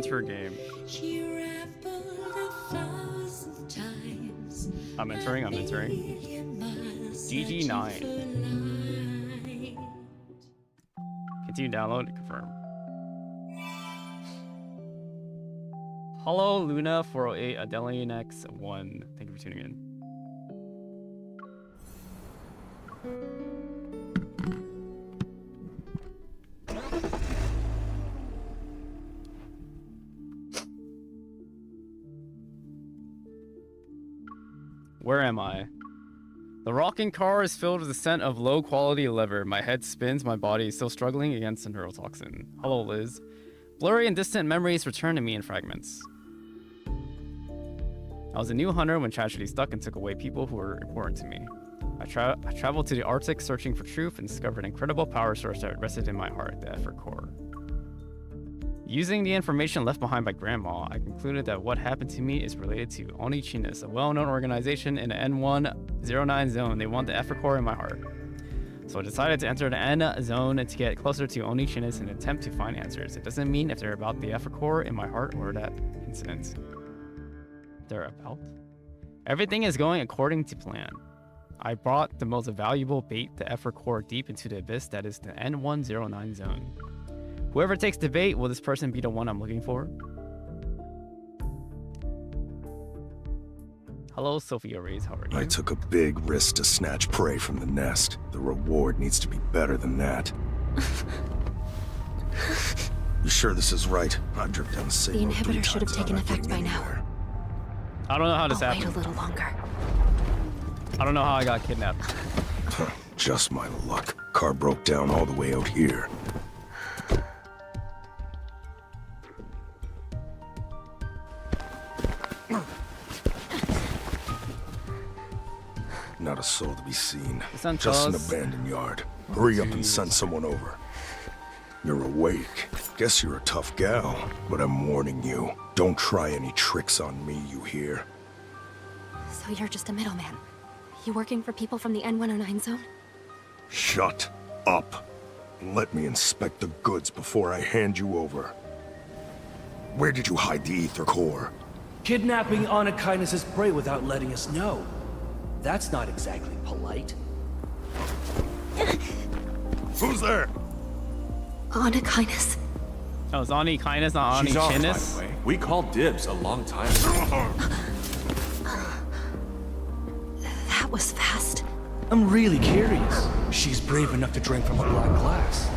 Enter game. I'm entering. GG9. Continue download to confirm. Hello Luna 408 Adelinex 1. Thank you for tuning in. Where am I? The rocking car is filled with the scent of low-quality liver. My head spins, my body is still struggling against the neurotoxin. Hello, Liz. Blurry and distant memories return to me in fragments. I was a new hunter when tragedy stuck and took away people who were important to me. I traveled to the Arctic searching for truth and discovered an incredible power source that rested in my heart, the effort core. Using the information left behind by Grandma, I concluded that what happened to me is related to Onichinis, a well-known organization in the N109 zone. They want the effort core in my heart. So I decided to enter the N zone to get closer to Onichinis in an attempt to find answers. It doesn't mean if they're about the effort core in my heart or that incident. They're about? Everything is going according to plan. I brought the most valuable bait, the effort core, deep into the abyss that is the N109 zone. Whoever takes the bait, will this person be the one I'm looking for? Hello, Sophia Reyes, how are you? I took a big risk to snatch prey from the nest. The reward needs to be better than that. You sure this is right? I dripped down the same The road 3 inhibitor should have times taken without effect by getting now. anywhere. I don't know how this I'll happened. wait a little longer. I don't know how I got kidnapped. Just my luck. Car broke down all the way out here. Not a soul to be seen. Just an abandoned yard. Hurry up and send someone over. You're awake. Guess you're a tough gal, but I'm warning you. Don't try any tricks on me, you hear? So you're just a middleman. You working for people from the N109 zone? Shut up. Let me inspect the goods before I hand you over. Where did you hide the ether core? Kidnapping Anakinus' prey without letting us know. That's not exactly polite. Who's there? Anakinus. Oh, it's Onichinis, not She's off, by Onichinis. the way. We called dibs a long time ago. That was fast. I'm really curious. She's brave enough to drink from a black glass.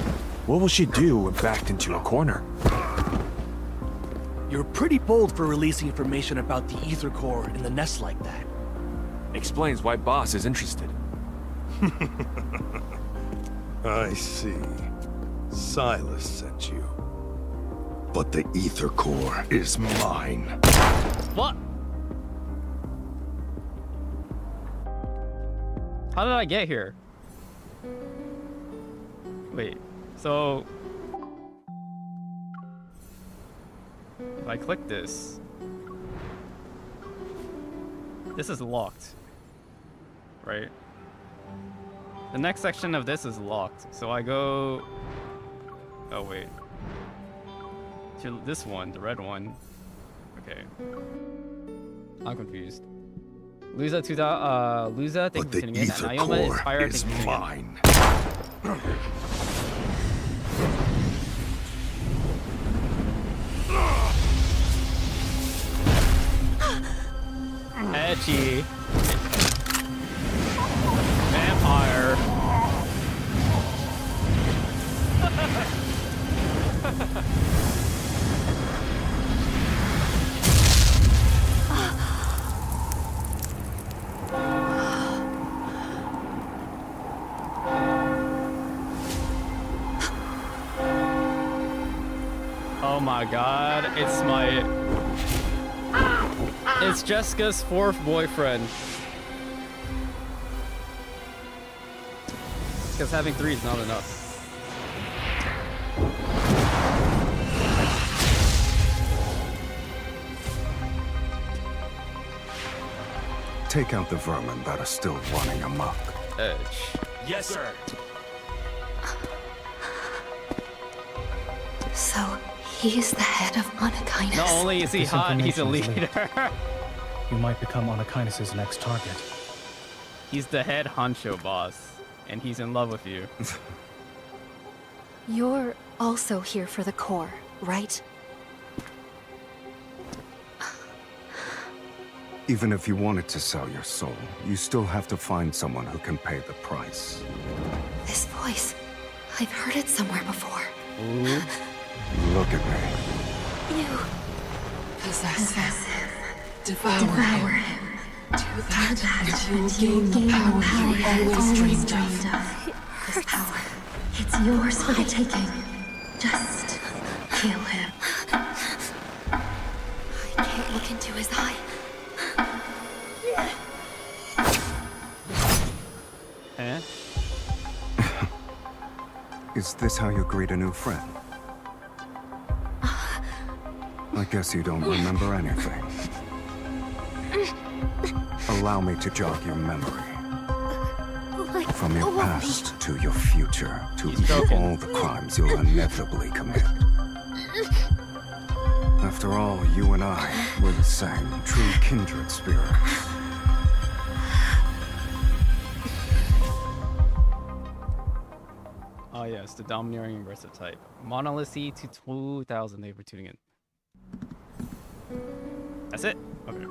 What will she do when backed into a corner? You're pretty bold for releasing information about the ether core in the nest like that. Explains why Boss is interested. I see. Silas sent you. But the ether core is mine. What? How did I get here? Wait, so if I click this, this is locked, right? The next section of this is locked, so I go, oh wait, to this one, the red one. Okay, I'm confused. Luza, Luza, thank you But for the tuning in. ether Naoma core Inspired, is thank you for tuning in. mine. Edgy. Vampire. Oh my god, it's Jessica's fourth boyfriend. Because having 3 is not enough. Take out the vermin that are still running amok. Edge. Yes, sir. So, He is the head of Unakinus. Not only is he This hot, he's a information is leader. You might become Unakinus' next target. He's the head honcho boss, and he's in love with you. You're also here for the core, right? Even if you wanted to sell your soul, you still have to find someone who can pay the price. This voice, I've heard it somewhere before. Ooh. Look at me. You Possess him. Devour him. Do that, and you will gain the power you always dreamed of. This power, it's yours for the taking. Just kill him. I can't look into his eye. Eh? Is this how you greet a new friend? I guess you don't remember anything. Allow me to jog your memory. From your past to your future, to all the crimes you'll inevitably commit. After all, you and I were the same, true kindred spirits. Oh yes, the domineering aggressive type. Monolithy to 2000. Thank you for tuning in. That's it? Okay.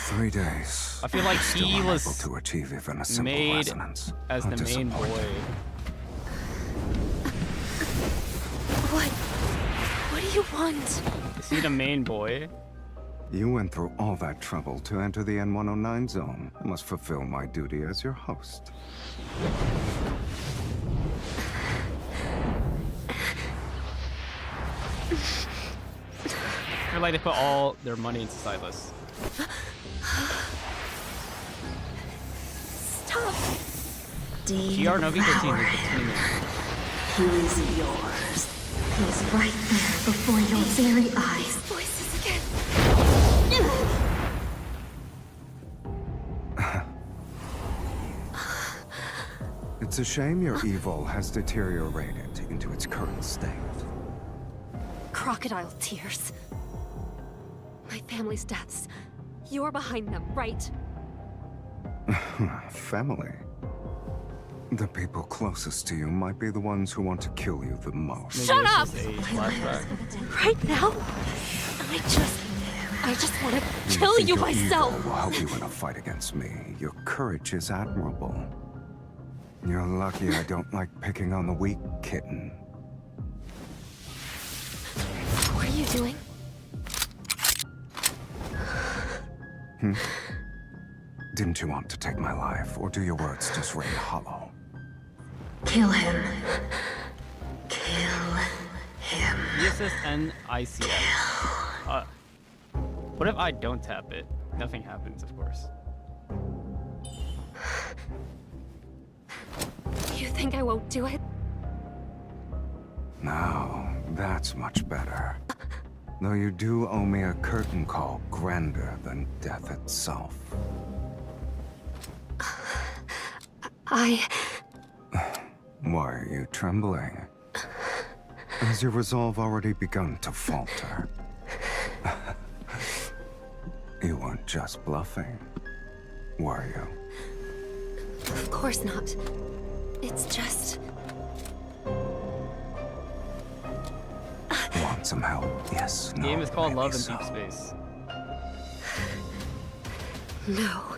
Three days. I feel like Still he unable was to achieve even a simple made resonance. as How the main boy. disappointing. What do you want? Is he the main boy? You went through all that trouble to enter the N109 zone. I must fulfill my duty as your host. I feel like they put all their money into Silas. Stop. GR Novi 13 is the tuning in. He is yours. He's right there before your very eyes. Voices again. It's a shame your evil has deteriorated into its current state. Crocodile tears. My family's deaths. You're behind them, right? Family. The people closest to you might be the ones who want to kill you the most. Shut Maybe up! this is a flashback. Right now? I just want to kill think you your myself. Evil will help you in a fight against me. Your courage is admirable. You're lucky I don't like picking on the weak, kitten. What are you doing? Didn't you want to take my life, or do your words just ring hollow? Kill him. Kill him. ESS and ICS. What if I don't tap it? Nothing happens, of course. You think I won't do it? Now, that's much better. Though you do owe me a curtain call grander than death itself. Why are you trembling? Has your resolve already begun to falter? You weren't just bluffing, were you? Of course not. It's just... Want some help? Yes, The no, game is called maybe Love in so. Deep Space. No.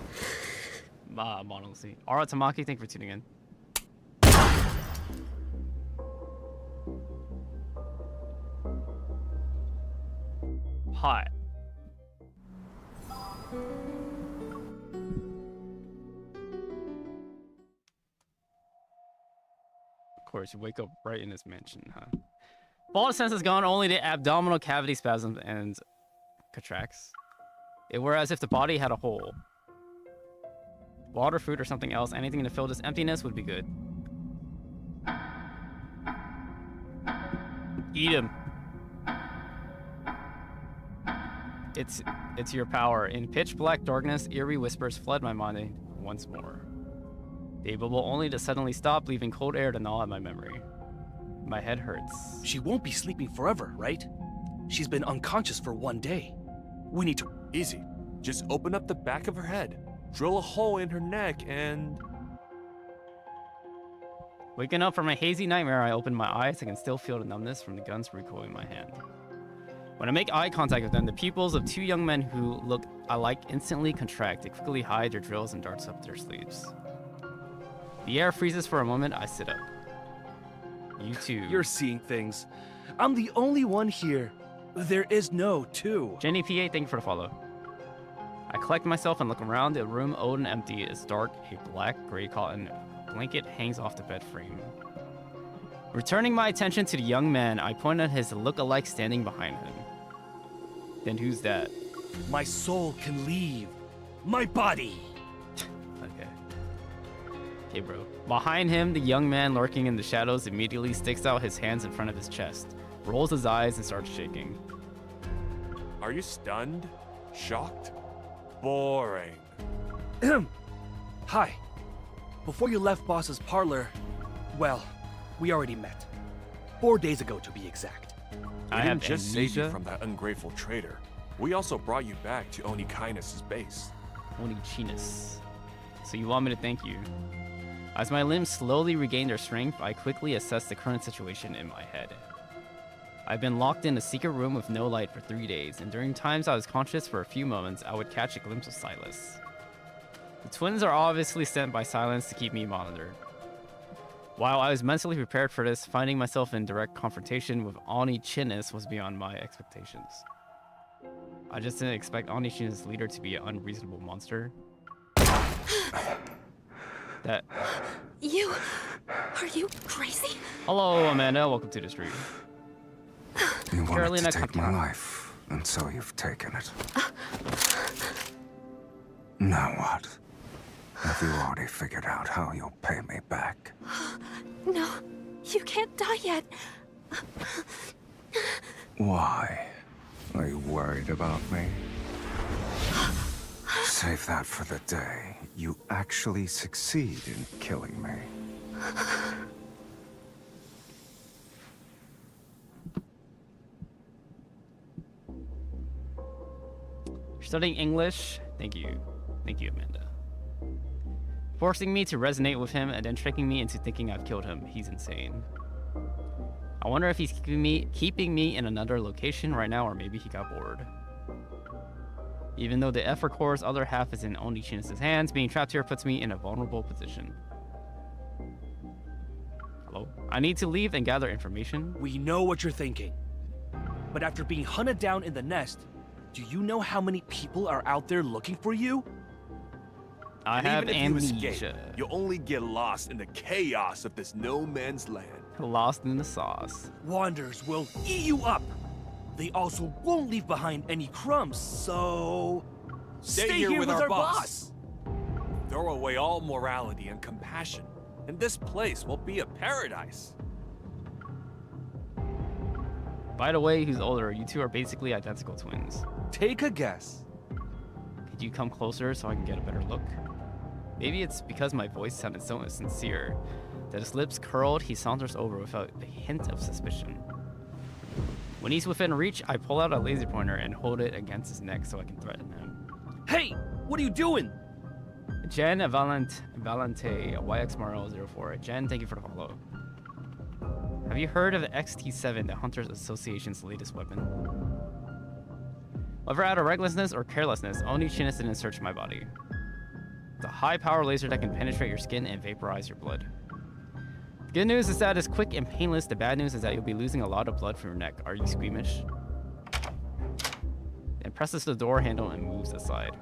Monolithy. Alright, Tamaki, thank you for tuning in. Hot. Of course, you wake up right in this mansion, huh? Ball sense is gone, only the abdominal cavity spasms and contracts. Whereas if the body had a hole. Water, food, or something else, anything to fill this emptiness would be good. Eat him. It's your power. In pitch black darkness, eerie whispers flood my mind. once more. They bubble only to suddenly stop, leaving cold air to gnaw at my memory. My head hurts. She won't be sleeping forever, right? She's been unconscious for 1 day. We need to... Easy. Just open up the back of her head, drill a hole in her neck, and... Waking up from a hazy nightmare, I open my eyes. I can still feel the numbness from the guns recoiling my hand. When I make eye contact with them, the pupils of two young men who look alike instantly contract. They quickly hide their drills and darts up their sleeves. The air freezes for a moment. I sit up. You too. You're seeing things. I'm the only one here. There is no two. Jenny PA, thank you for the follow. I collect myself and look around. The room, old and empty, is dark. A black gray cotton blanket hangs off the bed frame. Returning my attention to the young man, I point at his look-alike standing behind him. Then who's that? My soul can leave my body. Okay, bro. Behind him, the young man lurking in the shadows immediately sticks out his hands in front of his chest, rolls his eyes, and starts shaking. Are you stunned? Shocked? Boring. Hi. Before you left Boss's parlor, well, we already met. 4 days ago, to be exact. We I didn't have just save you amnesia. from that ungrateful traitor. We also brought you back to Onikainus' base. Onichinus. So you want me to thank you? As my limbs slowly regain their strength, I quickly assess the current situation in my head. I've been locked in a secret room with no light for 3 days, and during times I was conscious for a few moments, I would catch a glimpse of Silas. The twins are obviously sent by Silence to keep me monitored. While I was mentally prepared for this, finding myself in direct confrontation with Onichinus was beyond my expectations. I just didn't expect Onichinus' leader to be an unreasonable monster. That... Are you crazy? Hello, Amanda. Welcome to the street. You wanted Carolina to take my Catana. life, and so you've taken it. Now what? Have you already figured out how you'll pay me back? No, you can't die yet. Why? Are you worried about me? Save that for the day you actually succeed in killing me. Studying English. Thank you. Thank you, Amanda. Forcing me to resonate with him and then tricking me into thinking I've killed him. He's insane. I wonder if he's keeping me in another location right now, or maybe he got bored. Even though the Effort Core's other half is in Onichinus' hands, being trapped here puts me in a vulnerable position. Hello? I need to leave and gather information. We know what you're thinking. But after being hunted down in the nest, do you know how many people are out there looking for you? I And have even if you amnesia. escape, you'll only get lost in the chaos of this no man's land. Lost in the sauce. Wanderers will eat you up. They also won't leave behind any crumbs, so... Stay here with our boss. Throw away all morality and compassion, and this place will be a paradise. By the way, who's older? You two are basically identical twins. Take a guess. Could you come closer so I can get a better look? Maybe it's because my voice sounded so sincere that his lips curled, he saunters over without a hint of suspicion. When he's within reach, I pull out a laser pointer and hold it against his neck so I can threaten him. Hey, what are you doing? Jen Valente, YXMRL04. Jen, thank you for the follow. Have you heard of the XT7, the Hunters Association's latest weapon? Whether out of recklessness or carelessness, Onichinus didn't search my body. It's a high-power laser that can penetrate your skin and vaporize your blood. The good news is that it's quick and painless. The bad news is that you'll be losing a lot of blood from your neck. Are you squeamish? Then presses the door handle and moves aside.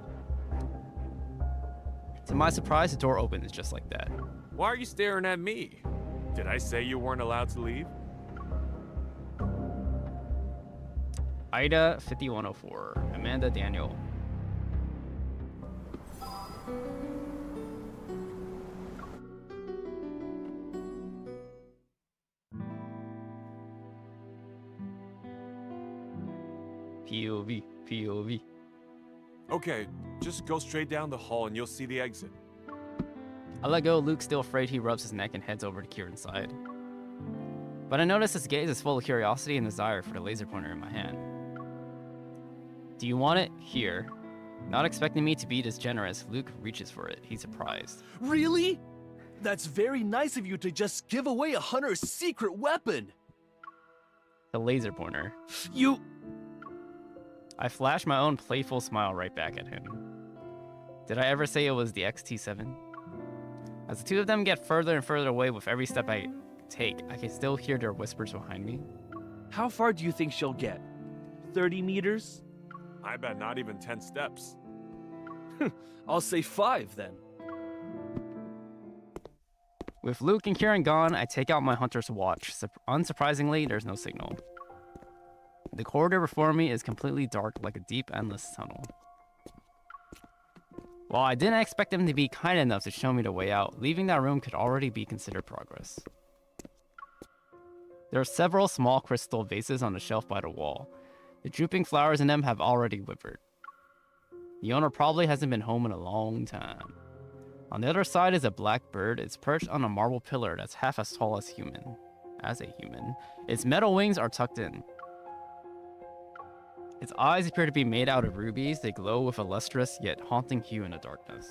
To my surprise, the door opens just like that. Why are you staring at me? Did I say you weren't allowed to leave? Ida 5104, Amanda Daniel. POV. Okay, just go straight down the hall and you'll see the exit. I let go, Luke still afraid. He rubs his neck and heads over to Kieran's side. But I notice his gaze is full of curiosity and desire for the laser pointer in my hand. Do you want it? Here. Not expecting me to be this generous, Luke reaches for it. He's surprised. Really? That's very nice of you to just give away a hunter's secret weapon. The laser pointer. You... I flash my own playful smile right back at him. Did I ever say it was the XT7? As the two of them get further and further away with every step I take, I can still hear their whispers behind me. How far do you think she'll get? 30 meters? I bet not even 10 steps. I'll say 5 then. With Luke and Kieran gone, I take out my hunter's watch. Unsurprisingly, there's no signal. The corridor before me is completely dark, like a deep, endless tunnel. While I didn't expect them to be kind enough to show me the way out, leaving that room could already be considered progress. There are several small crystal vases on the shelf by the wall. The drooping flowers in them have already withered. The owner probably hasn't been home in a long time. On the other side is a black bird. It's perched on a marble pillar that's half as tall as a human. Its metal wings are tucked in. Its eyes appear to be made out of rubies. They glow with a lustrous yet haunting hue in the darkness.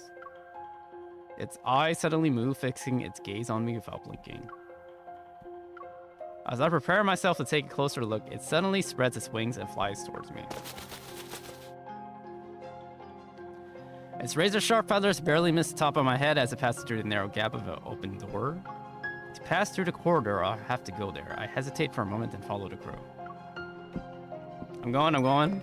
Its eyes suddenly move, fixing its gaze on me without blinking. As I prepare myself to take a closer look, it suddenly spreads its wings and flies towards me. Its razor-sharp feathers barely miss the top of my head as it passes through the narrow gap of an open door. To pass through the corridor, I'll have to go there. I hesitate for a moment and follow the crow. I'm going.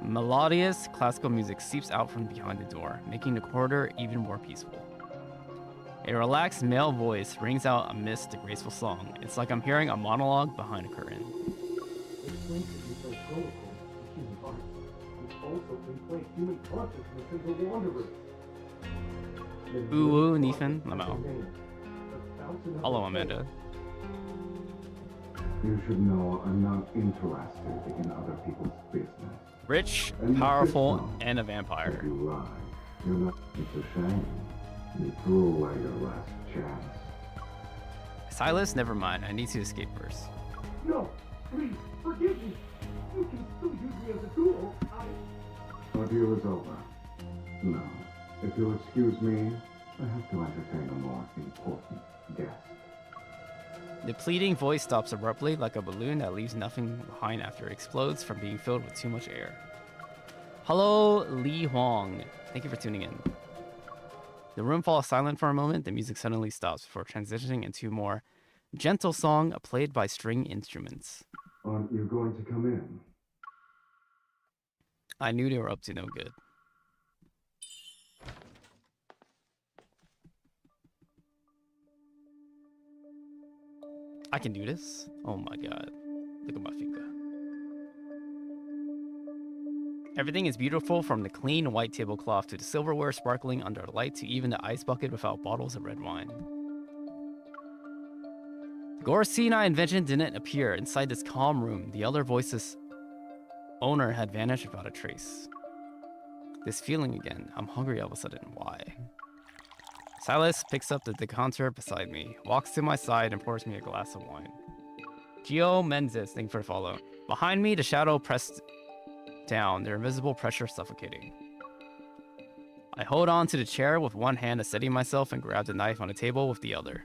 Melodious classical music seeps out from behind the door, making the corridor even more peaceful. A relaxed male voice rings out amidst the graceful song. It's like I'm hearing a monologue behind a curtain. Ooh, Nathan, Lamau. Hello, Amanda. You should know I'm not interested in other people's business. Rich, powerful, and a vampire. If you lie, you're not. It's a shame. You threw away your last chance. Silas, never mind. I need to escape first. No, please, forgive me. You can still use me as a tool. Our deal is over. No. If you'll excuse me, I have to entertain a more important guest. The pleading voice stops abruptly, like a balloon that leaves nothing behind after it explodes from being filled with too much air. Hello, Li Huang. Thank you for tuning in. The room falls silent for a moment. The music suddenly stops before transitioning into a more gentle song played by string instruments. Aren't you going to come in? I knew they were up to no good. I can do this? Oh my god. Look at my finger. Everything is beautiful, from the clean white tablecloth to the silverware sparkling under the light to even the ice bucket without bottles of red wine. The gore scene I envisioned didn't appear. Inside this calm room, the other voice's owner had vanished without a trace. This feeling again. I'm hungry all of a sudden. Why? Silas picks up the decanter beside me, walks to my side, and pours me a glass of wine. Gio Menzies, thank you for the follow. Behind me, the shadow pressed down, their invisible pressure suffocating. I hold on to the chair with one hand to steady myself and grab the knife on the table with the other.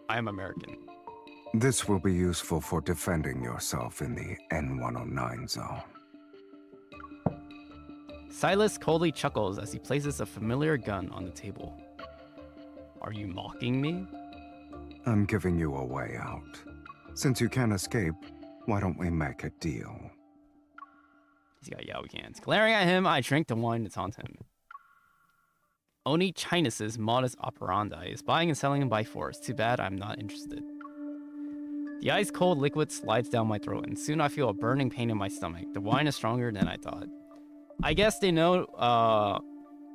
I am American. This will be useful for defending yourself in the N109 zone. Silas coldly chuckles as he places a familiar gun on the table. Are you mocking me? I'm giving you a way out. Since you can't escape, why don't we make a deal? He's got yaoi hands. Glaring at him, I drink the wine to taunt him. Oni Chinus's modus operandi is buying and selling by force. Too bad I'm not interested. The ice-cold liquid slides down my throat, and soon I feel a burning pain in my stomach. The wine is stronger than I thought. I guess they know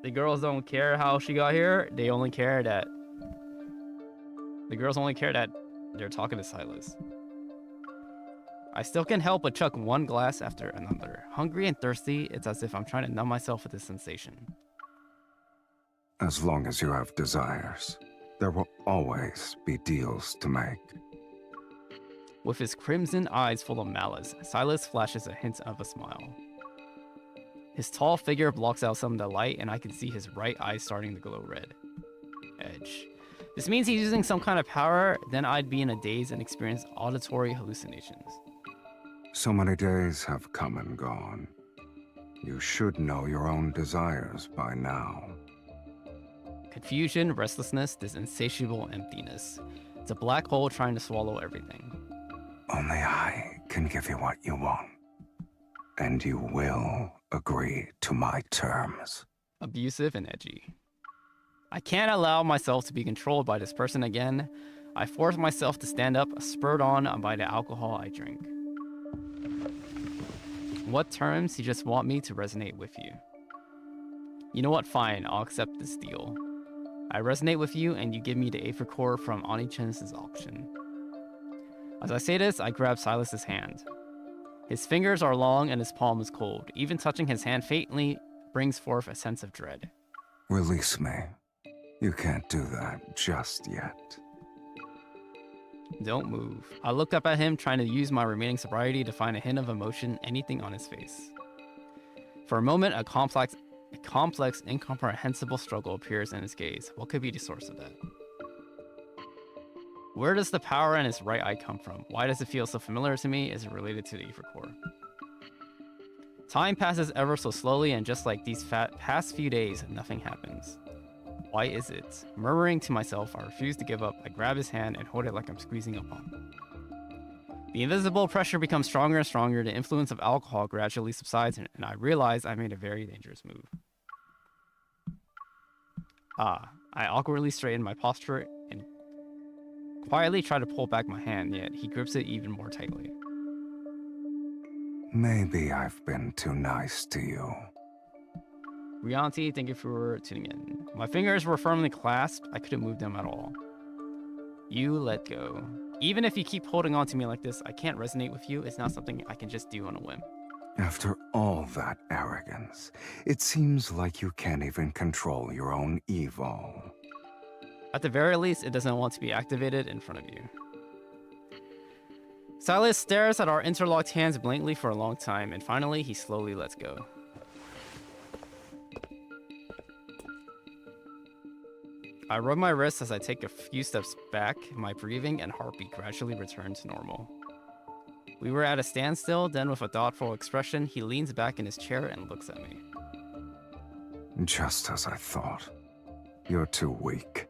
the girls don't care how she got here. They only care that... The girls only care that they're talking to Silas. I still can't help but chug one glass after another. Hungry and thirsty, it's as if I'm trying to numb myself with this sensation. As long as you have desires, there will always be deals to make. With his crimson eyes full of malice, Silas flashes a hint of a smile. His tall figure blocks out some of the light, and I can see his right eye starting to glow red. Edge. This means he's using some kind of power, then I'd be in a daze and experience auditory hallucinations. So many days have come and gone. You should know your own desires by now. Confusion, restlessness, this insatiable emptiness. It's a black hole trying to swallow everything. Only I can give you what you want. And you will agree to my terms. Abusive and edgy. I can't allow myself to be controlled by this person again. I force myself to stand up, spurred on by the alcohol I drink. What terms? You just want me to resonate with you. You know what? Fine, I'll accept this deal. I resonate with you, and you give me the Aether Core from Oni-chan's auction. As I say this, I grab Silas's hand. His fingers are long and his palm is cold. Even touching his hand faintly brings forth a sense of dread. Release me. You can't do that just yet. Don't move. I look up at him, trying to use my remaining sobriety to find a hint of emotion, anything on his face. For a moment, a complex, incomprehensible struggle appears in his gaze. What could be the source of that? Where does the power in his right eye come from? Why does it feel so familiar to me? Is it related to the Aether Core? Time passes ever so slowly, and just like these past few days, nothing happens. Why is it? Murmuring to myself, I refuse to give up. I grab his hand and hold it like I'm squeezing a pump. The invisible pressure becomes stronger and stronger. The influence of alcohol gradually subsides, and I realize I made a very dangerous move. I awkwardly straighten my posture and quietly try to pull back my hand, yet he grips it even more tightly. Maybe I've been too nice to you. Rianti, thank you for tuning in. My fingers were firmly clasped. I couldn't move them at all. You let go. Even if you keep holding on to me like this, I can't resonate with you. It's not something I can just do on a whim. After all that arrogance, it seems like you can't even control your own evil. At the very least, it doesn't want to be activated in front of you. Silas stares at our interlocked hands blankly for a long time, and finally, he slowly lets go. I rub my wrists as I take a few steps back. My breathing and heartbeat gradually return to normal. We were at a standstill, then with a thoughtful expression, he leans back in his chair and looks at me. Just as I thought. You're too weak.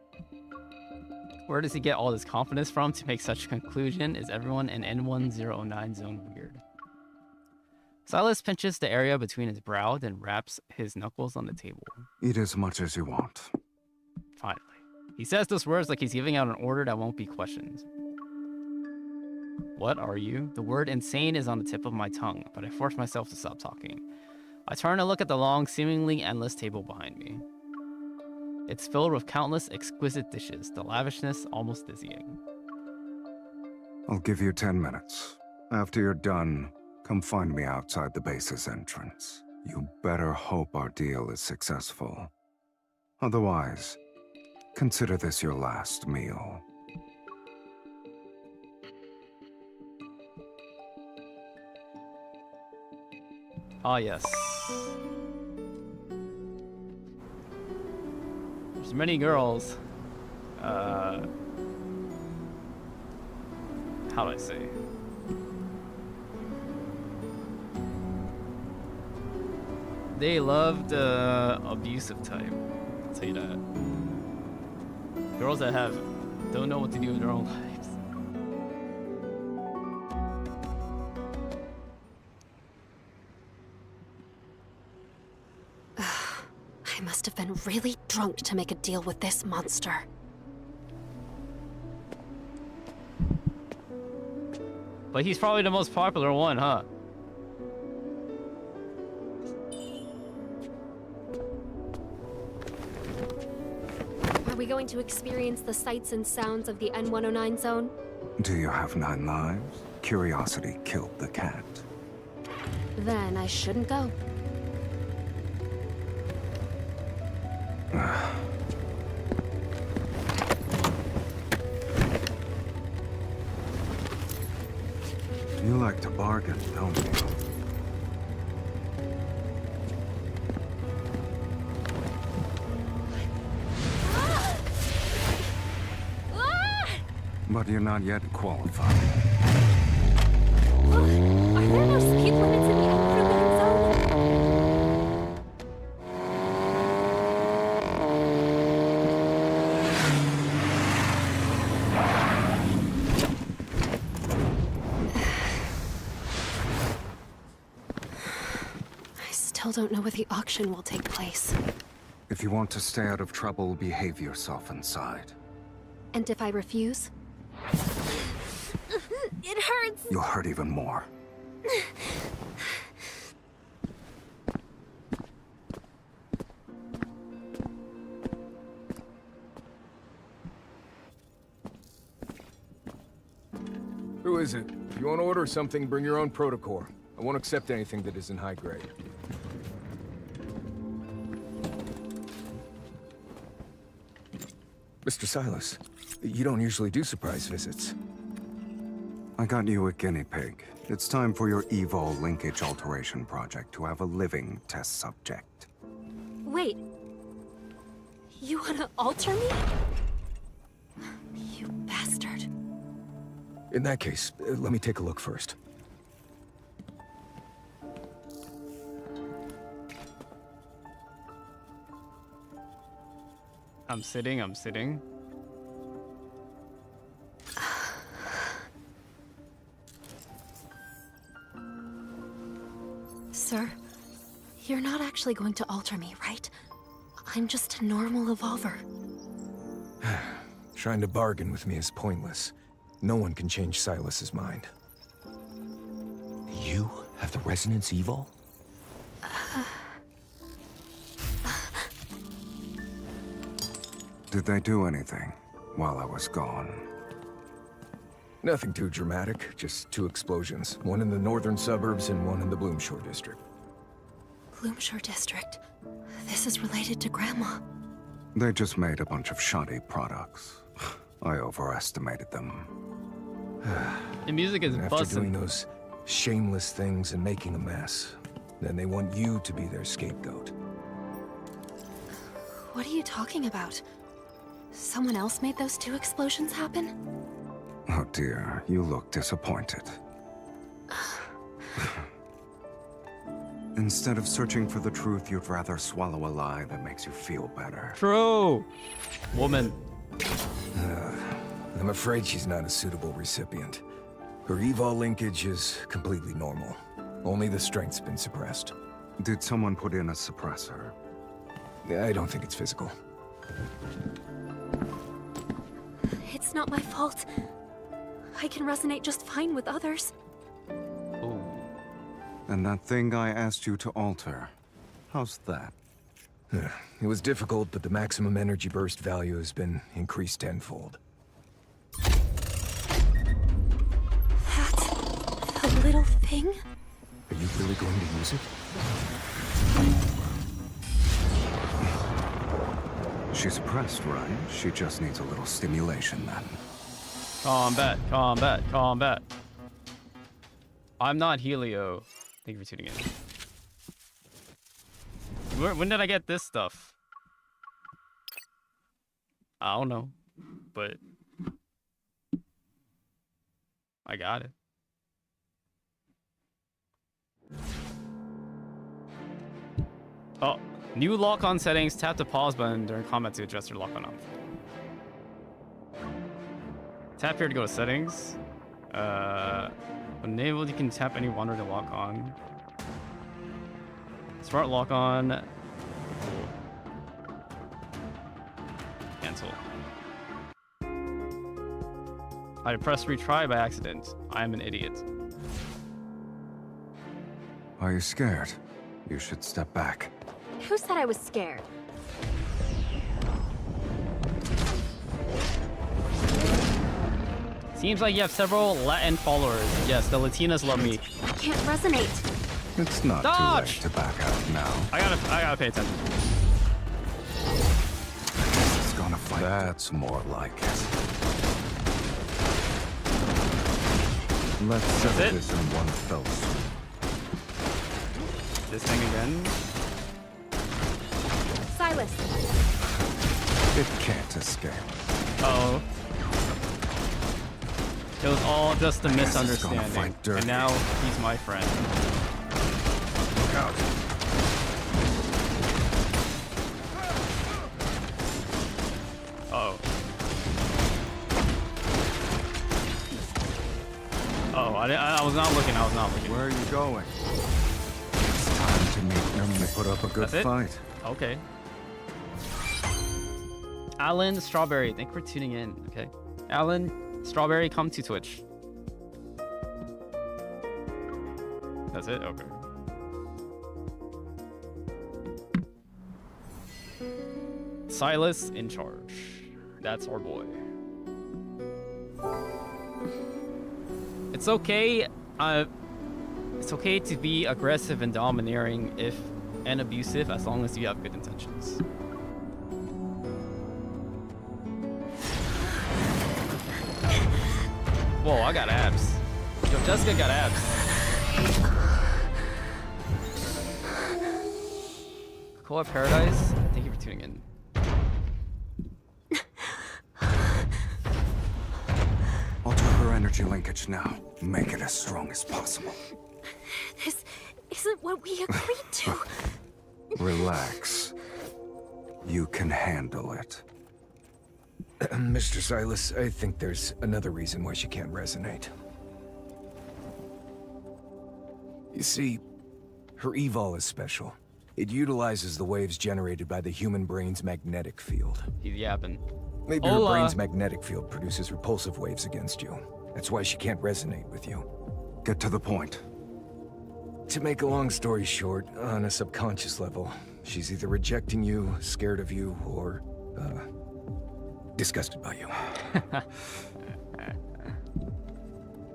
Where does he get all this confidence from to make such a conclusion? Is everyone in N1009 zone weird? Silas pinches the area between his brow, then wraps his knuckles on the table. Eat as much as you want. Finally. He says those words like he's giving out an order that won't be questioned. What are you? The word insane is on the tip of my tongue, but I force myself to stop talking. I turn to look at the long, seemingly endless table behind me. It's filled with countless exquisite dishes, the lavishness almost dizzying. I'll give you 10 minutes. After you're done, come find me outside the base's entrance. You better hope our deal is successful. Otherwise, consider this your last meal. Ah, yes. There's many girls. How do I say? They love the abusive type. I'll tell you that. Girls that don't know what to do with their own lives. I must have been really drunk to make a deal with this monster. But he's probably the most popular one, huh? Are we going to experience the sights and sounds of the N109 zone? Do you have 9 lives? curiosity killed the cat. Then I shouldn't go. You like to bargain, don't you? But you're not yet qualified. Are there no speed limits in the overland zone? I still don't know where the auction will take place. If you want to stay out of trouble, behave yourself inside. And if I refuse? It hurts! You'll hurt even more. Who is it? If you want to order something, bring your own protocol. I won't accept anything that isn't high grade. Mr. Silas, you don't usually do surprise visits. I got you a guinea pig. It's time for your evol linkage alteration project to have a living test subject. Wait. You wanna alter me? You bastard. In that case, let me take a look first. I'm sitting. Sir, you're not actually going to alter me, right? I'm just a normal evolver. Trying to bargain with me is pointless. No one can change Silas's mind. You have the Resonance Evil? Did they do anything while I was gone? Nothing too dramatic, just 2 explosions. One in the northern suburbs and one in the Bloomshore district. Bloomshore District. This is related to Grandma. They just made a bunch of shoddy products. I overestimated them. The music is After busting. doing those shameless things and making a mess, then they want you to be their scapegoat. What are you talking about? Someone else made those 2 explosions happen? Oh dear, you look disappointed. Instead of searching for the truth, you'd rather swallow a lie that makes you feel better. True. Woman. I'm afraid she's not a suitable recipient. Her evol linkage is completely normal. Only the strength's been suppressed. Did someone put in a suppressor? I don't think it's physical. It's not my fault. I can resonate just fine with others. Ooh. And that thing I asked you to alter, how's that? It was difficult, but the maximum energy burst value has been increased tenfold. That's the little thing? Are you really going to use it? She's suppressed, right? She just needs a little stimulation then. Combat. I'm not Helio. Thank you for tuning in. When did I get this stuff? I don't know, but I got it. Oh, new lock-on settings. Tap the pause button during combat to adjust your lock-on option. Tap here to go to settings. When enabled, you can tap any one to lock on. Smart lock on. Cancel. I pressed retry by accident. I am an idiot. Are you scared? You should step back. Who said I was scared? Seems like you have several Latin followers. Yes, the Latinas love me. I can't resonate. It's not Dodge! too late to back out now. I gotta pay attention. This is gonna fight. That's more like it. Let's settle it? this in one fell swoop. This thing again. Silas. It can't escape. Oh. It was all just a Guess it's gonna misunderstanding. fight dirty. And now he's my friend. Look out. Uh-oh. Oh, I was not looking. Where are you going? It's time to meet them. They put up a good That's it? fight. Okay. Alan Strawberry, thank you for tuning in. Okay. Alan Strawberry, come to Twitch. That's it? Okay. Silas in charge. That's our boy. It's okay. It's okay to be aggressive and domineering and abusive as long as you have good intentions. Whoa, I got abs. Yo, Jessica got abs. Cool Paradise, thank you for tuning in. Alter her energy linkage now. Make it as strong as possible. This isn't what we agreed to. Relax. You can handle it. Mr. Silas, I think there's another reason why she can't resonate. You see, her evol is special. It utilizes the waves generated by the human brain's magnetic field. He's yapping. Maybe her brain's magnetic field produces repulsive waves against you. That's why she can't resonate with you. Get to the point. To make a long story short, on a subconscious level, she's either rejecting you, scared of you, or, disgusted by you.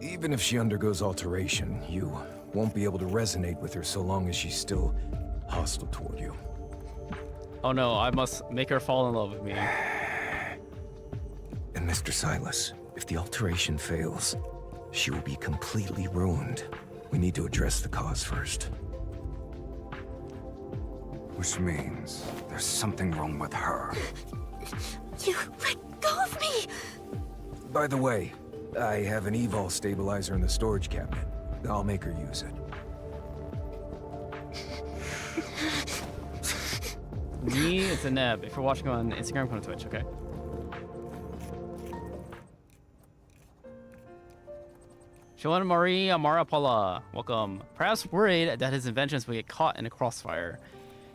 Even if she undergoes alteration, you won't be able to resonate with her so long as she's still hostile toward you. Oh no, I must make her fall in love with me. And Mr. Silas, if the alteration fails, she will be completely ruined. We need to address the cause first. Which means there's something wrong with her. You let go of me! By the way, I have an evol stabilizer in the storage cabinet. I'll make her use it. Me, it's a Neb. If you're watching on Instagram, come to Twitch, okay? Shilana Marie Amarapala, welcome. Perhaps worried that his inventions will get caught in a crossfire,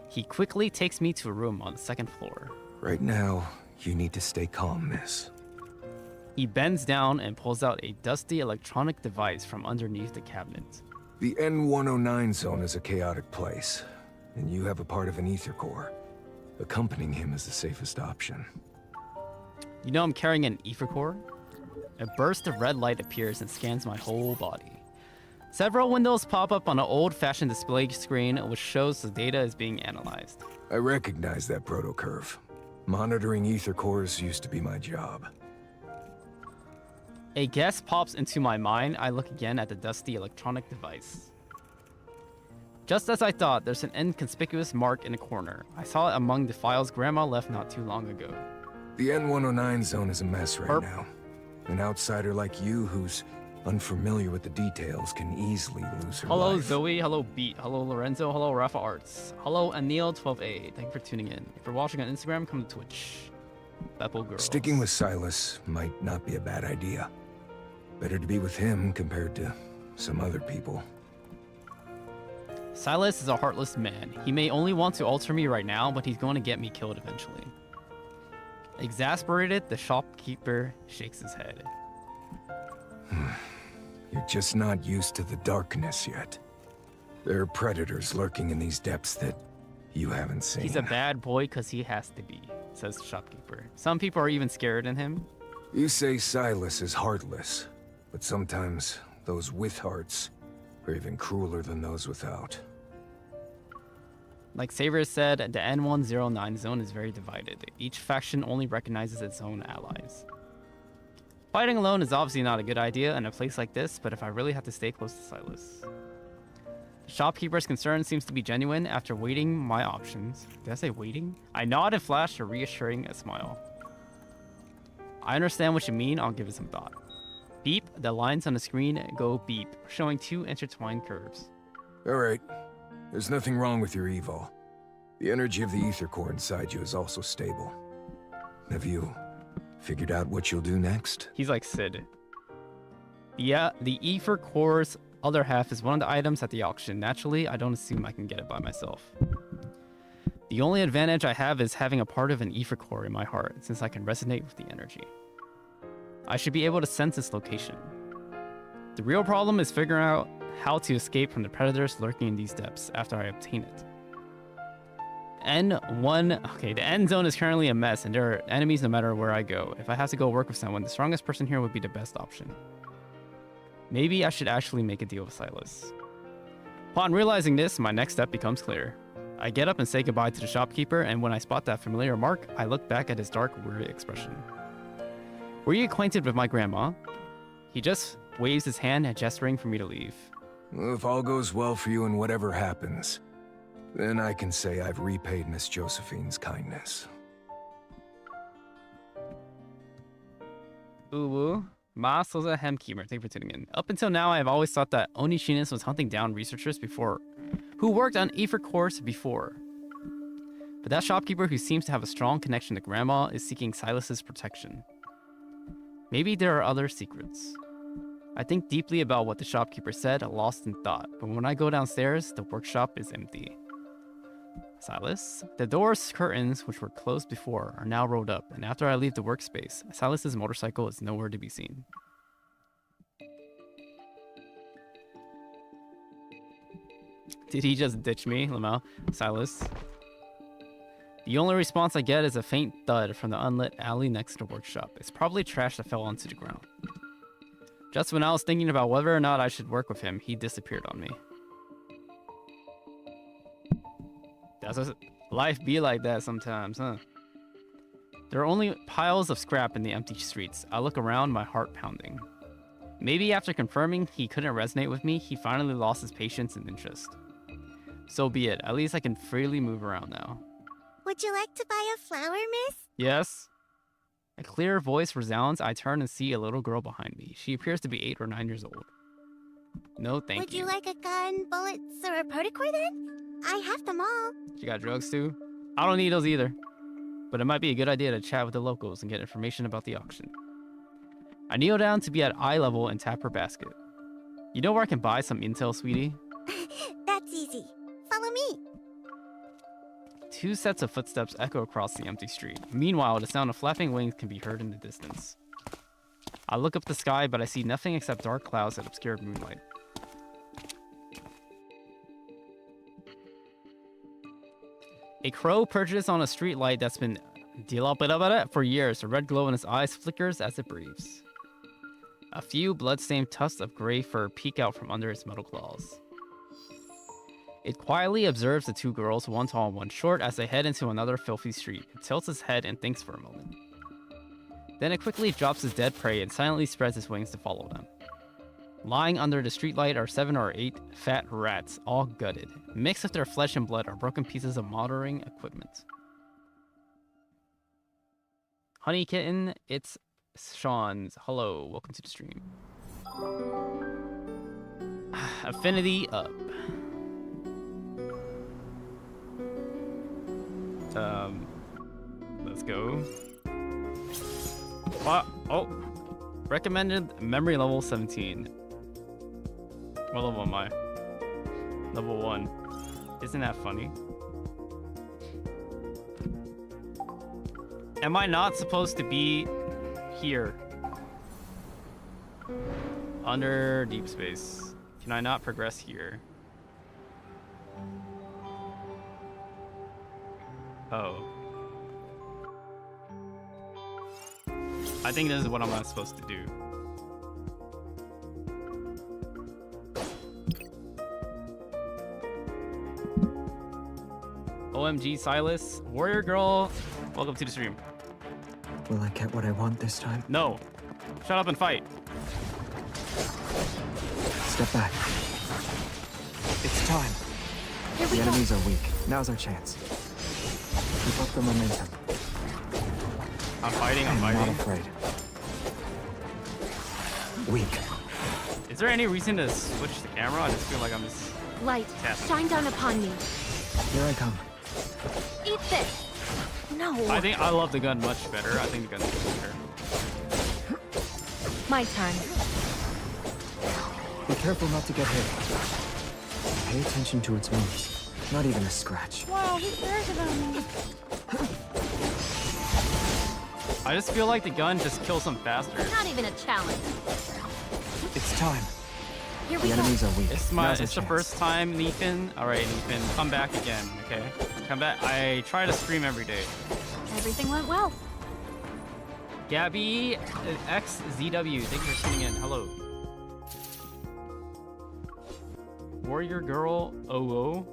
he quickly takes me to a room on the second floor. Right now, you need to stay calm, miss. He bends down and pulls out a dusty electronic device from underneath the cabinet. The N109 zone is a chaotic place, and you have a part of an ether core. Accompanying him is the safest option. You know I'm carrying an ether core? A burst of red light appears and scans my whole body. Several windows pop up on an old-fashioned display screen which shows the data is being analyzed. I recognize that proto-curve. Monitoring ether cores used to be my job. A guess pops into my mind. I look again at the dusty electronic device. Just as I thought, there's an inconspicuous mark in a corner. I saw it among the files Grandma left not too long ago. The N109 zone is a mess right now. An outsider like you who's unfamiliar with the details can easily lose her Hello life. Zoe, hello Beat, hello Lorenzo, hello Rafa Arts, hello Anil12A. Thank you for tuning in. If you're watching on Instagram, come to Twitch. Beppo Girls. Sticking with Silas might not be a bad idea. Better to be with him compared to some other people. Silas is a heartless man. He may only want to alter me right now, but he's going to get me killed eventually. Exasperated, the shopkeeper shakes his head. You're just not used to the darkness yet. There are predators lurking in these depths that you haven't seen. He's a bad boy because he has to be, says the shopkeeper. Some people are even scared in him. You say Silas is heartless, but sometimes those with hearts are even crueler than those without. Like Saver said, the N109 zone is very divided. Each faction only recognizes its own allies. Fighting alone is obviously not a good idea in a place like this, but if I really have to stay close to Silas. The shopkeeper's concern seems to be genuine after weighing my options. Did I say waiting? I nod and flash a reassuring smile. I understand what you mean, I'll give it some thought. Beep, the lines on the screen go beep, showing 2 intertwined curves. Alright, there's nothing wrong with your evo. The energy of the ether core inside you is also stable. Have you figured out what you'll do next? He's like Sid. Yeah, the ether core's other half is one of the items at the auction. Naturally, I don't assume I can get it by myself. The only advantage I have is having a part of an ether core in my heart, since I can resonate with the energy. I should be able to sense its location. The real problem is figuring out how to escape from the predators lurking in these depths after I obtain it. Okay, the end zone is currently a mess, and there are enemies no matter where I go. If I have to go work with someone, the strongest person here would be the best option. Maybe I should actually make a deal with Silas. Upon realizing this, my next step becomes clear. I get up and say goodbye to the shopkeeper, and when I spot that familiar mark, I look back at his dark, weary expression. Were you acquainted with my grandma? He just waves his hand, gesturing for me to leave. Well, if all goes well for you and whatever happens, then I can say I've repaid Miss Josephine's kindness. Uwu. Ma Soza Hemkeeper, thank you for tuning in. Up until now, I have always thought that Onishinis was hunting down researchers who worked on ether cores before. But that shopkeeper who seems to have a strong connection to Grandma is seeking Silas's protection. Maybe there are other secrets. I think deeply about what the shopkeeper said, lost in thought, but when I go downstairs, the workshop is empty. Silas? The door's curtains, which were closed before, are now rolled up, and after I leave the workspace, Silas's motorcycle is nowhere to be seen. Did he just ditch me, Lamau? Silas? The only response I get is a faint thud from the unlit alley next to the workshop. It's probably trash that fell onto the ground. Just when I was thinking about whether or not I should work with him, he disappeared on me. Does life be like that sometimes, huh? There are only piles of scrap in the empty streets. I look around, my heart pounding. Maybe after confirming he couldn't resonate with me, he finally lost his patience and interest. So be it. At least I can freely move around now. Would you like to buy a flower, miss? Yes. A clear voice resounds. I turn and see a little girl behind me. She appears to be 8 or 9 years old. No, thank you. Would you like a gun, bullets, or a protocore then? I have them all. She got drugs too? I don't need those either. But it might be a good idea to chat with the locals and get information about the auction. I kneel down to be at eye level and tap her basket. You know where I can buy some intel, sweetie? That's easy. Follow me. 2 sets of footsteps echo across the empty street. Meanwhile, the sound of flapping wings can be heard in the distance. I look up the sky, but I see nothing except dark clouds that obscure moonlight. A crow perches on a street light that's been dilapidated for years. The red glow in its eyes flickers as it breathes. A few blood-stained tufts of gray fur peek out from under its metal claws. It quietly observes the 2 girls, one tall and one short, as they head into another filthy street. It tilts its head and thinks for a moment. Then it quickly drops its dead prey and silently spreads its wings to follow them. Lying under the streetlight are 7 or 8 fat rats, all gutted. Mixed with their flesh and blood are broken pieces of motoring equipment. Honey Kitten, it's Sean's. Hello, welcome to the stream. Affinity up. Let's go. What? Oh, recommended memory level 17. What level am I? Level 1. Isn't that funny? Am I not supposed to be here? Under deep space. Can I not progress here? Oh. I think this is what I'm not supposed to do. OMG, Silas. Warrior Girl, welcome to the stream. Will I get what I want this time? No. Shut up and fight. Step back. It's time. The enemies are weak. Now's our chance. Keep up the momentum. I'm fighting, I'm not fighting. afraid. Weak. Is there any reason to switch the camera? I just feel like I'm just... Light, tapping. shine down upon me. Here I come. Eat this. No. I think I love the gun much better. I think the gun's better. My turn. Be careful not to get hit. Pay attention to its moves. Not even a scratch. Wow, he cares about me. I just feel like the gun just kills them faster. Not even a challenge. It's time. Here we The go. enemies are weak. It's Now's our the chance. first time, Nathan. All right, Nathan, come back again, okay? Come back. I try to stream every day. Everything went well. Gabby XZW, thank you for tuning in. Hello. Warrior Girl OO.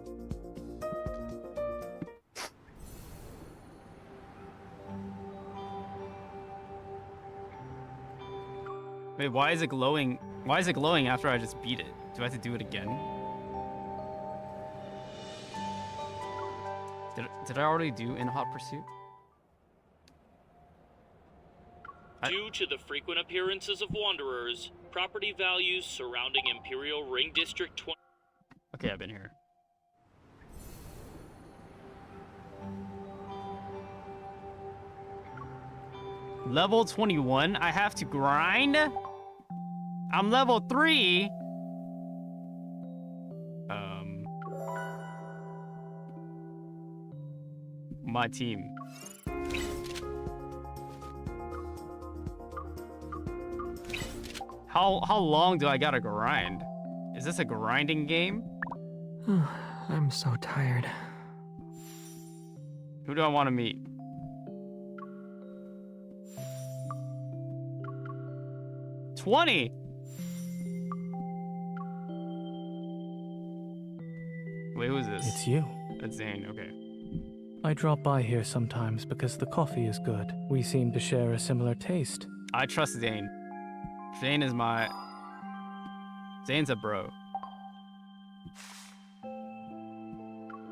Wait, why is it glowing? Why is it glowing after I just beat it? Do I have to do it again? Did I already do In Hot Pursuit? Due to the frequent appearances of wanderers, property values surrounding Imperial Ring District 20... Okay, I've been here. Level 21? I have to grind? I'm level 3? My team. How long do I gotta grind? Is this a grinding game? I'm so tired. Who do I want to meet? $20. Wait, who is this? It's you. That's Zane, okay. I drop by here sometimes because the coffee is good. We seem to share a similar taste. I trust Zane. Zane is my... Zane's a bro.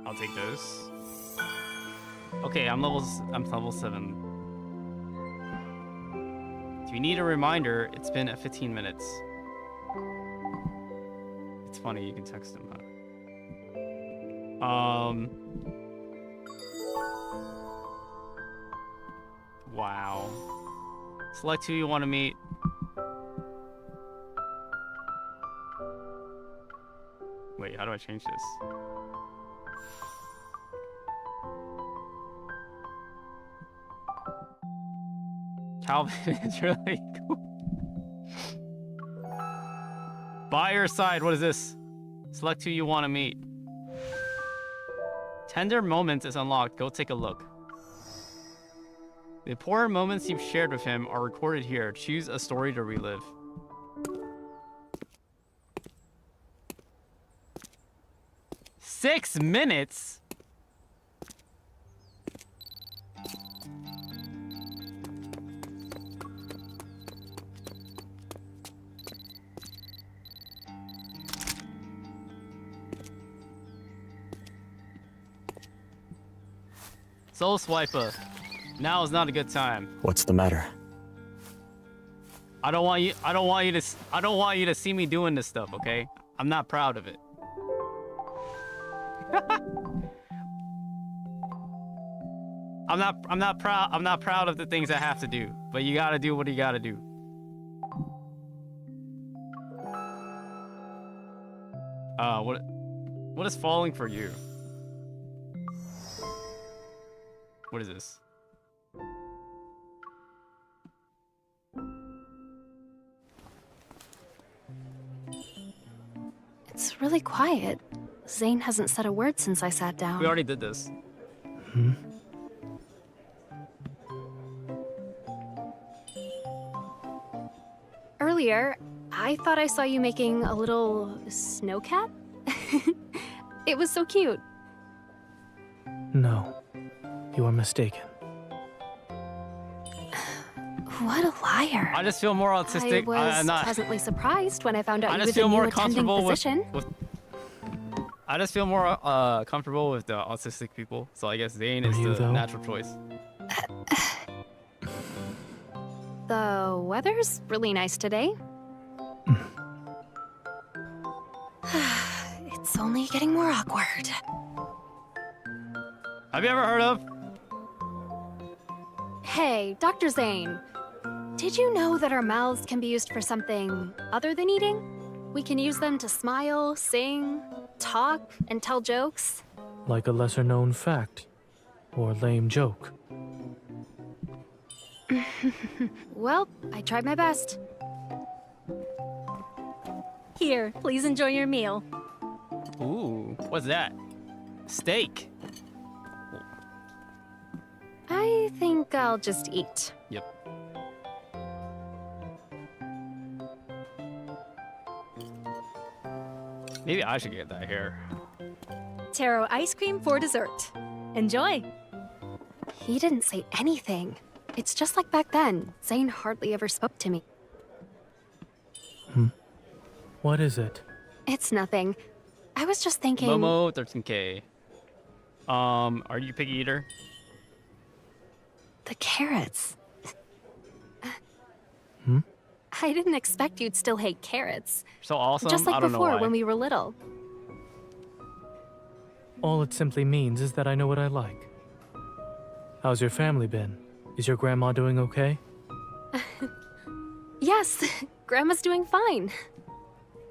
I'll take those. Okay, I'm level 7. Do you need a reminder? It's been 15 minutes. It's funny, you can text him, huh? Wow. Select who you want to meet. Wait, how do I change this? Calvin is really cool. By your side, what is this? Select who you want to meet. Tender Moments is unlocked. Go take a look. The important moments you've shared with him are recorded here. Choose a story to relive. Six minutes? Soul Swiper. Now is not a good time. What's the matter? I don't want you to see me doing this stuff, okay? I'm not proud of it. I'm not proud of the things I have to do, but you gotta do what you gotta do. What is falling for you? What is this? It's really quiet. Zane hasn't said a word since I sat down. We already did this. earlier, I thought I saw you making a little snow cat. It was so cute. No, you are mistaken. What a liar. I just feel more autistic. I was pleasantly surprised when I found out you was a new attending physician. I just feel more comfortable with the autistic people. So I guess Zane is the natural choice. The weather's really nice today. It's only getting more awkward. Have you ever heard of? Hey, Dr. Zane. Did you know that our mouths can be used for something other than eating? We can use them to smile, sing, talk, and tell jokes. Like a lesser-known fact. Or lame joke. Well, I tried my best. Here, please enjoy your meal. Ooh, what's that? Steak. I think I'll just eat. Yep. Maybe I should get that here. Taro ice cream for dessert. Enjoy. He didn't say anything. It's just like back then. Zane hardly ever spoke to me. What is it? It's nothing. I was just thinking... Momo 13K. Are you a picky eater? The carrots. I didn't expect you'd still hate carrots. So awesome. Just like I don't before know why. when we were little. All it simply means is that I know what I like. How's your family been? Is your grandma doing okay? Yes, Grandma's doing fine.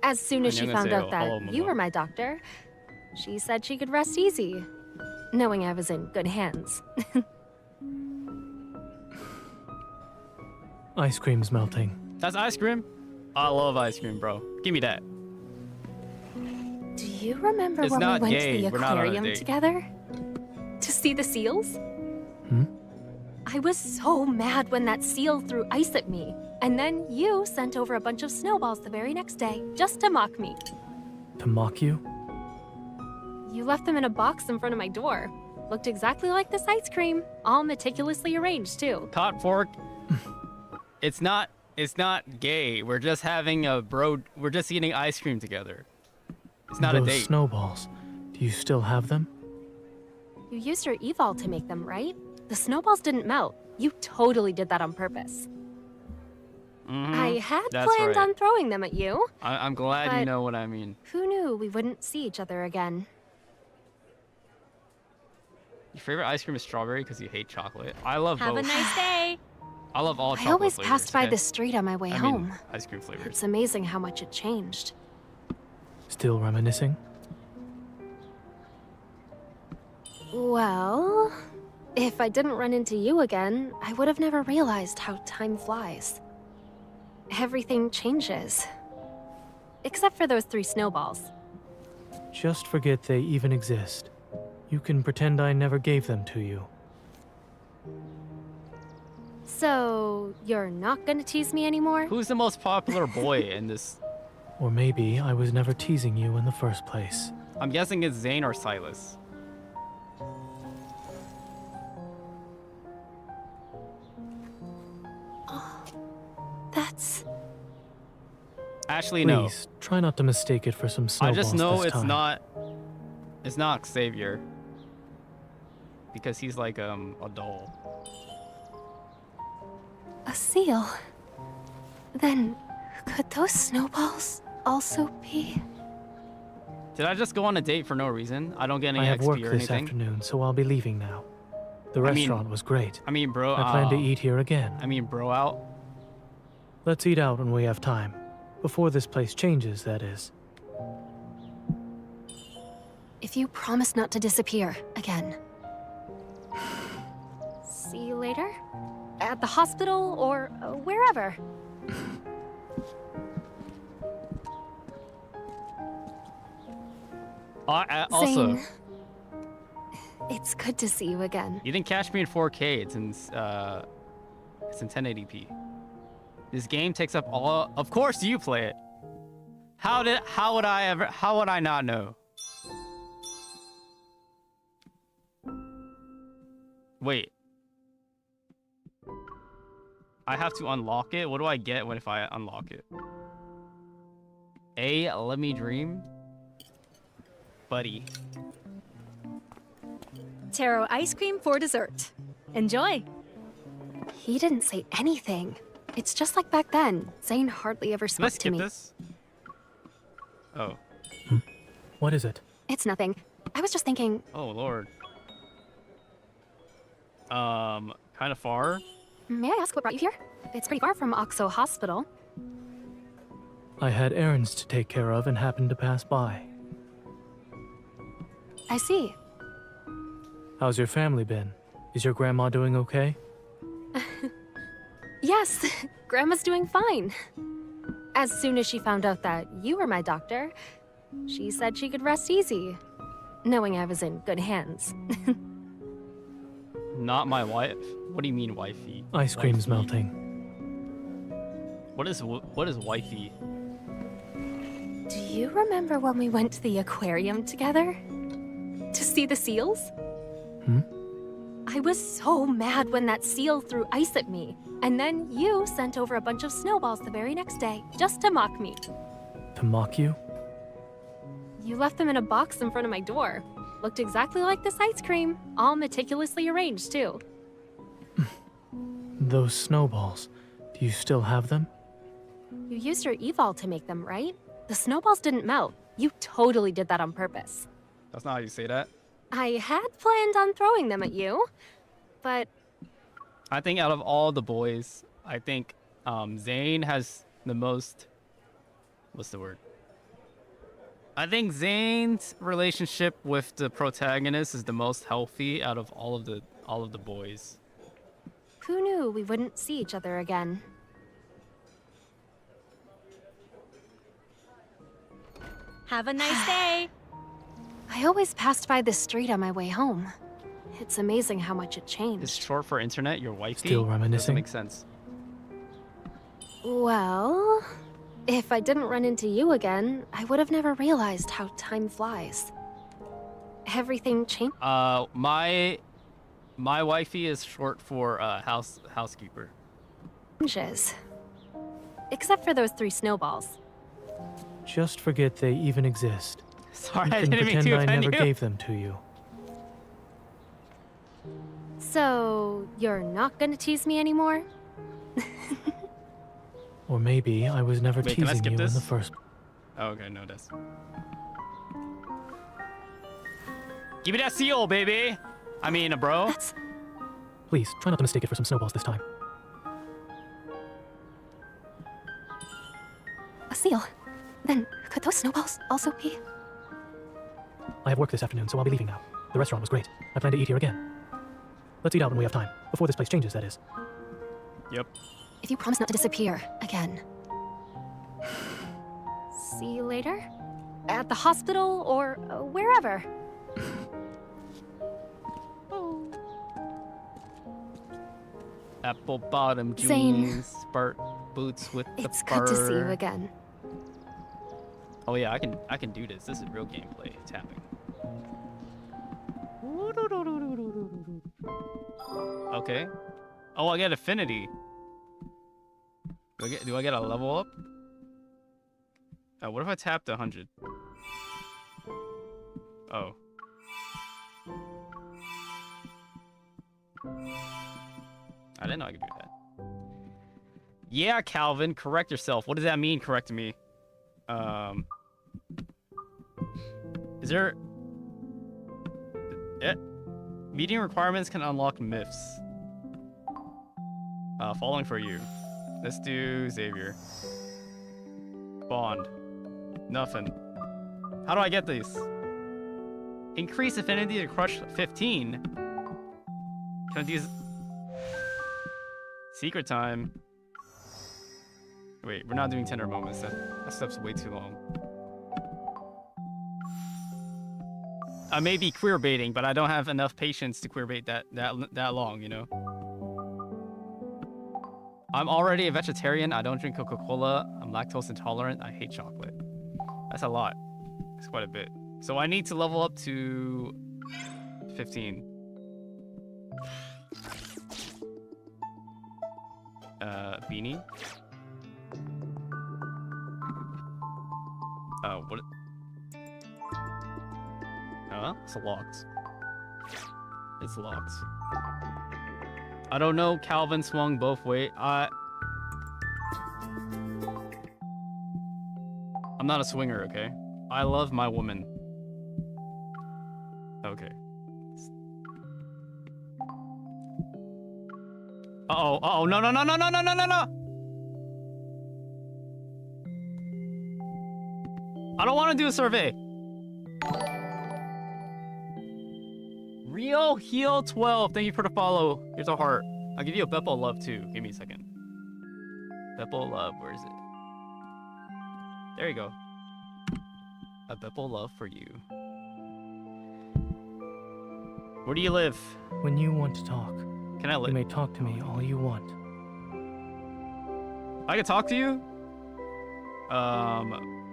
As soon as she found out that you Momo. were my doctor, she said she could rest easy, knowing I was in good hands. Ice cream's melting. That's ice cream? I love ice cream, bro. Give me that. Do you remember It's when we not went gay. to the We're not on a aquarium date. together? To see the seals? I was so mad when that seal threw ice at me. And then you sent over a bunch of snowballs the very next day, just to mock me. To mock you? You left them in a box in front of my door. Looked exactly like this ice cream. All meticulously arranged, too. Caught fork. It's not gay. We're just having we're just eating ice cream together. It's not Those a date. snowballs. Do you still have them? You used your evol to make them, right? The snowballs didn't melt. You totally did that on purpose. I had That's planned right. on throwing them at you. I'm glad you but know what I mean. Who knew we wouldn't see each other again? Your favorite ice cream is strawberry because you hate chocolate. I love Have both. a nice day. I love all I chocolate always flavors, passed by okay? this street on my way I home. mean, ice cream flavors. It's amazing how much it changed. Still reminiscing? Well, if I didn't run into you again, I would have never realized how time flies. Everything changes. Except for those 3 snowballs. Just forget they even exist. You can pretend I never gave them to you. So, you're not gonna tease me anymore? Who's the most popular boy in this? Or maybe I was never teasing you in the first place. I'm guessing it's Zane or Silas. That's... Actually, no. Please, try not to mistake it for some snowballs I just know this it's time. not. It's not Xavier. Because he's like a doll. a seal. Then, could those snowballs also be... Did I just go on a date for no reason? I don't get any I have XP work or this anything? afternoon, so I'll be leaving now. The I mean- restaurant was great. I mean, bro. I plan to eat here again. I mean, bro out. Let's eat out when we have time. Before this place changes, that is. If you promise not to disappear again. See you later? At the hospital or wherever. Also, Zane, it's good to see you again. you didn't catch me in 4K. It's in 1080p. This game takes up all. Of course, you play it. How would I not know? Wait. I have to unlock it? What do I get if I unlock it? Let me dream. Buddy. Taro ice cream for dessert. Enjoy. He didn't say anything. It's just like back then. Zane hardly ever spoke to me. This? Oh. What is it? It's nothing. I was just thinking. Oh, Lord. Kind of far. May I ask what brought you here? It's pretty far from Oxo Hospital. I had errands to take care of and happened to pass by. I see. How's your family been? Is your grandma doing okay? Yes, Grandma's doing fine. As soon as she found out that you were my doctor, she said she could rest easy, knowing I was in good hands. Not my wife. What do you mean, wifey? Ice cream's melting. What is wifey? Do you remember when we went to the aquarium together? To see the seals? I was so mad when that seal threw ice at me. And then you sent over a bunch of snowballs the very next day, just to mock me. To mock you? You left them in a box in front of my door. Looked exactly like this ice cream, all meticulously arranged, too. Those snowballs. Do you still have them? You used your evol to make them, right? The snowballs didn't melt. You totally did that on purpose. That's not how you say that. I had planned on throwing them at you, but... I think out of all the boys, I think Zane has the most... What's the word? I think Zane's relationship with the protagonist is the most healthy out of all of the boys. Who knew we wouldn't see each other again? Have a nice day! I always passed by this street on my way home. It's amazing how much it changed. Is short for internet your wifey? Still reminiscing? Doesn't make sense. Well, if I didn't run into you again, I would have never realized how time flies. Everything changed. My wifey is short for housekeeper. Changes. Except for those 3 snowballs. Just forget they even exist. Sorry, you I can didn't mean pretend to I offend never you. gave them to you. So, you're not gonna tease me anymore? Or maybe I was never Wait, can I teasing skip you this? in the first. Oh, okay, no, that's. Give me that seal, baby! I mean, bro. Please, try not to mistake it for some snowballs this time. A seal? Then, could those snowballs also be? I have work this afternoon, so I'll be leaving now. The restaurant was great. I plan to eat here again. Let's eat out when we have time. Before this place changes, that is. Yep. If you promise not to disappear again. See you later? At the hospital or wherever. Apple bottom Zane. jeans, Spark boots with the It's fur. good to see you again. Oh yeah, I can do this. This is real gameplay. Tapping. Okay. Oh, I get affinity. Do I get a level up? What if I tapped 100? Oh. I didn't know I could do that. Yeah, Calvin, correct yourself. What does that mean, correct me? Is there... Meeting requirements can unlock myths. Falling for you. Let's do Xavier. Bond. Nothing. How do I get these? Increase affinity to crush 15. Can I use... Secret time. Wait, we're not doing tender moments. That stuff's way too long. I may be queer baiting, but I don't have enough patience to queer bait that long, you know? I'm already a vegetarian. I don't drink Coca-Cola. I'm lactose intolerant. I hate chocolate. That's a lot. That's quite a bit. So I need to level up to 15. Beanie. What? It's locked. It's locked. I don't know. Calvin swung both ways. I'm not a swinger, okay? I love my woman. Okay. Uh-oh, uh-oh, no, no, no, no, no, no, no, no, no! I don't want to do a survey. Real Heal 12, thank you for the follow. Here's a heart. I'll give you a Beppo love too. Give me a second. Beppo love, where is it? There you go. A Beppo love for you. Where do you live? When you want to talk, can I live? You may talk to me all you want. I can talk to you?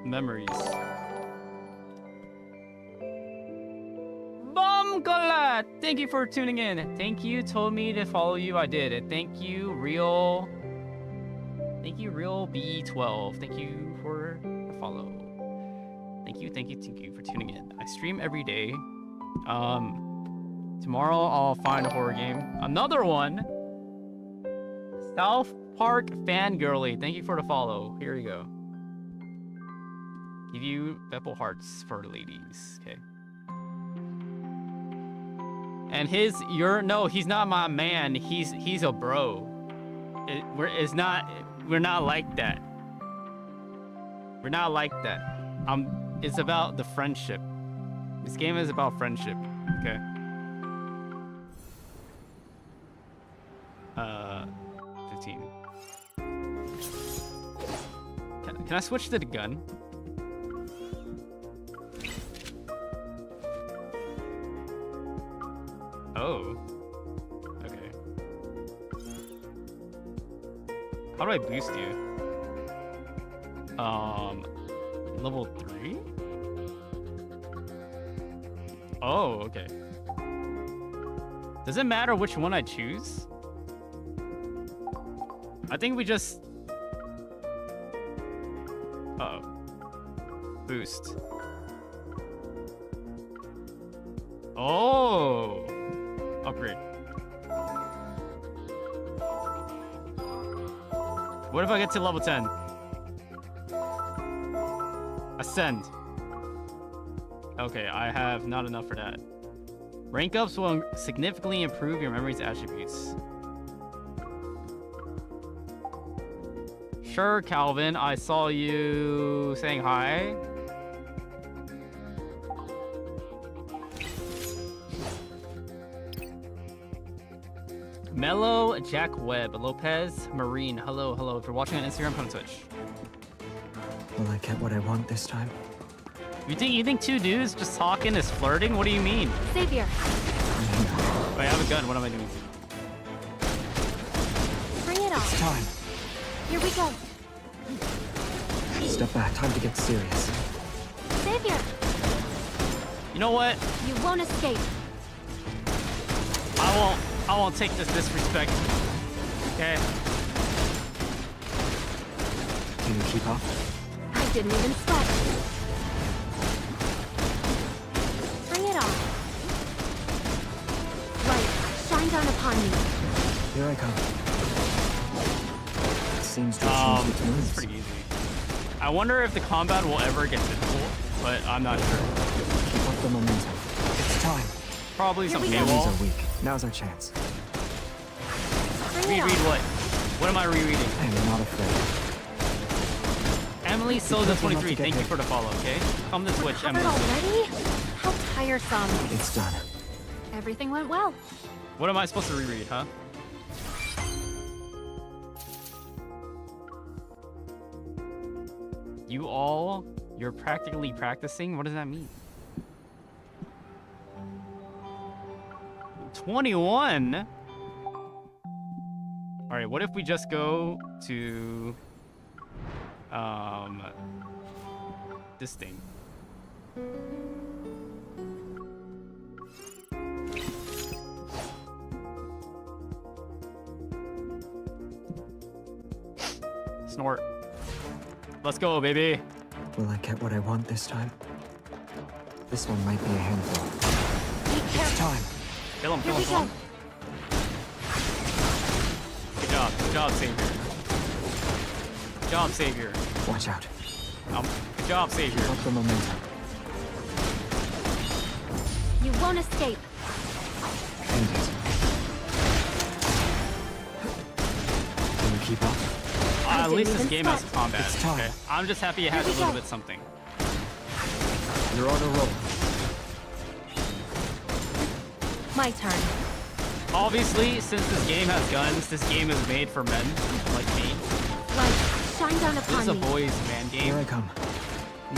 Memories. Bumgola! Thank you for tuning in. Thank you, told me to follow you. I did. And thank you, Real B12. Thank you for the follow. Thank you for tuning in. I stream every day. Tomorrow I'll find a horror game. Another one. South Park Fangirly. Thank you for the follow. Here you go. Give you Beppo hearts for ladies. Okay. And no, he's not my man. He's a bro. We're not like that. We're not like that. It's about the friendship. This game is about friendship. Okay. 15. Can I switch to the gun? Oh. Okay. How do I boost you? Level 3? Oh, okay. Does it matter which one I choose? I think we just... Uh-oh. Boost. Oh! Upgrade. What if I get to level 10? Ascend. Okay, I have not enough for that. Rank ups will significantly improve your memory's attributes. Sure, Calvin, I saw you saying hi. Mellow, Jack Webb, Lopez, Marine. Hello, hello. If you're watching on Instagram, come to Twitch. Will I get what I want this time? You think two dudes just talking is flirting? What do you mean? Xavier. Wait, I have a gun. What am I doing? Bring it on. It's time. Here we go. Step back. Time to get serious. Xavier. You know what? You won't escape. I won't take this disrespect. Okay. Can you keep up? I didn't even sweat. Bring it on. Right, shine down upon me. Here I come. It seems to have changed its moves. It's pretty easy. I wonder if the combat will ever get difficult, but I'm not sure. Keep up the momentum. It's time. Probably some enemies are weak. Now's our chance. Reread what? What am I rereading? I am not afraid. Emily Soda 23, thank you for the follow, okay? Come to Twitch, Emily. Already? How tiresome. It's done. Everything went well. What am I supposed to reread, huh? You're practically practicing? What does that mean? 21? All right, what if we just go to this thing? Snort. Let's go, baby. Will I get what I want this time? This one might be a handful. It's time. Kill him, kill him, kill him. Good job, Savior. Good job, Savior. Watch out. Good job, Savior. Keep up the momentum. You won't escape. End it. Can you keep up? At least this game has combat. It's time. Okay. I'm just happy it has a little bit something. You're on a roll. My turn. Obviously, since this game has guns, this game is made for men like me. Light, shine down upon This is a me. boys' man game. Here I come.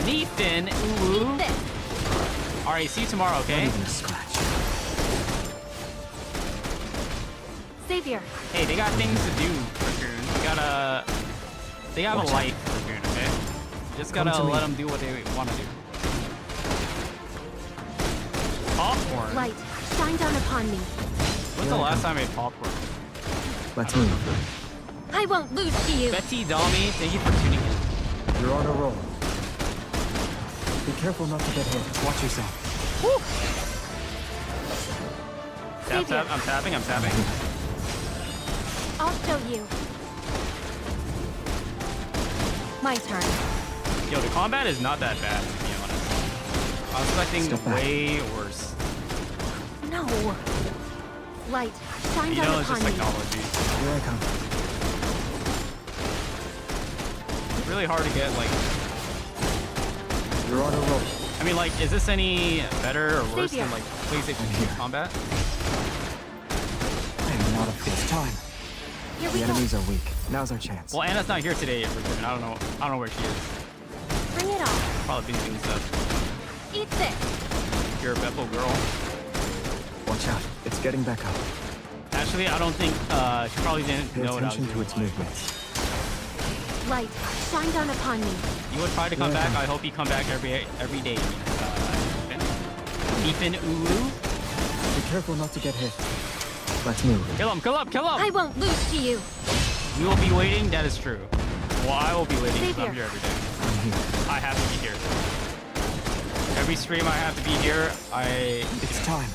Nathan, ooh. Eat this. All right, see you tomorrow, okay? Not even a scratch. Savior. Hey, they got things to do, Raccoon. They have a life, Raccoon, okay? Just gotta let them do what they want to do. Popcorn? Light, shine down upon me. When's the last time I ate popcorn? Let's move. I won't lose to you. Betty Dolmy, thank you for tuning in. You're on a roll. Be careful not to get hit. Watch yourself. Woo. Tap, tap, I'm tapping. I'll show you. My turn. Yo, the combat is not that bad, to be honest. I was expecting way worse. No. Light, shine You down know, it's upon just me. technology. Here I come. It's really hard to get, like... You're on a roll. I mean, like, is this any better or worse Savior. than, like, PlayStation 2 combat? I am not of this time. Here we The go. enemies are weak. Now's our chance. Well, Anna's not here today, Raccoon. I don't know where she is. Bring it on. Probably been doing stuff. Eat this. You're a Beppo girl. Watch out. It's getting back up. Actually, I don't think, she probably didn't Pay know what I was attention doing. to its movements. Light, shine down upon me. You would try to come back. I hope you come back every day. Ethan Ulu. Be careful not to get hit. Let's move. Kill him. I won't lose to you. We will be waiting. That is true. Well, I will be waiting because I'm Savior. here every day. I'm here. I have to be here. Every stream I have to be here. It's time.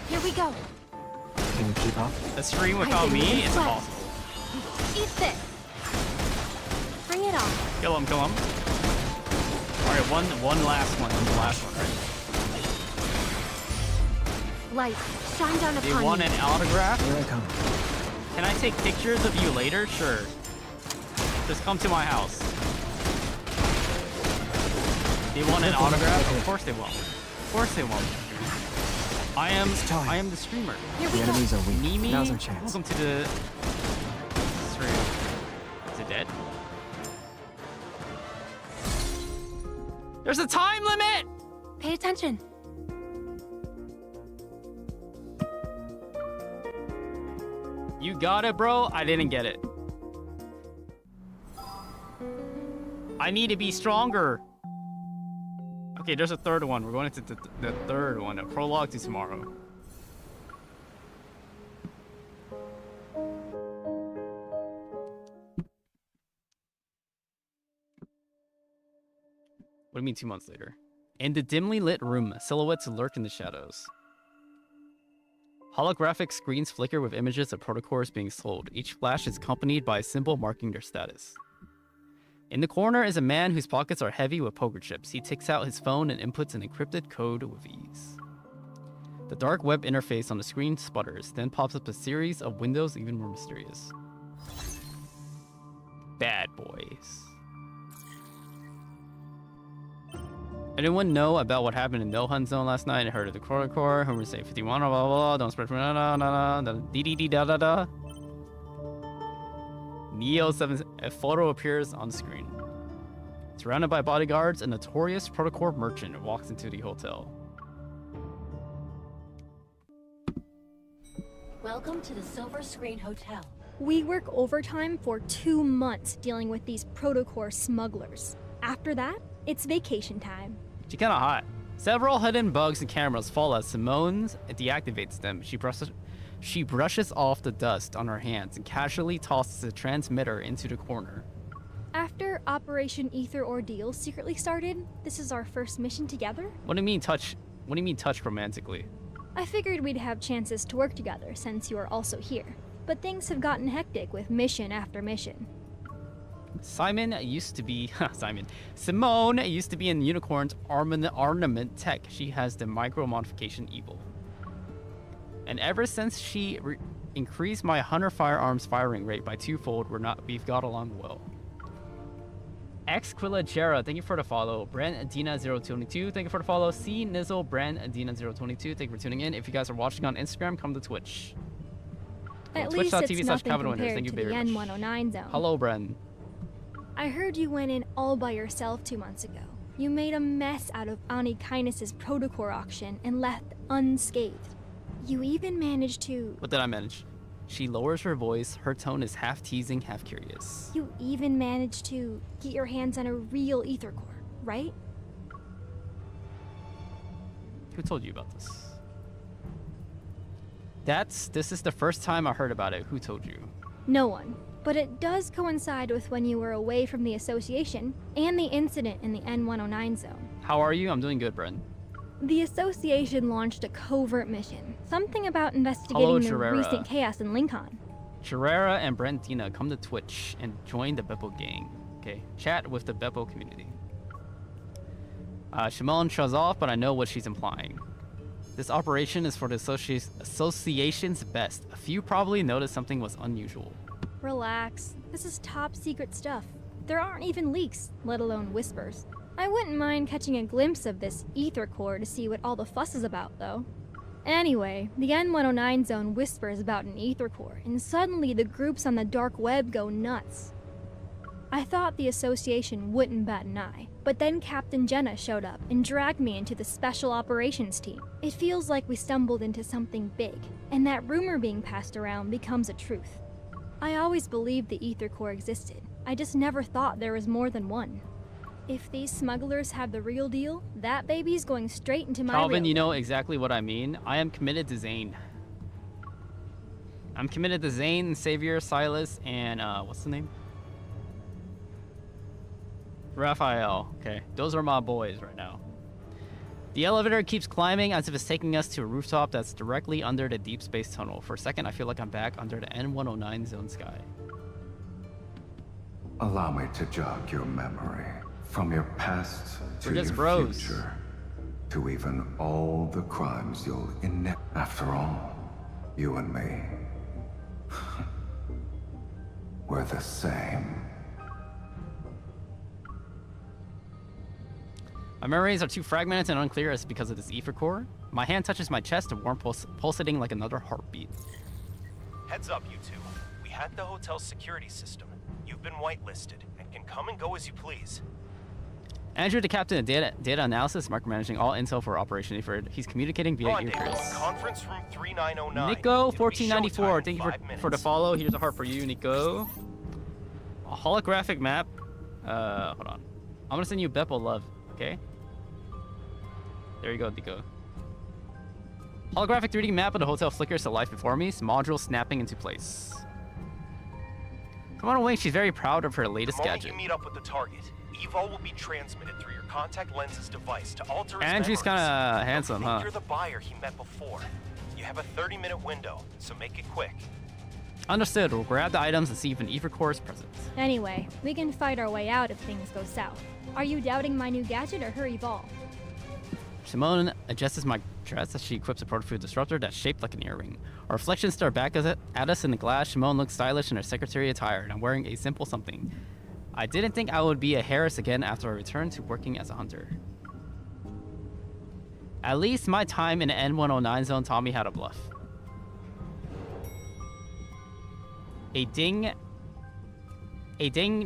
Here we go. Can you keep up? A stream without me is impossible. Eat this. Bring it on. Kill him. All right, one last one. The last one, right? Light, shine down They upon want me. an autograph? Here I come. Can I take pictures of you later? Sure. Just come to my house. They want an autograph? Of course they won't. I am the streamer. Here The we go. enemies are weak. Mimi, Now's our chance. welcome to the stream. Is it dead? There's a time limit! Pay attention. You got it, bro. I didn't get it. I need to be stronger. Okay, there's a third one. We're going into the third one. A prologue to tomorrow. What do you mean 2 months later? In the dimly lit room, silhouettes lurk in the shadows. Holographic screens flicker with images of protocors being sold. Each flash is accompanied by a symbol marking their status. In the corner is a man whose pockets are heavy with poker chips. He takes out his phone and inputs an encrypted code with ease. The dark web interface on the screen sputters, then pops up a series of windows even more mysterious. Bad boys. Anyone know about what happened in No Hunt Zone last night? I heard of the Protocor. Homer say 51, blah, blah, blah. Don't spread from da. Neo 7, a photo appears on screen. Surrounded by bodyguards, a notorious Protocor merchant walks into the hotel. Welcome to the Silver Screen Hotel. We work overtime for 2 months dealing with these protocore smugglers. After that, it's vacation time. She's kinda hot. Several hidden bugs and cameras fall as Simone deactivates them. She brushes off the dust on her hands and casually tosses the transmitter into the corner. After Operation Ether Ordeal secretly started, this is our first mission together? What do you mean touch? What do you mean touch romantically? I figured we'd have chances to work together since you are also here. But things have gotten hectic with mission after mission. Simone used to be in Unicorn's armament tech. She has the micro modification evil. And ever since she increased my hunter firearms firing rate by 2-fold, we've got along well. Xquilla Jera, thank you for the follow. Brand Adina 022, thank you for the follow. C Nizzle Brand Adina 022, thank you for tuning in. If you guys are watching on Instagram, come to Twitch. At least it's nothing Thank compared you to the very much. N109 zone. Hello, Bren. I heard you went in all by yourself 2 months ago. You made a mess out of Ani Kindness's protocore auction and left unscathed. You even managed to... What did I manage? She lowers her voice. Her tone is half teasing, half curious. You even managed to get your hands on a real ether core, right? Who told you about this? This is the first time I heard about it. Who told you? No one. But it does coincide with when you were away from the association and the incident in the N109 zone. How are you? I'm doing good, Bren. The association launched a covert mission. Something about investigating the Jirera. recent chaos in Lincoln. Jirera and Brentina, come to Twitch and join the Beppo gang. Okay, chat with the Beppo community. Shimon shows off, but I know what she's implying. This operation is for the association's best. A few probably noticed something was unusual. Relax. This is top secret stuff. There aren't even leaks, let alone whispers. I wouldn't mind catching a glimpse of this ether core to see what all the fuss is about, though. Anyway, the N109 zone whispers about an ether core, and suddenly the groups on the dark web go nuts. I thought the association wouldn't bat an eye, but then Captain Jenna showed up and dragged me into the special operations team. It feels like we stumbled into something big, and that rumor being passed around becomes a truth. I always believed the ether core existed. I just never thought there was more than one. If these smugglers have the real deal, that baby's going straight into my Calvin, you know exactly what I mean. I am committed to Zane. I'm committed to Zane, Xavier, Silas, and what's the name? Raphael. Okay, those are my boys right now. The elevator keeps climbing as if it's taking us to a rooftop that's directly under the deep space tunnel. For a second, I feel like I'm back under the N109 zone sky. Allow me to jog your memory from your past to your bros. future, to even all the crimes you'll enact. After all, you and me, we're the same. My memories are too fragmented and unclear as because of this ether core. My hand touches my chest, a warm pulsating like another heartbeat. Heads up, you two. We hacked the hotel's security system. You've been whitelisted and can come and go as you please. Andrew, the captain of data analysis, micromanaging all intel for Operation Ether. He's communicating via earpiece. Conference room 3909. Nico 1494, thank you for the follow. Here's a heart for you, Nico. A holographic map. Hold on. I'm gonna send you Beppo love. Okay. There you go, Nico. Holographic 3D map of the hotel flickers to life before me. Module snapping into place. Come on away. She's very proud of her latest gadget. You meet up with the target. Evo will be transmitted through your contact lenses device to alter his Andrew's kind of handsome, huh? You're the buyer he met before. You have a 30-minute window, so make it quick. Understood. We'll grab the items and see if an ether core is present. Anyway, we can fight our way out if things go south. Are you doubting my new gadget or her evolve? Simone adjusts my dress as she equips a protofood disruptor that's shaped like an earring. Our reflections stare back at us in the glass. Simone looks stylish in her secretary attire, and I'm wearing a simple something. I didn't think I would be a Harris again after I returned to working as a hunter. At least my time in the N109 zone taught me how to bluff. A ding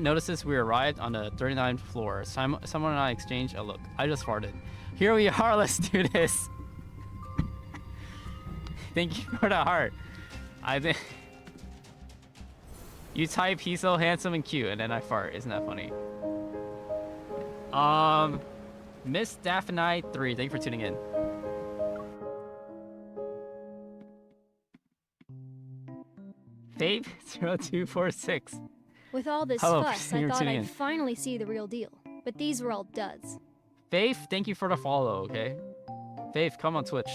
notices we arrived on the 39th floor. Someone and I exchanged a look. I just farted. Here we are, let's do this. Thank you for the heart. You type he's so handsome and cute, and then I fart. Isn't that funny? Miss Daphne 3, thank you for tuning in. Babe 0246. With all this Hello, fuss, you're I thought tuning I'd in. finally see the real deal. But these were all duds. Faith, thank you for the follow, okay? Faith, come on Twitch.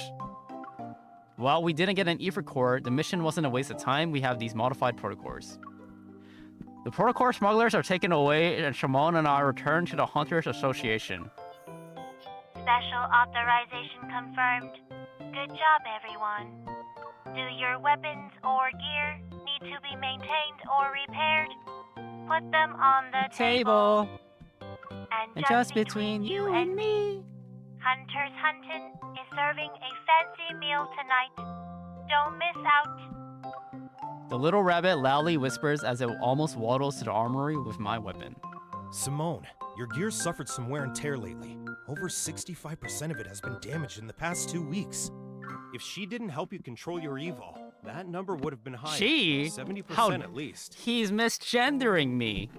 While we didn't get an ether core, the mission wasn't a waste of time. We have these modified protocors. The protocol smugglers are taken away, and Shimon and I return to the Hunters Association. Special authorization confirmed. Good job, everyone. Do your weapons or gear need to be maintained or repaired? Put them on the table. And just between you and me, Hunter's Huntin' is serving a fancy meal tonight. Don't miss out. The little rabbit loudly whispers as it almost waddles to the armory with my weapon. Simone, your gear's suffered some wear and tear lately. Over 65% of it has been damaged in the past 2 weeks. If she didn't help you control your evil, that number would have been higher. She? 70% at least. He's misgendering me.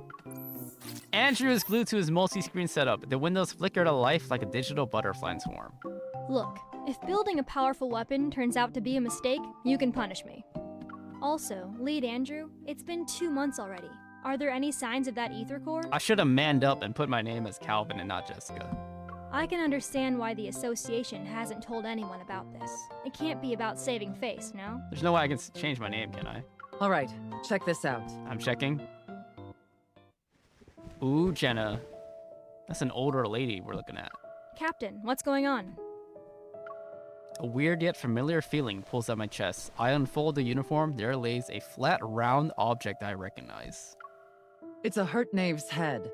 Andrew is glued to his multi-screen setup. The windows flicker to life like a digital butterfly swarm. Look, if building a powerful weapon turns out to be a mistake, you can punish me. Also, lead Andrew, it's been 2 months already. Are there any signs of that ether core? I should have manned up and put my name as Calvin and not Jessica. I can understand why the association hasn't told anyone about this. It can't be about saving face, no? There's no way I can change my name, can I? All right, check this out. I'm checking. Ooh, Jenna. That's an older lady we're looking at. Captain, what's going on? A weird yet familiar feeling pulls at my chest. I unfold the uniform. There lays a flat, round object I recognize. It's a hurt knave's head.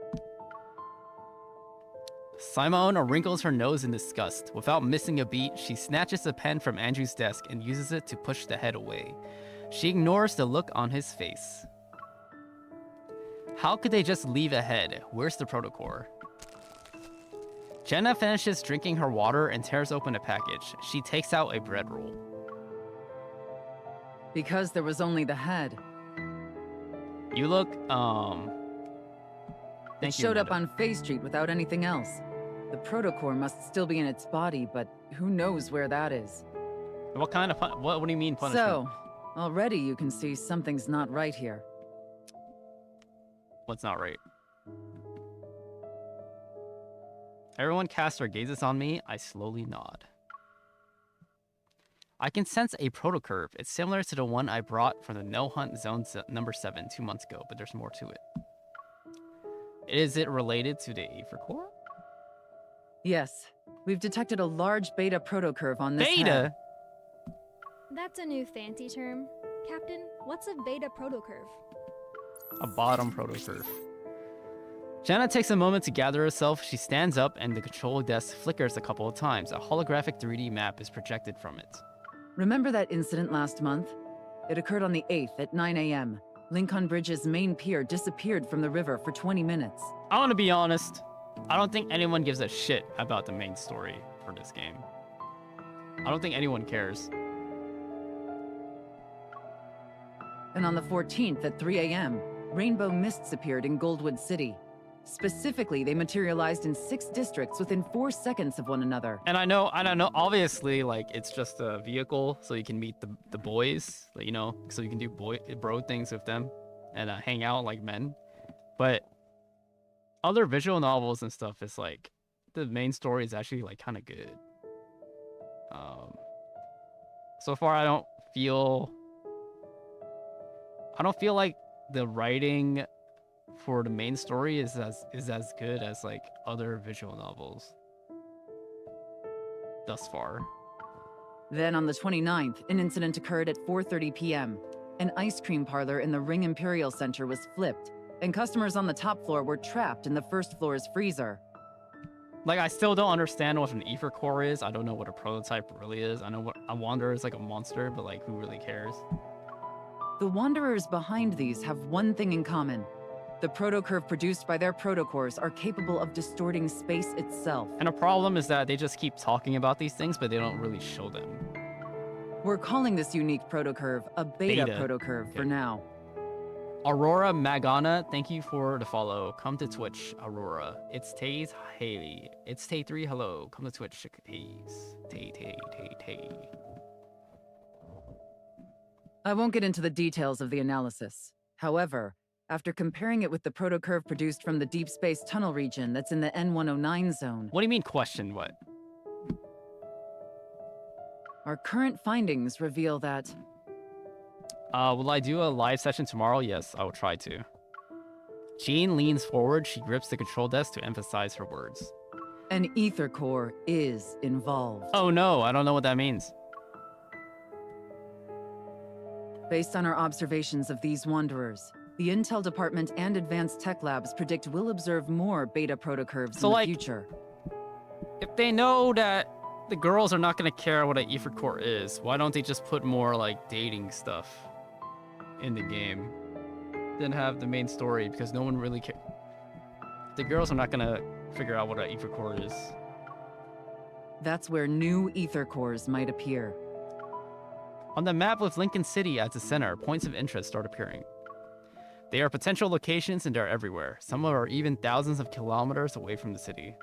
Simone wrinkles her nose in disgust. Without missing a beat, she snatches a pen from Andrew's desk and uses it to push the head away. She ignores the look on his face. How could they just leave a head? Where's the protocore? Jenna finishes drinking her water and tears open a package. She takes out a bread roll. Because there was only the head. You look, It showed up on Faye Street without anything else. The protocore must still be in its body, but who knows where that is. What kind of what do you mean punishment? So, already you can see something's not right here. What's not right? Everyone casts their gazes on me. I slowly nod. I can sense a protocurve. It's similar to the one I brought from the No Hunt Zone number 7 2 months ago, but there's more to it. Is it related to the ether core? Yes. We've detected a large beta protocurve on this Beta? head. That's a new fancy term. Captain, what's a beta protocurve? A bottom protocurve. Jenna takes a moment to gather herself. She stands up and the control desk flickers a couple of times. A holographic 3D map is projected from it. Remember that incident last month? It occurred on the 8th at 9 a.m. Lincoln Bridge's main pier disappeared from the river for 20 minutes. I want to be honest. I don't think anyone gives a shit about the main story for this game. I don't think anyone cares. And on the 14th at 3 a.m., rainbow mists appeared in Goldwood City. Specifically, they materialized in 6 districts within 4 seconds of one another. And I know, obviously, like, it's just a vehicle so you can meet the boys, you know, so you can do bro things with them and hang out like men. But other visual novels and stuff is like, the main story is actually like kind of good. So far, I don't feel like the writing for the main story is as good as like other visual novels thus far. Then on the 29th, an incident occurred at 4:30 p.m. An ice cream parlor in the Ring Imperial Center was flipped, and customers on the top floor were trapped in the first floor's freezer. Like, I still don't understand what an ether core is. I don't know what a prototype really is. I know what a wanderer is, like a monster, but like, who really cares? The wanderers behind these have one thing in common. The protocurve produced by their protocores are capable of distorting space itself. And the problem is that they just keep talking about these things, but they don't really show them. We're calling this unique protocurve a beta protocurve for now. Aurora Magana, thank you for the follow. Come to Twitch, Aurora. It's Taze Haley. It's Tay3, hello. Come to Twitch, Taze. Tay. I won't get into the details of the analysis. However, after comparing it with the protocurve produced from the deep space tunnel region that's in the N109 zone... What do you mean question what? Our current findings reveal that... Will I do a live session tomorrow? Yes, I will try to. Jean leans forward. She grips the control desk to emphasize her words. An ether core is involved. Oh no, I don't know what that means. Based on our observations of these wanderers, the Intel Department and Advanced Tech Labs predict we'll observe more beta protocurves in the future. If they know that the girls are not going to care what an ether core is, why don't they just put more like dating stuff in the game than have the main story? Because no one really cares. The girls are not going to figure out what an ether core is. That's where new ether cores might appear. On the map with Lincoln City as the center, points of interest start appearing. They are potential locations and they're everywhere. Some are even thousands of kilometers away from the city.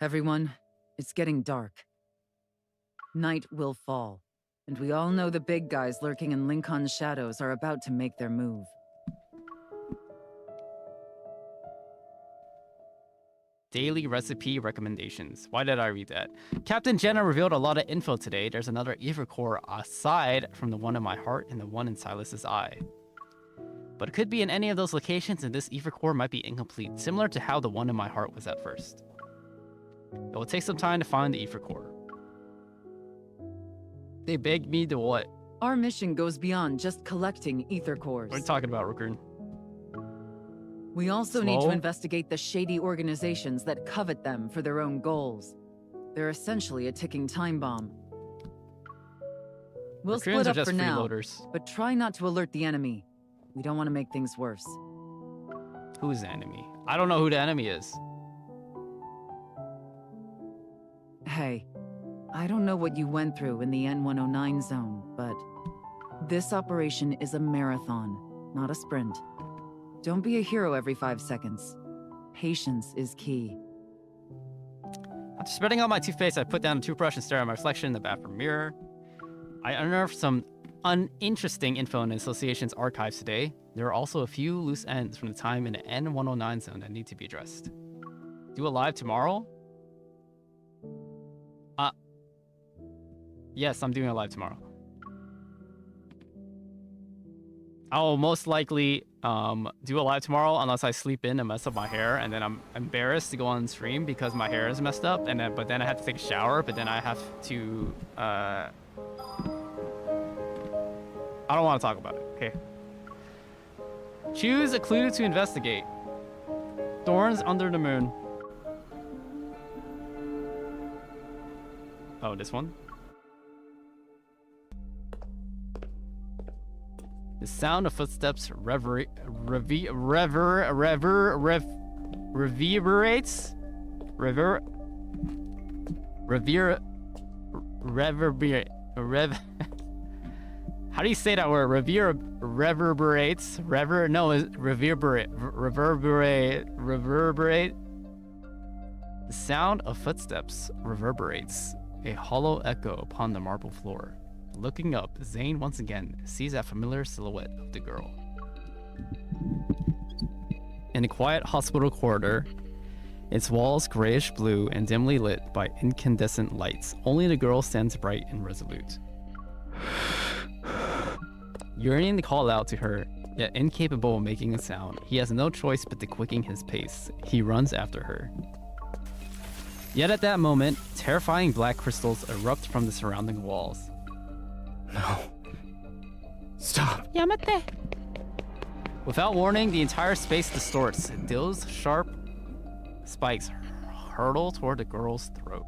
Everyone, it's getting dark. Night will fall, and we all know the big guys lurking in Lincoln's shadows are about to make their move. Daily recipe recommendations. Why did I read that? Captain Jenna revealed a lot of info today. There's another ether core aside from the one in my heart and the one in Silas's eye. But it could be in any of those locations, and this ether core might be incomplete, similar to how the one in my heart was at first. It will take some time to find the ether core. They begged me to what? Our mission goes beyond just collecting ether cores. What are you talking about, Raccoon? We also need to investigate the shady organizations that covet them for their own goals. They're essentially a ticking time bomb. We'll split up for now, but try not to alert the enemy. We don't want to make things worse. Who's the enemy? I don't know who the enemy is. Hey, I don't know what you went through in the N109 zone, but this operation is a marathon, not a sprint. Don't be a hero every 5 seconds. Patience is key. After spreading out my toothpaste, I put down a toothbrush and stare at my reflection in the bathroom mirror. I unearthed some uninteresting info in the Association's archives today. There are also a few loose ends from the time in the N109 zone that need to be addressed. Do a live tomorrow? Yes, I'm doing a live tomorrow. I'll most likely do a live tomorrow unless I sleep in and mess up my hair, and then I'm embarrassed to go on stream because my hair is messed up, and but then I have to take a shower, but then I have to I don't want to talk about it. Okay. Choose a clue to investigate. Thorns under the moon. Oh, this one? The sound of footsteps reverberates. How do you say that word? Reverberates. Reverberate. The sound of footsteps reverberates, a hollow echo upon the marble floor. Looking up, Zane once again sees that familiar silhouette of the girl. In a quiet hospital corridor, its walls grayish blue and dimly lit by incandescent lights, only the girl stands bright and resolute. Yearning to call out to her, yet incapable of making a sound, he has no choice but to quicken his pace. He runs after her. Yet at that moment, terrifying black crystals erupt from the surrounding walls. No. Stop. Yamate. Without warning, the entire space distorts. Dill's sharp spikes hurtle toward the girl's throat.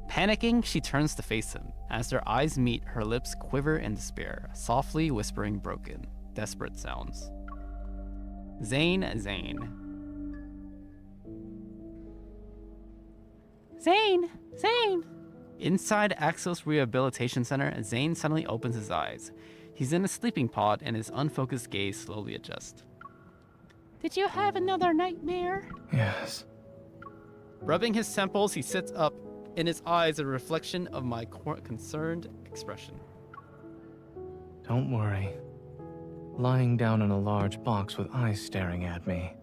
Panicking, she turns to face him. As their eyes meet, her lips quiver in despair, softly whispering broken, desperate sounds. Zane. Inside Axos Rehabilitation Center, Zane suddenly opens his eyes. He's in a sleeping pod and his unfocused gaze slowly adjusts. Did you have another nightmare? Yes. Rubbing his temples, he sits up, in his eyes a reflection of my concerned expression. Don't worry. Lying down in a large box with eyes staring at me.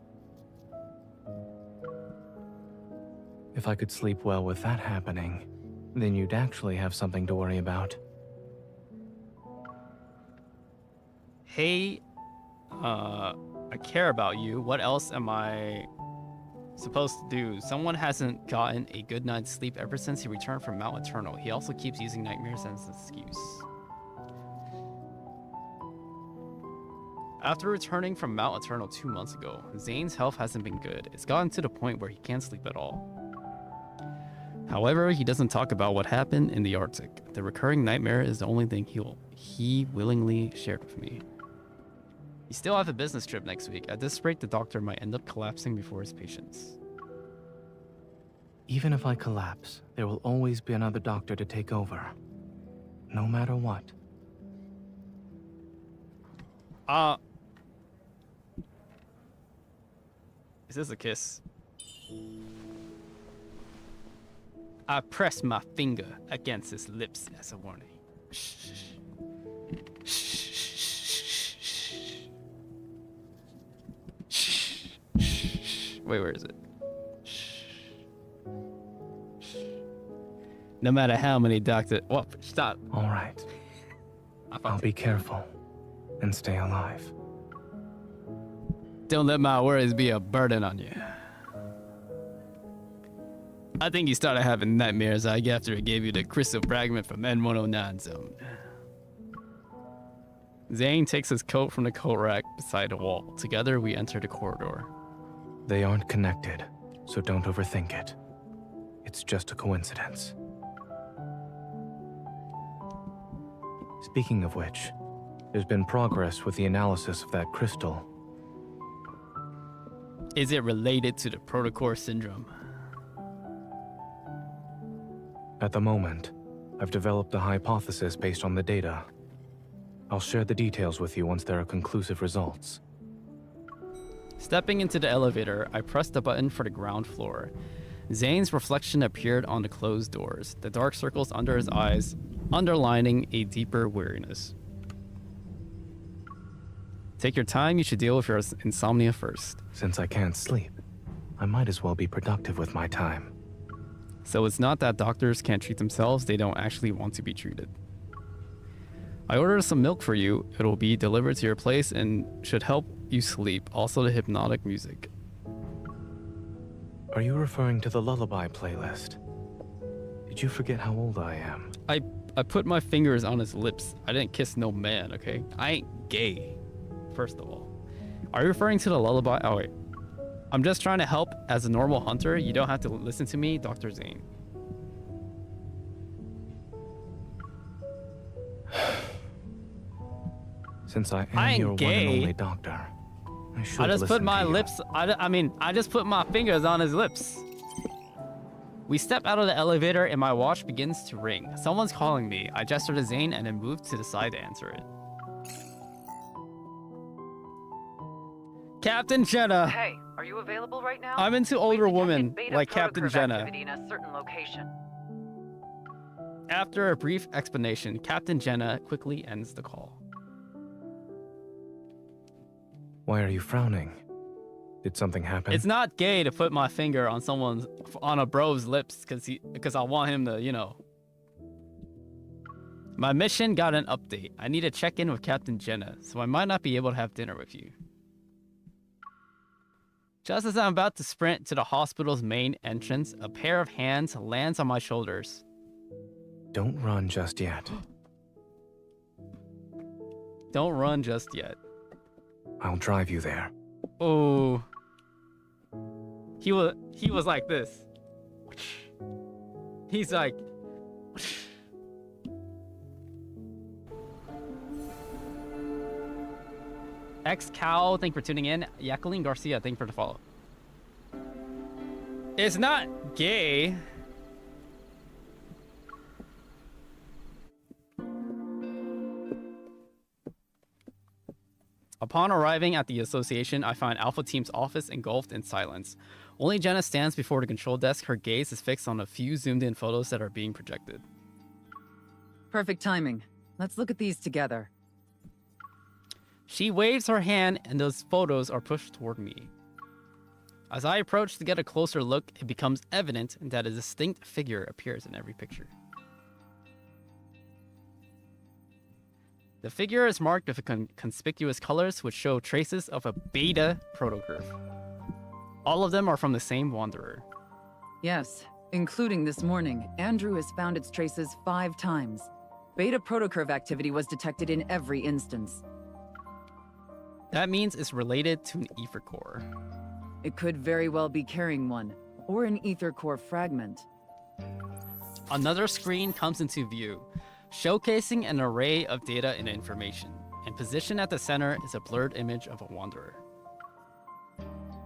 If I could sleep well with that happening, then you'd actually have something to worry about. Hey, I care about you. What else am I supposed to do? Someone hasn't gotten a good night's sleep ever since he returned from Mount Eternal. He also keeps using nightmares as an excuse. After returning from Mount Eternal 2 months ago, Zane's health hasn't been good. It's gotten to the point where he can't sleep at all. However, he doesn't talk about what happened in the Arctic. The recurring nightmare is the only thing he willingly shared with me. He still has a business trip next week. At this rate, the doctor might end up collapsing before his patients. Even if I collapse, there will always be another doctor to take over. No matter what. Is this a kiss? I press my finger against his lips as a warning. Shh. Wait, where is it? No matter how many doctors... Whoa, stop. All right. I'll be careful and stay alive. Don't let my worries be a burden on you. I think you started having nightmares after it gave you the crystal fragment from N109 zone. Zane takes his coat from the coat rack beside the wall. Together, we enter the corridor. They aren't connected, so don't overthink it. It's just a coincidence. Speaking of which, there's been progress with the analysis of that crystal. Is it related to the protocore syndrome? At the moment, I've developed a hypothesis based on the data. I'll share the details with you once there are conclusive results. Stepping into the elevator, I pressed the button for the ground floor. Zane's reflection appeared on the closed doors, the dark circles under his eyes, underlining a deeper weariness. Take your time, you should deal with your insomnia first. Since I can't sleep, I might as well be productive with my time. So it's not that doctors can't treat themselves, they don't actually want to be treated. I ordered some milk for you. It'll be delivered to your place and should help you sleep. Also the hypnotic music. Are you referring to the lullaby playlist? Did you forget how old I am? I put my fingers on his lips. I didn't kiss no man, okay? I ain't gay, first of all. Are you referring to the lullaby? Oh, wait. I'm just trying to help as a normal hunter. You don't have to listen to me, Dr. Zane. Since I am your gay. one and only doctor, I should I just put my listen to you. lips, I just put my fingers on his lips. We step out of the elevator and my watch begins to ring. Someone's calling me. I gesture to Zane and then move to the side to answer it. Captain Jenna. Hey, are you available right now? I'm into older women like Captain Jenna. Activity in a certain location. After a brief explanation, Captain Jenna quickly ends the call. Why are you frowning? Did something happen? It's not gay to put my finger on a bro's lips because I want him to, you know. My mission got an update. I need to check in with Captain Jenna, so I might not be able to have dinner with you. Just as I'm about to sprint to the hospital's main entrance, a pair of hands lands on my shoulders. Don't run just yet. Don't run just yet. I'll drive you there. Oh. He was like this. He's like X-Cow, thank you for tuning in. Jacqueline Garcia, thank you for the follow. It's not gay. Upon arriving at the association, I find Alpha Team's office engulfed in silence. Only Jenna stands before the control desk. Her gaze is fixed on a few zoomed-in photos that are being projected. Perfect timing. Let's look at these together. She waves her hand, and those photos are pushed toward me. As I approach to get a closer look, it becomes evident that a distinct figure appears in every picture. The figure is marked with conspicuous colors which show traces of a beta protocurve. All of them are from the same Wanderer. Yes, including this morning. Andrew has found its traces 5 times. Beta protocurve activity was detected in every instance. That means it's related to an ether core. It could very well be carrying one, or an ether core fragment. Another screen comes into view, showcasing an array of data and information, and positioned at the center is a blurred image of a Wanderer.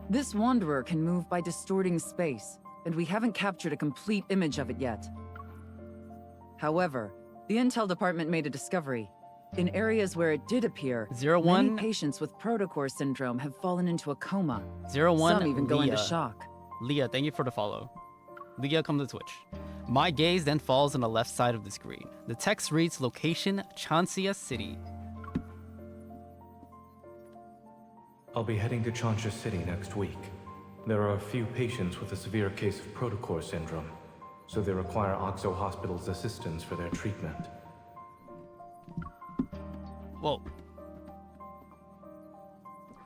This Wanderer can move by distorting space, and we haven't captured a complete image of it yet. However, the Intel department made a discovery. In areas where it did appear, many patients with protocore syndrome have fallen into a coma. 01 Some even go into Leah. shock. Leah, thank you for the follow. Leah, come to Twitch. My gaze then falls on the left side of the screen. The text reads location Chancia City. I'll be heading to Chancia City next week. There are a few patients with a severe case of protocore syndrome, so they require Oxo Hospital's assistance for their treatment. Whoa.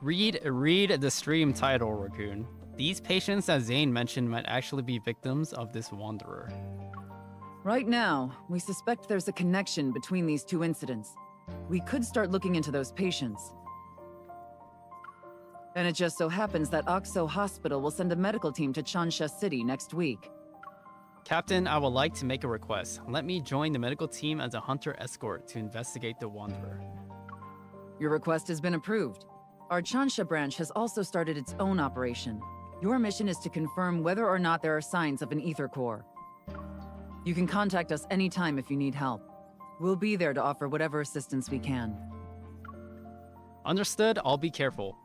Read the stream title, Raccoon. These patients that Zane mentioned might actually be victims of this Wanderer. Right now, we suspect there's a connection between these 2 incidents. We could start looking into those patients. And it just so happens that Oxo Hospital will send a medical team to Chancia City next week. Captain, I would like to make a request. Let me join the medical team as a hunter escort to investigate the Wanderer. Your request has been approved. Our Chancia branch has also started its own operation. Your mission is to confirm whether or not there are signs of an ether core. You can contact us anytime if you need help. We'll be there to offer whatever assistance we can. Understood, I'll be careful.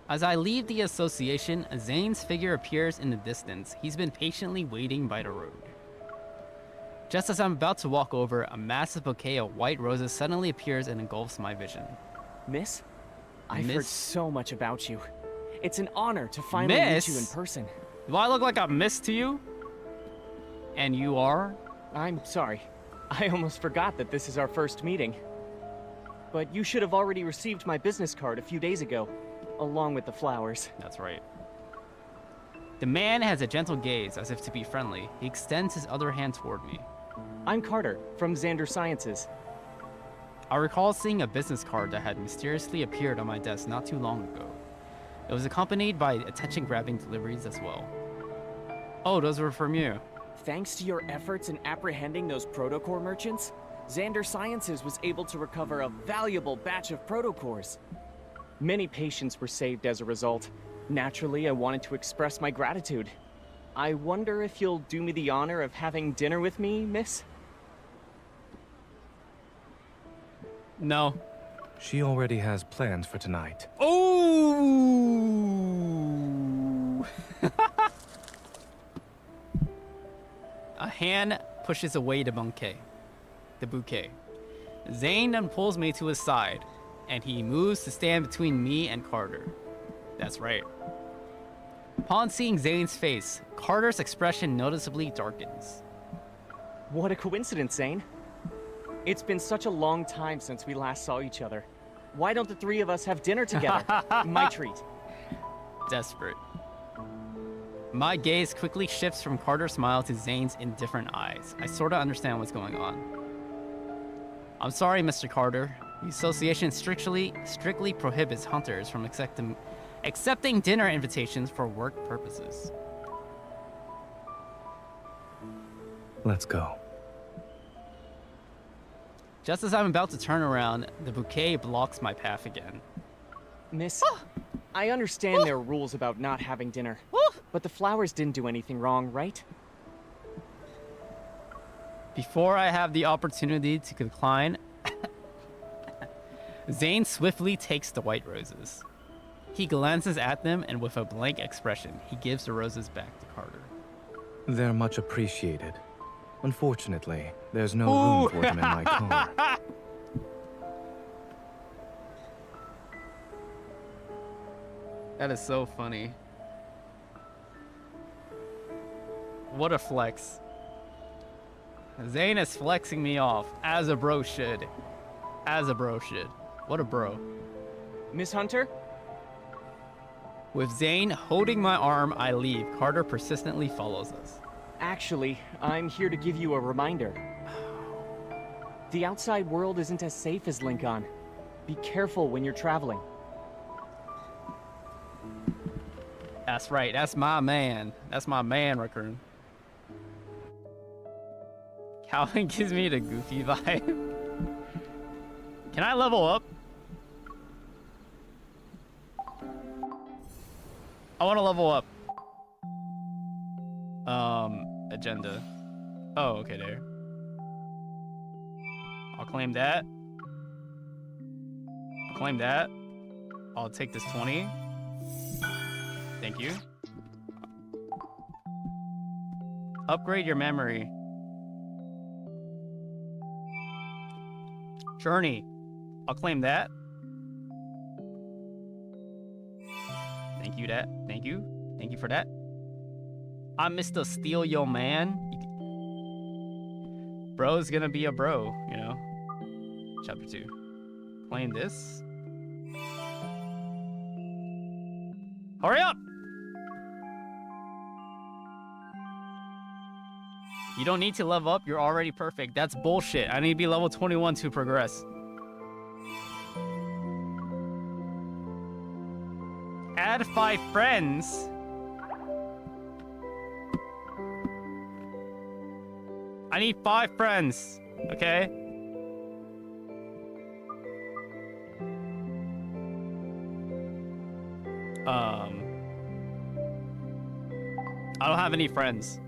As I leave the association, Zane's figure appears in the distance. He's been patiently waiting by the road. Just as I'm about to walk over, a massive bouquet of white roses suddenly appears and engulfs my vision. Miss? I've heard so much about you. It's an honor to finally meet you in person. Do I look like a miss to you? And you are? I'm sorry. I almost forgot that this is our first meeting. But you should have already received my business card a few days ago, along with the flowers. That's right. The man has a gentle gaze, as if to be friendly. He extends his other hand toward me. I'm Carter, from Xander Sciences. I recall seeing a business card that had mysteriously appeared on my desk not too long ago. It was accompanied by attention-grabbing deliveries as well. Oh, those were from you. Thanks to your efforts in apprehending those protocore merchants, Xander Sciences was able to recover a valuable batch of protocores. Many patients were saved as a result. Naturally, I wanted to express my gratitude. I wonder if you'll do me the honor of having dinner with me, miss? No. She already has plans for tonight. Oh! A hand pushes away the bouquet. Zane then pulls me to his side, and he moves to stand between me and Carter. That's right. Upon seeing Zane's face, Carter's expression noticeably darkens. What a coincidence, Zane. It's been such a long time since we last saw each other. Why don't the 3 of us have dinner together? My treat. Desperate. My gaze quickly shifts from Carter's smile to Zane's indifferent eyes. I sorta understand what's going on. I'm sorry, Mr. Carter. The association strictly prohibits hunters from accepting dinner invitations for work purposes. Let's go. Just as I'm about to turn around, the bouquet blocks my path again. Miss, I understand there are rules about not having dinner, but the flowers didn't do anything wrong, right? Before I have the opportunity to decline, Zane swiftly takes the white roses. He glances at them, and with a blank expression, he gives the roses back to Carter. They're much appreciated. Unfortunately, there's no room for them in my car. That is so funny. What a flex. Zane is flexing me off, as a bro should. As a bro should. What a bro. Miss Hunter? With Zane holding my arm, I leave. Carter persistently follows us. Actually, I'm here to give you a reminder. The outside world isn't as safe as Lincoln. Be careful when you're traveling. That's right. That's my man. That's my man, Raccoon. Calvin gives me the goofy vibe. Can I level up? I want to level up. Agenda. Oh, okay, there. I'll claim that. I'll claim that. I'll take this 20. Thank you. Upgrade your memory. Journey. I'll claim that. Thank you, that. Thank you. Thank you for that. I'm Mr. Steal Your Man. Bro's gonna be a bro, you know. Chapter 2. Claim this. Hurry up! You don't need to level up, you're already perfect. That's bullshit. I need to be level 21 to progress. Add 5 friends. I need 5 friends, okay? I don't have any friends.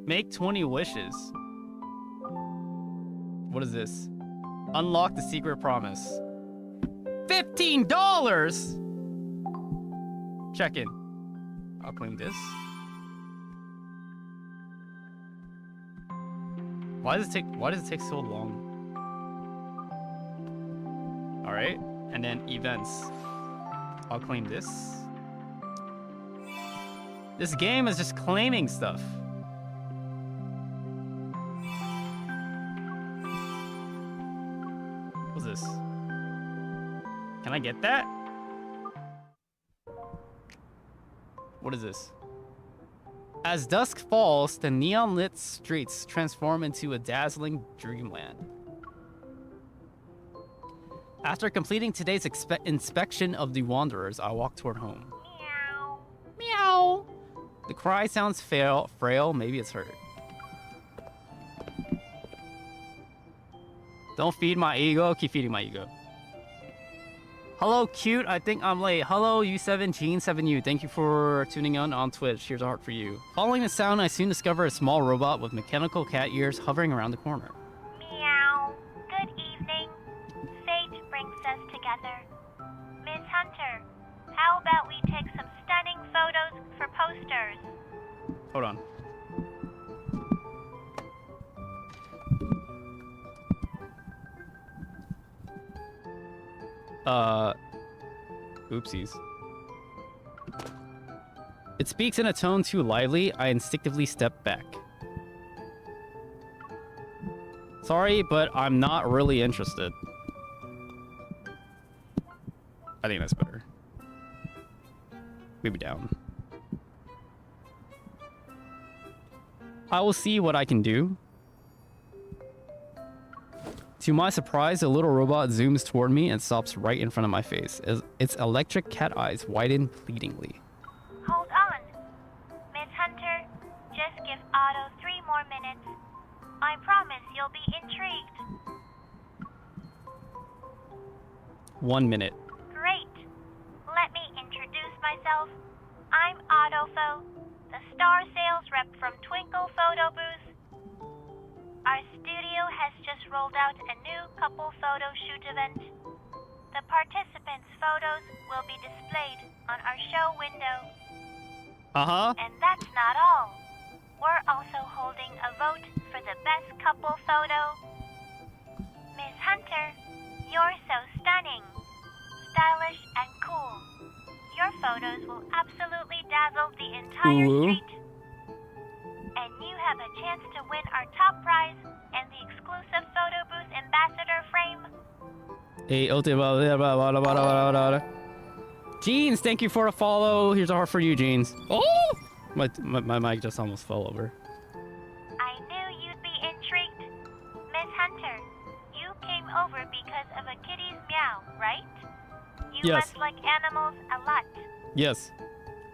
Make 20 wishes. What is this? Unlock the secret promise. $15! Check in. I'll claim this. Why does it take so long? All right, and then events. I'll claim this. This game is just claiming stuff. What's this? Can I get that? What is this? As dusk falls, the neon-lit streets transform into a dazzling dreamland. After completing today's inspection of the Wanderers, I walk toward home. Meow. Meow. The cry sounds frail. Maybe it's hurt. Don't feed my ego. Keep feeding my ego. Hello, cute. I think I'm late. Hello, U17-7U. Thank you for tuning in on Twitch. Here's a heart for you. Following the sound, I soon discover a small robot with mechanical cat ears hovering around the corner. Meow. Good evening. Fate brings us together. Miss Hunter, how about we take some stunning photos for posters? Hold on. Oopsies. It speaks in a tone too lively. I instinctively step back. Sorry, but I'm not really interested. I think that's better. Maybe down. I will see what I can do. To my surprise, the little robot zooms toward me and stops right in front of my face. Its electric cat eyes widen pleadingly. Hold on. Miss Hunter, just give Otto 3 more minutes. I promise you'll be intrigued. 1 minute. Great. Let me introduce myself. I'm Autofo, the star sales rep from Twinkle Our studio has just rolled out a new couple photo shoot event. The participants' photos will be displayed on our show window. Uh-huh. And that's not all. We're also holding a vote for the best couple photo. Miss Hunter, you're so stunning, stylish, and cool. Your photos will absolutely dazzle the entire street. And you have a chance to win our top prize and the exclusive photo booth ambassador frame. Jeans, thank you for a follow. Here's a heart for you, Jeans. Oh! My mic just almost fell over. I knew you'd be intrigued. Miss Hunter, you came over because of a kitty's meow, right? You Yes. must like animals a lot. Yes.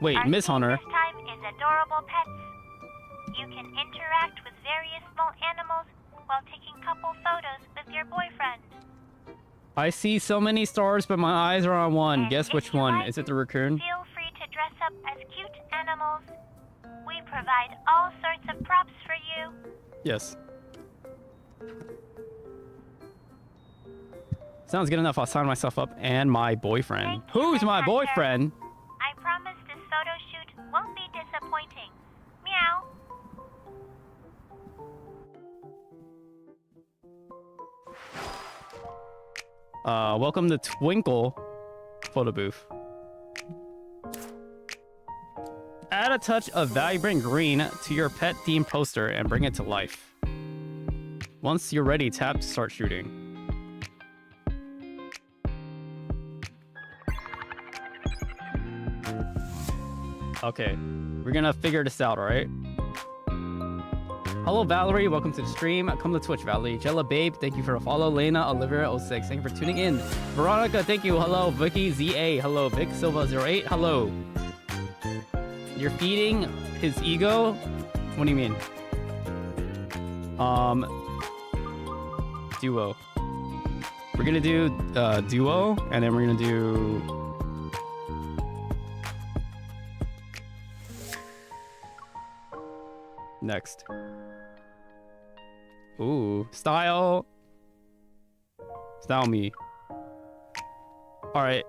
Wait, Our Miss theme Hunter. this time is adorable pets. You can interact with various small animals while taking couple photos with your boyfriend. I see so many stars, but my eyes are on one. Guess which one? Is it the raccoon? Feel free to dress up as cute animals. We provide all sorts of props for you. Yes. Sounds good enough. I'll sign myself up and my boyfriend. Who's my boyfriend? I promise this photo shoot won't be disappointing. Meow. Welcome to Twinkle photo booth. Add a touch of vibrant green to your pet theme poster and bring it to life. Once you're ready, tap to start shooting. Okay, we're gonna figure this out, alright? Hello, Valerie. Welcome to the stream. Come to Twitch, Valerie. Jella Babe, thank you for a follow. Lena, Olivia06, thank you for tuning in. Veronica, thank you. Hello. Vicky ZA, hello. Vic Silva08, hello. You're feeding his ego? What do you mean? Duo. We're gonna do duo, and then we're gonna do next. Ooh, style. Style me. All right.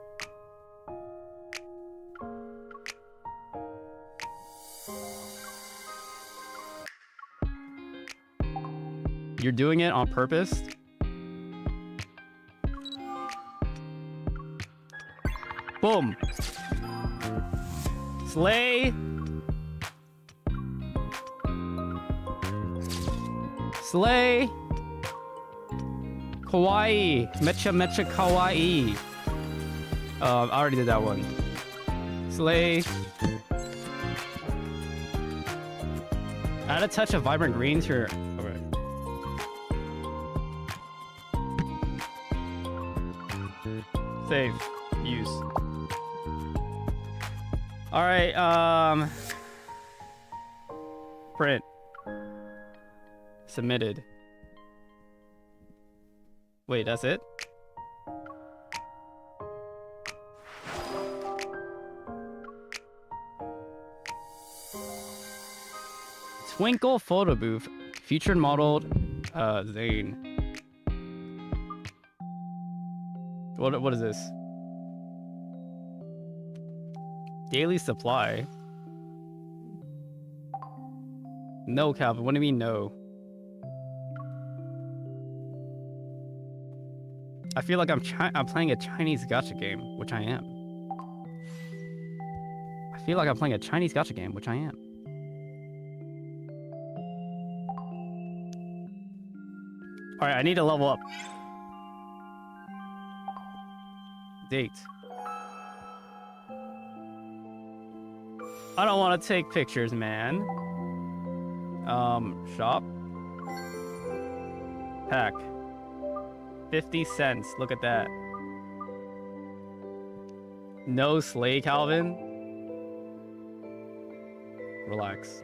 You're doing it on purpose? Boom. Slay. Slay. Kawaii. Mecha mecha kawaii. I already did that one. Slay. Add a touch of vibrant green to your... Okay. Save. Use. Alright, print. Submitted. Wait, that's it? Twinkle photo booth. Featured modeled Zane. What is this? Daily supply. No, Calvin. What do you mean no? I feel like I'm playing a Chinese gacha game, which I am. I feel like I'm playing a Chinese gacha game, which I am. All right, I need to level up. Date. I don't want to take pictures, man. Shop. Pack. 50 cents. Look at that. No slay, Calvin. Relax.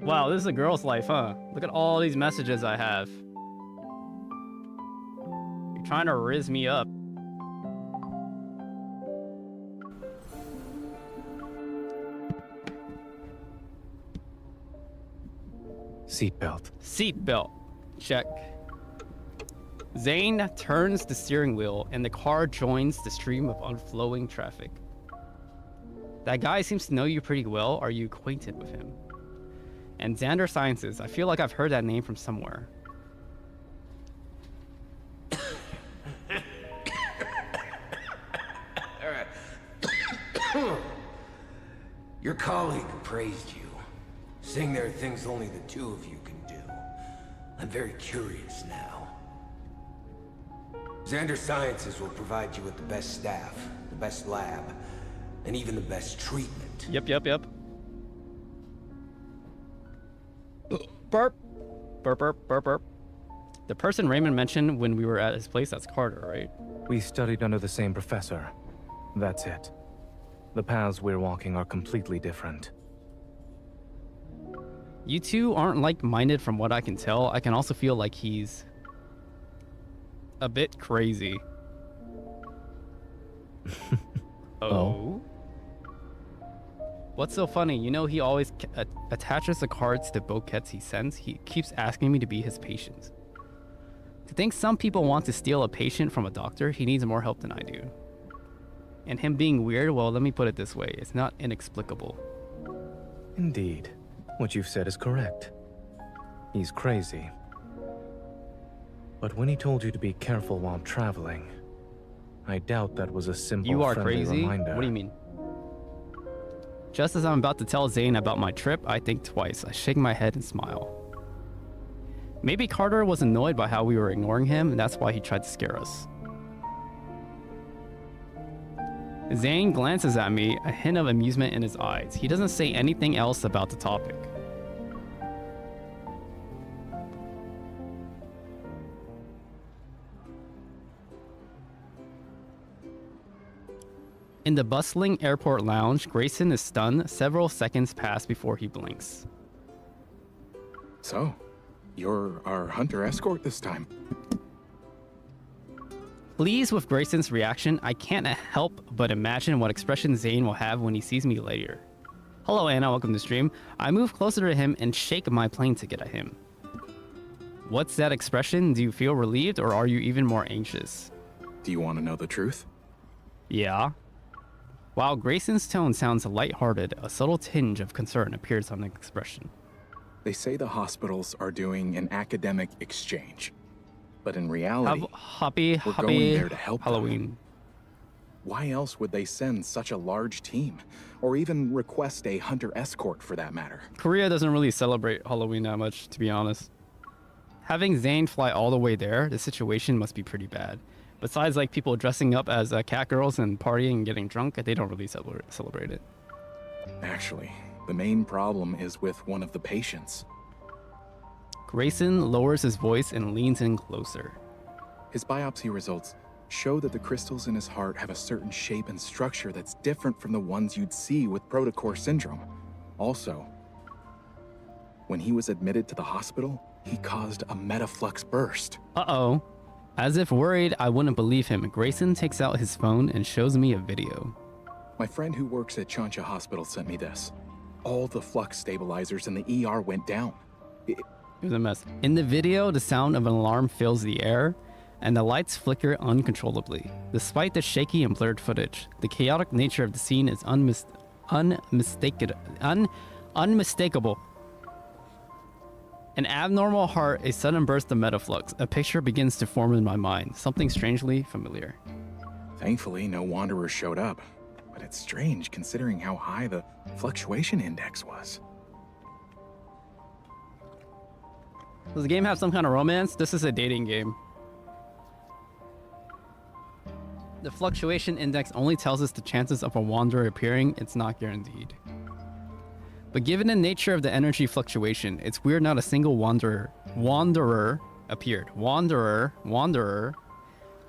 Wow, this is a girl's life, huh? Look at all these messages I have. You're trying to rizz me up. Seatbelt. Seatbelt. Check. Zane turns the steering wheel and the car joins the stream of unflowing traffic. That guy seems to know you pretty well. Are you acquainted with him? And Xander Sciences. I feel like I've heard that name from somewhere. Your colleague praised you, saying there are things only the two of you can do. I'm very curious now. Xander Sciences will provide you with the best staff, the best lab, and even the best treatment. Yep. Burp. Burp. The person Raymond mentioned when we were at his place, that's Carter, right? We studied under the same professor. That's it. The paths we're walking are completely different. You two aren't like-minded from what I can tell. I can also feel like he's a bit crazy. Oh? What's so funny? You know, he always attaches the cards to bouquets he sends. He keeps asking me to be his patient. To think some people want to steal a patient from a doctor, he needs more help than I do. And him being weird, well, let me put it this way. It's not inexplicable. Indeed. What you've said is correct. He's crazy. But when he told you to be careful while traveling, I doubt that was a simple, You are friendly crazy? reminder. What do you mean? Just as I'm about to tell Zane about my trip, I think twice. I shake my head and smile. Maybe Carter was annoyed by how we were ignoring him, and that's why he tried to scare us. Zane glances at me, a hint of amusement in his eyes. He doesn't say anything else about the topic. In the bustling airport lounge, Grayson is stunned. Several seconds pass before he blinks. So, you're our hunter escort this time. Pleased with Grayson's reaction, I can't help but imagine what expression Zane will have when he sees me later. Hello, Anna. Welcome to the stream. I move closer to him and shake my plane ticket at him. What's that expression? Do you feel relieved or are you even more anxious? Do you want to know the truth? Yeah. While Grayson's tone sounds lighthearted, a subtle tinge of concern appears on the expression. They say the hospitals are doing an academic exchange. But in reality, we're going there to help Halloween. them. Why else would they send such a large team? Or even request a hunter escort for that matter? Korea doesn't really celebrate Halloween that much, to be honest. Having Zane fly all the way there, the situation must be pretty bad. Besides, like, people dressing up as cat girls and partying and getting drunk, they don't really celebrate it. Actually, the main problem is with one of the patients. Grayson lowers his voice and leans in closer. His biopsy results show that the crystals in his heart have a certain shape and structure that's different from the ones you'd see with protocore syndrome. Also, when he was admitted to the hospital, he caused a metaflux burst. Uh-oh. As if worried I wouldn't believe him, Grayson takes out his phone and shows me a video. My friend who works at Chancha Hospital sent me this. All the flux stabilizers in the ER went down. It was a mess. In the video, the sound of an alarm fills the air, and the lights flicker uncontrollably. Despite the shaky and blurred footage, the chaotic nature of the scene is unmistakable. An abnormal heart, a sudden burst of metaflux. A picture begins to form in my mind, something strangely familiar. Thankfully, no wanderers showed up, but it's strange considering how high the fluctuation index was. Does the game have some kind of romance? This is a dating game. The fluctuation index only tells us the chances of a wanderer appearing. It's not guaranteed. But given the nature of the energy fluctuation, it's weird not a single wanderer appeared. Wanderer.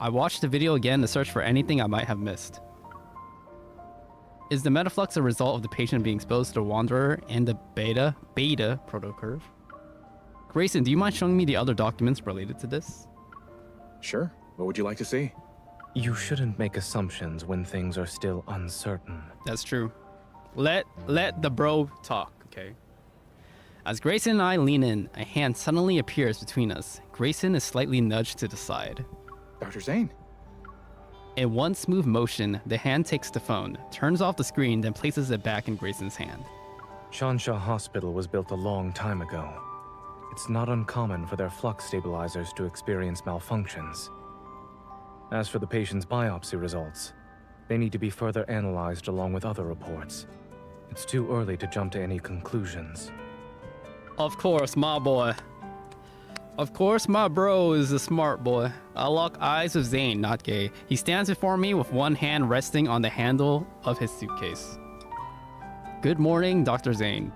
I watched the video again to search for anything I might have missed. Is the metaflux a result of the patient being exposed to the wanderer and the beta protocurve? Grayson, do you mind showing me the other documents related to this? Sure. What would you like to see? You shouldn't make assumptions when things are still uncertain. That's true. Let the bro talk, okay? As Grayson and I lean in, a hand suddenly appears between us. Grayson is slightly nudged to the side. Dr. Zane. In one smooth motion, the hand takes the phone, turns off the screen, then places it back in Grayson's hand. Chansha Hospital was built a long time ago. It's not uncommon for their flux stabilizers to experience malfunctions. As for the patient's biopsy results, they need to be further analyzed along with other reports. It's too early to jump to any conclusions. Of course, my boy. Of course, my bro is a smart boy. I lock eyes with Zane, not gay. He stands before me with one hand resting on the handle of his suitcase. Good morning, Dr. Zane.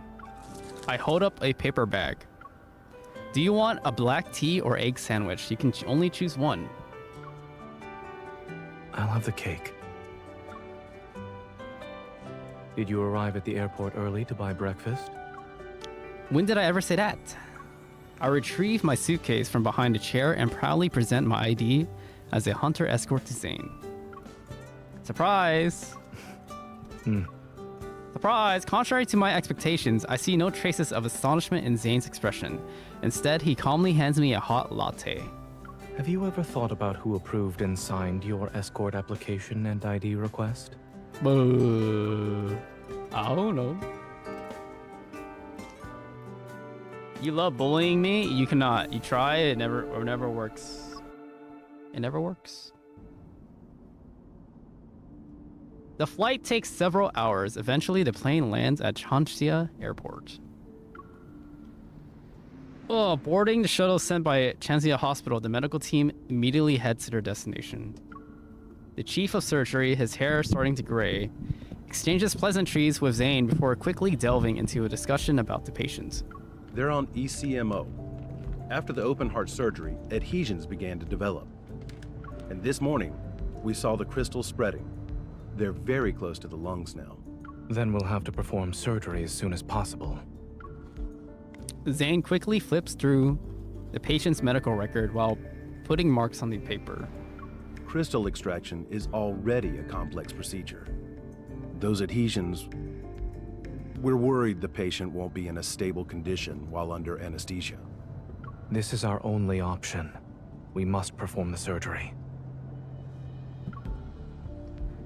I hold up a paper bag. Do you want a black tea or egg sandwich? You can only choose one. I'll have the cake. Did you arrive at the airport early to buy breakfast? When did I ever say that? I retrieve my suitcase from behind a chair and proudly present my ID as a hunter escort to Zane. Surprise! Surprise! Contrary to my expectations, I see no traces of astonishment in Zane's expression. Instead, he calmly hands me a hot latte. Have you ever thought about who approved and signed your escort application and ID request? I don't know. You love bullying me? You cannot. You try, it never works. It never works. The flight takes several hours. Eventually, the plane lands at Chansha Airport. Oh, boarding the shuttle sent by Chansha Hospital, the medical team immediately heads to their destination. The chief of surgery, his hair starting to gray, exchanges pleasantries with Zane before quickly delving into a discussion about the patient. They're on ECMO. After the open heart surgery, adhesions began to develop. And this morning, we saw the crystals spreading. They're very close to the lungs now. Then we'll have to perform surgery as soon as possible. Zane quickly flips through the patient's medical record while putting marks on the paper. Crystal extraction is already a complex procedure. Those adhesions, we're worried the patient won't be in a stable condition while under anesthesia. This is our only option. We must perform the surgery.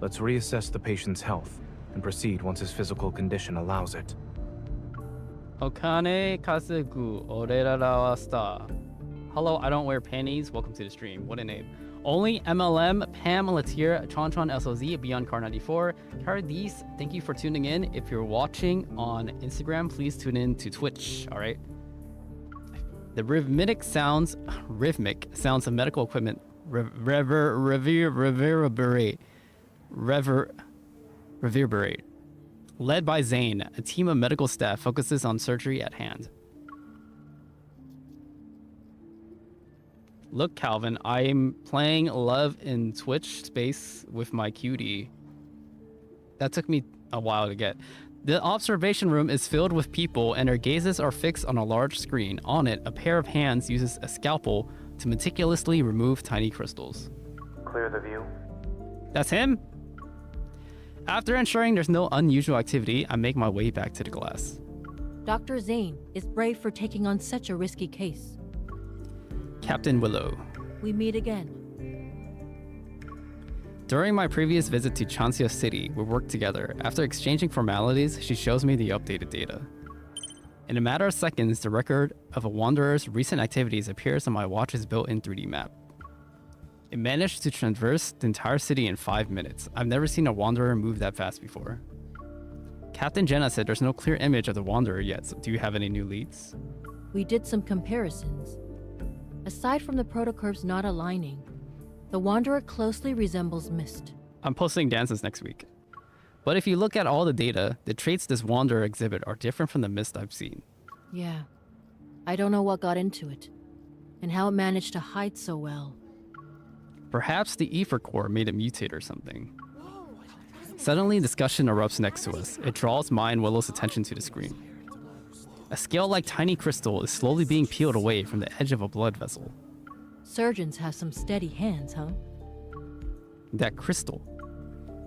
Let's reassess the patient's health and proceed once his physical condition allows it. Okane Kazuku Orera wa star. Hello, I don't wear panties. Welcome to the stream. What a name. Only MLM, Pam Latier, Tron SOZ, Beyond Car 94. Cardis, thank you for tuning in. If you're watching on Instagram, please tune in to Twitch, all right? The rhythmic sounds of medical equipment reverberate. Led by Zane, a team of medical staff focuses on surgery at hand. Look, Calvin, I'm playing Love in Twitch space with my cutie. That took me a while to get. The observation room is filled with people and their gazes are fixed on a large screen. On it, a pair of hands uses a scalpel to meticulously remove tiny crystals. Clear the view. That's him? After ensuring there's no unusual activity, I make my way back to the glass. Dr. Zane is brave for taking on such a risky case. Captain Willow. We meet again. During my previous visit to Chansha City, we worked together. After exchanging formalities, she shows me the updated data. In a matter of seconds, the record of a wanderer's recent activities appears on my watch's built-in 3D map. It managed to traverse the entire city in 5 minutes. I've never seen a wanderer move that fast before. Captain Jenna said there's no clear image of the wanderer yet, so do you have any new leads? We did some comparisons. Aside from the protocorps not aligning, the Wanderer closely resembles Mist. I'm posting dances next week. But if you look at all the data, the traits this Wanderer exhibit are different from the Mist I've seen. Yeah. I don't know what got into it, and how it managed to hide so well. Perhaps the Ether Core made it mutate or something. Suddenly, discussion erupts next to us. It draws my and Willow's attention to the screen. A scale-like tiny crystal is slowly being peeled away from the edge of a blood vessel. Surgeons have some steady hands, huh? That crystal.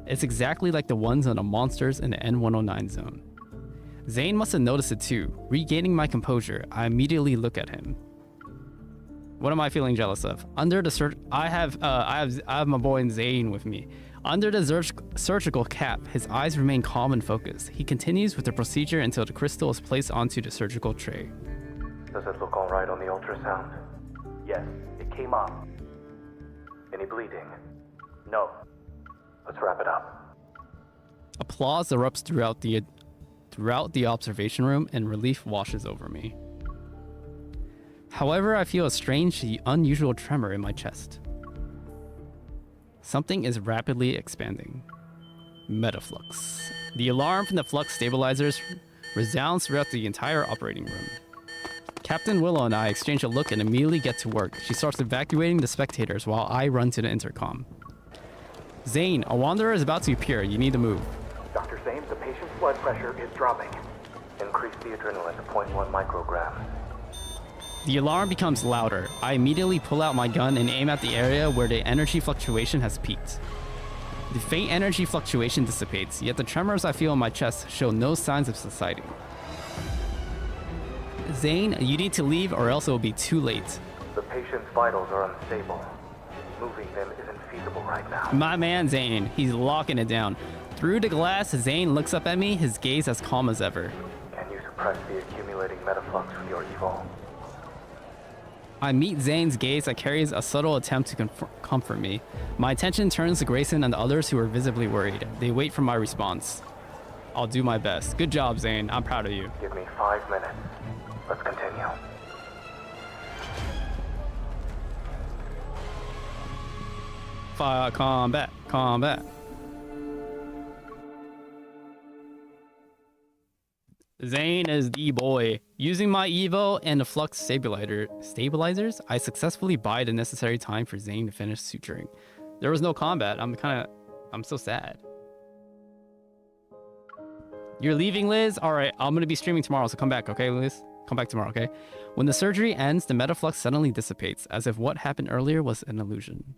It's exactly like the ones on the monsters in the N109 zone. Zane must have noticed it too. Regaining my composure, I immediately look at him. What am I feeling jealous of? Under the I have my boy Zane with me. Under the surgical cap, his eyes remain calm and focused. He continues with the procedure until the crystal is placed onto the surgical tray. Does it look all right on the ultrasound? Yes, it came up. Any bleeding? No. Let's wrap it up. Applause erupts throughout the observation room, and relief washes over me. However, I feel a strange, unusual tremor in my chest. Something is rapidly expanding. Metaflux. The alarm from the flux stabilizers resounds throughout the entire operating room. Captain Willow and I exchange a look and immediately get to work. She starts evacuating the spectators while I run to the intercom. Zane, a wanderer is about to appear. You need to move. Dr. Zane, the patient's blood pressure is dropping. Increase the adrenaline to 0.1 micrograms. The alarm becomes louder. I immediately pull out my gun and aim at the area where the energy fluctuation has peaked. The faint energy fluctuation dissipates, yet the tremors I feel in my chest show no signs of subsiding. Zane, you need to leave or else it will be too late. The patient's vitals are unstable. Moving them isn't feasible right now. My man Zane, he's locking it down. Through the glass, Zane looks up at me, his gaze as calm as ever. Can you suppress the accumulating metaflux with your evil? I meet Zane's gaze that carries a subtle attempt to comfort me. My attention turns to Grayson and the others who are visibly worried. They wait for my response. I'll do my best. Good job, Zane. I'm proud of you. Give me 5 minutes. Let's continue. Combat. Zane is the boy. Using my Evo and the flux stabilizers, I successfully buy the necessary time for Zane to finish suturing. There was no combat. I'm so sad. You're leaving, Liz? Alright, I'm gonna be streaming tomorrow, so come back, okay, Liz? Come back tomorrow, okay? When the surgery ends, the metaflux suddenly dissipates, as if what happened earlier was an illusion.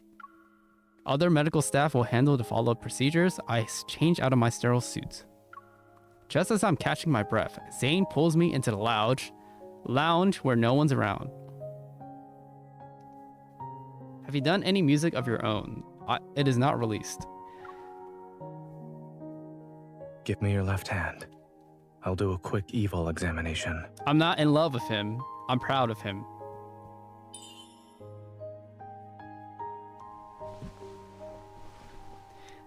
Other medical staff will handle the follow-up procedures. I change out of my sterile suit. Just as I'm catching my breath, Zane pulls me into the lounge where no one's around. Have you done any music of your own? It is not released. Give me your left hand. I'll do a quick evil examination. I'm not in love with him. I'm proud of him.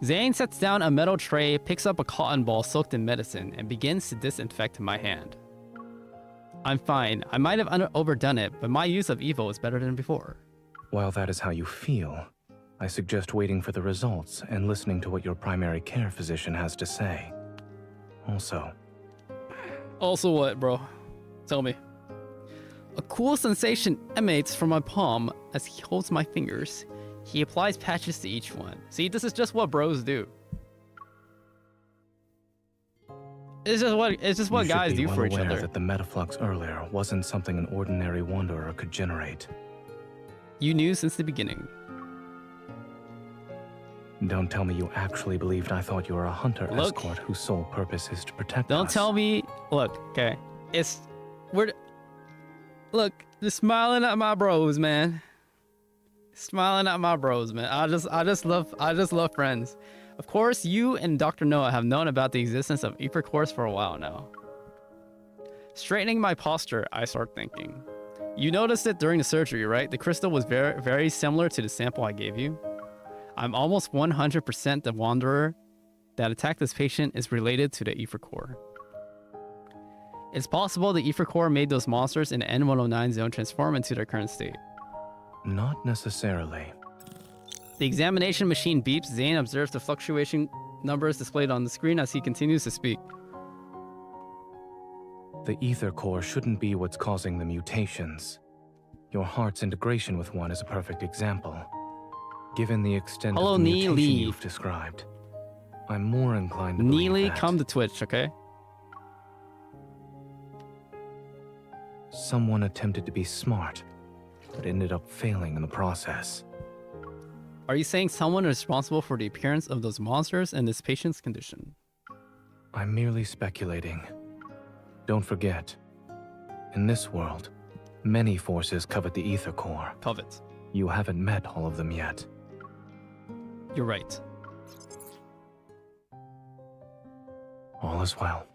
Zane sets down a metal tray, picks up a cotton ball soaked in medicine, and begins to disinfect my hand. I'm fine. I might have overdone it, but my use of evil is better than before. While that is how you feel, I suggest waiting for the results and listening to what your primary care physician has to say. Also what, bro? Tell me. A cool sensation emanates from my palm as he holds my fingers. He applies patches to each one. See, this is just what bros do. It's just what guys do for each other. That the metaflux earlier wasn't something an ordinary wanderer could generate. You knew since the beginning. Don't tell me you actually believed I thought you were a hunter escort whose sole purpose is to protect us. Don't tell me. Look, okay. Look, just smiling at my bros, man. Smiling at my bros, man. I just love friends. Of course, you and Dr. Noah have known about the existence of ether cores for a while now. Straightening my posture, I start thinking. You noticed it during the surgery, right? The crystal was very, very similar to the sample I gave you. I'm almost 100% the wanderer that attacked this patient is related to the ether core. It's possible the ether core made those monsters in the N109 zone transform into their current state. Not necessarily. The examination machine beeps. Zane observes the fluctuation numbers displayed on the screen as he continues to speak. The ether core shouldn't be what's causing the mutations. Your heart's integration with one is a perfect example. Given the extent of the mutation you've described, I'm more inclined to believe Neely, that. come to Twitch, okay? Someone attempted to be smart, but ended up failing in the process. Are you saying someone is responsible for the appearance of those monsters and this patient's condition? I'm merely speculating. Don't forget, in this world, many forces covet the ether core. Covet. You haven't met all of them yet. You're right. All is well.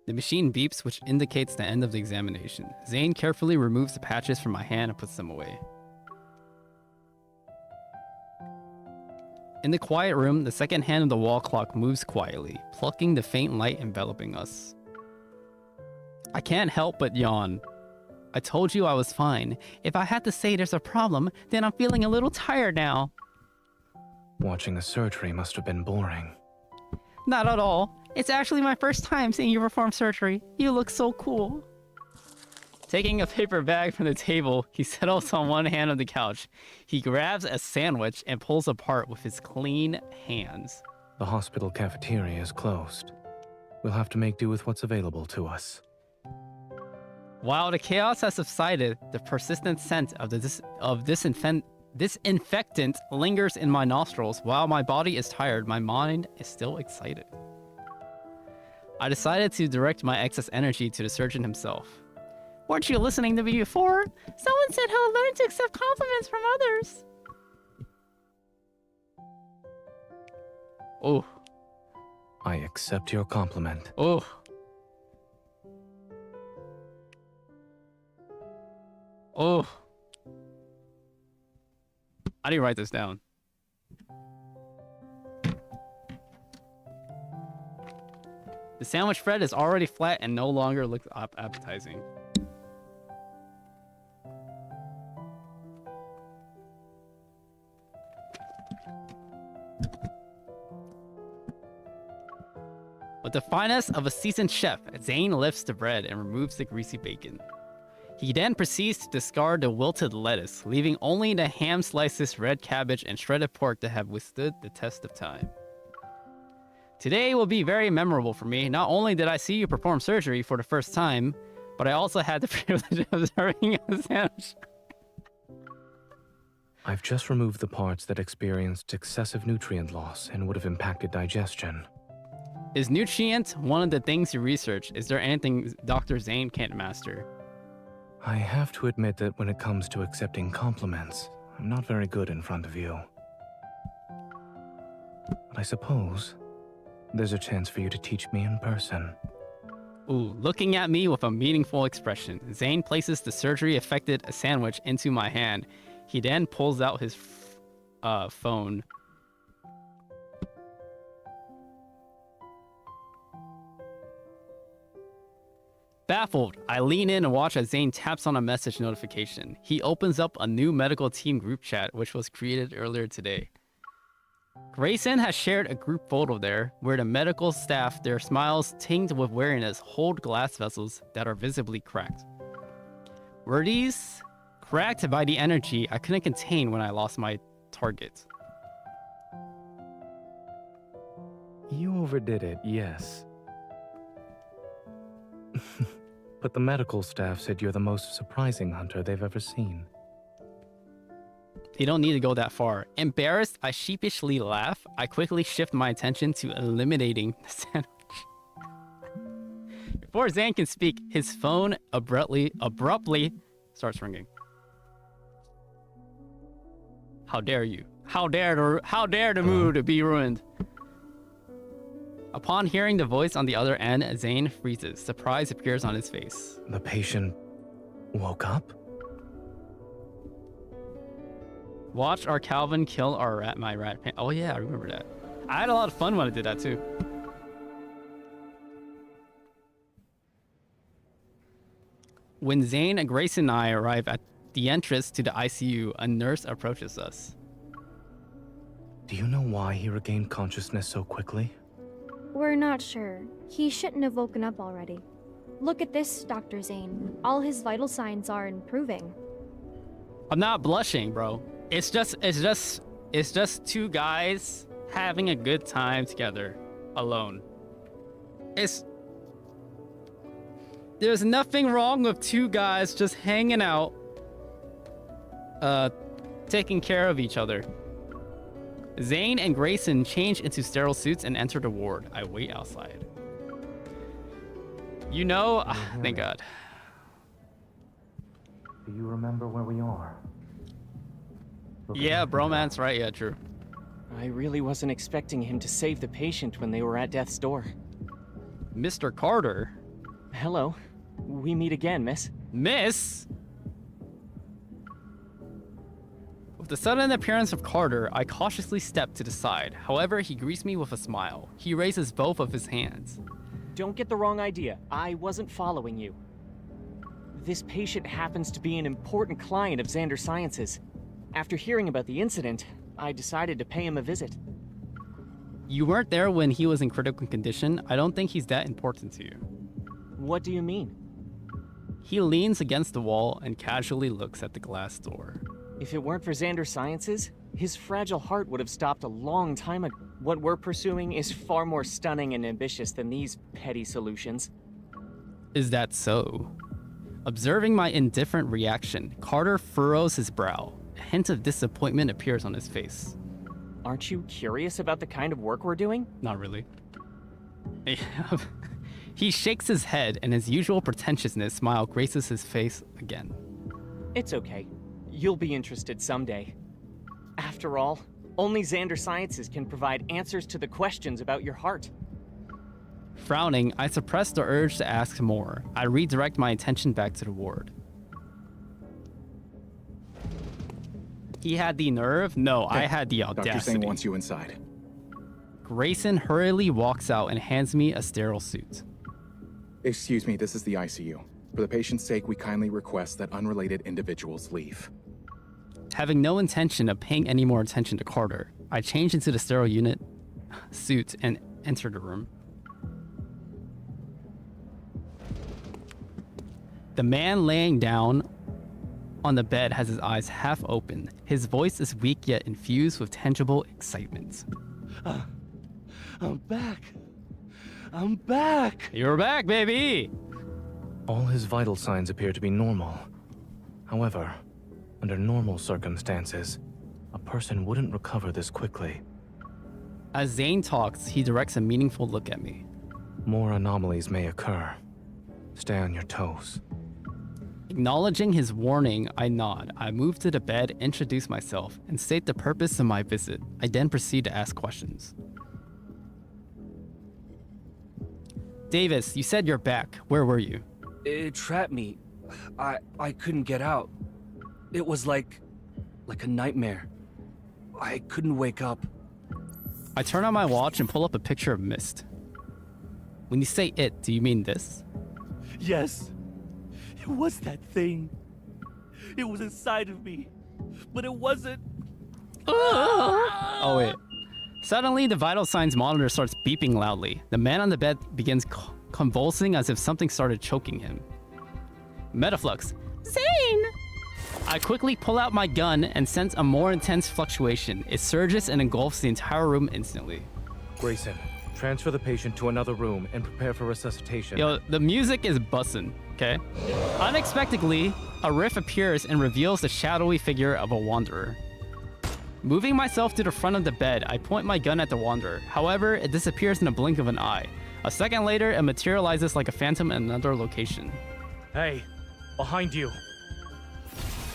The machine beeps, which indicates the end of the examination. Zane carefully removes the patches from my hand and puts them away. In the quiet room, the second hand of the wall clock moves quietly, plucking the faint light enveloping us. I can't help but yawn. I told you I was fine. If I had to say there's a problem, then I'm feeling a little tired now. Watching a surgery must have been boring. Not at all. It's actually my first time seeing you perform surgery. You look so cool. Taking a paper bag from the table, he settles on one hand of the couch. He grabs a sandwich and pulls apart with his clean hands. The hospital cafeteria is closed. We'll have to make do with what's available to us. While the chaos has subsided, the persistent scent of disinfectant lingers in my nostrils. While my body is tired, my mind is still excited. I decided to direct my excess energy to the surgeon himself. Weren't you listening to me before? Someone said he'll learn to accept compliments from others. Oh. I accept your compliment. Oh. Oh. I need to write this down. The sandwich bread is already flat and no longer looks appetizing. With the finesse of a seasoned chef, Zane lifts the bread and removes the greasy bacon. He then proceeds to discard the wilted lettuce, leaving only the ham slices, red cabbage, and shredded pork that have withstood the test of time. Today will be very memorable for me. Not only did I see you perform surgery for the first time, but I also had the privilege of serving a sandwich. I've just removed the parts that experienced excessive nutrient loss and would have impacted digestion. Is nutrient one of the things you research? Is there anything Dr. Zane can't master? I have to admit that when it comes to accepting compliments, I'm not very good in front of you. But I suppose there's a chance for you to teach me in person. Ooh, looking at me with a meaningful expression, Zane places the surgery-affected sandwich into my hand. He then pulls out his phone. Baffled, I lean in and watch as Zane taps on a message notification. He opens up a new medical team group chat, which was created earlier today. Grayson has shared a group photo there, where the medical staff, their smiles tinged with weariness, hold glass vessels that are visibly cracked. Were these cracked by the energy I couldn't contain when I lost my target? You overdid it, yes. But the medical staff said you're the most surprising hunter they've ever seen. You don't need to go that far. Embarrassed, I sheepishly laugh. I quickly shift my attention to eliminating the sandwich. Before Zane can speak, his phone abruptly starts ringing. How dare you? How dare the mood be ruined? Upon hearing the voice on the other end, Zane freezes. Surprise appears on his face. The patient woke up? Watch our Calvin kill my rat. Oh yeah, I remember that. I had a lot of fun when I did that too. When Zane, Grace, and I arrive at the entrance to the ICU, a nurse approaches us. Do you know why he regained consciousness so quickly? We're not sure. He shouldn't have woken up already. Look at this, Dr. Zane. All his vital signs are improving. I'm not blushing, bro. It's just two guys having a good time together, alone. There's nothing wrong with two guys just hanging out, taking care of each other. Zane and Grayson change into sterile suits and enter the ward. I wait outside. You know, thank God. Do you remember where we are? Yeah, bromance, right? Yeah, true. I really wasn't expecting him to save the patient when they were at death's door. Mr. Carter? Hello. We meet again, miss. Miss? With the sudden appearance of Carter, I cautiously step to the side. However, he greets me with a smile. He raises both of his hands. Don't get the wrong idea. I wasn't following you. This patient happens to be an important client of Xander Sciences. After hearing about the incident, I decided to pay him a visit. You weren't there when he was in critical condition. I don't think he's that important to you. What do you mean? He leans against the wall and casually looks at the glass door. If it weren't for Xander Sciences, his fragile heart would have stopped a long time ago. What we're pursuing is far more stunning and ambitious than these petty solutions. Is that so? Observing my indifferent reaction, Carter furrows his brow. A hint of disappointment appears on his face. Aren't you curious about the kind of work we're doing? Not really. He shakes his head and his usual pretentiousness smile graces his face again. It's okay. You'll be interested someday. After all, only Xander Sciences can provide answers to the questions about your heart. Frowning, I suppress the urge to ask more. I redirect my attention back to the ward. He had the nerve? No, Hey, I had the audacity. Dr. Singh wants you inside. Grayson hurriedly walks out and hands me a sterile suit. Excuse me, this is the ICU. For the patient's sake, we kindly request that unrelated individuals leave. Having no intention of paying any more attention to Carter, I change into the sterile unit suit and enter the room. The man laying down on the bed has his eyes half open. His voice is weak yet infused with tangible excitement. I'm back. I'm back. You're back, baby. All his vital signs appear to be normal. However, under normal circumstances, a person wouldn't recover this quickly. As Zane talks, he directs a meaningful look at me. More anomalies may occur. Stay on your toes. Acknowledging his warning, I nod. I move to the bed, introduce myself, and state the purpose of my visit. I then proceed to ask questions. Davis, you said you're back. Where were you? It trapped me. I couldn't get out. It was like a nightmare. I couldn't wake up. I turn on my watch and pull up a picture of Mist. When you say it, do you mean this? Yes. It was that thing. It was inside of me. But it wasn't. Oh, wait. Suddenly, the vital signs monitor starts beeping loudly. The man on the bed begins convulsing as if something started choking him. Metaflux. Zane! I quickly pull out my gun and sense a more intense fluctuation. It surges and engulfs the entire room instantly. Grayson, transfer the patient to another room and prepare for resuscitation. Yo, the music is bussin', okay? Unexpectedly, a rift appears and reveals the shadowy figure of a wanderer. Moving myself to the front of the bed, I point my gun at the wanderer. However, it disappears in a blink of an eye. A second later, it materializes like a phantom in another location. Hey, behind you.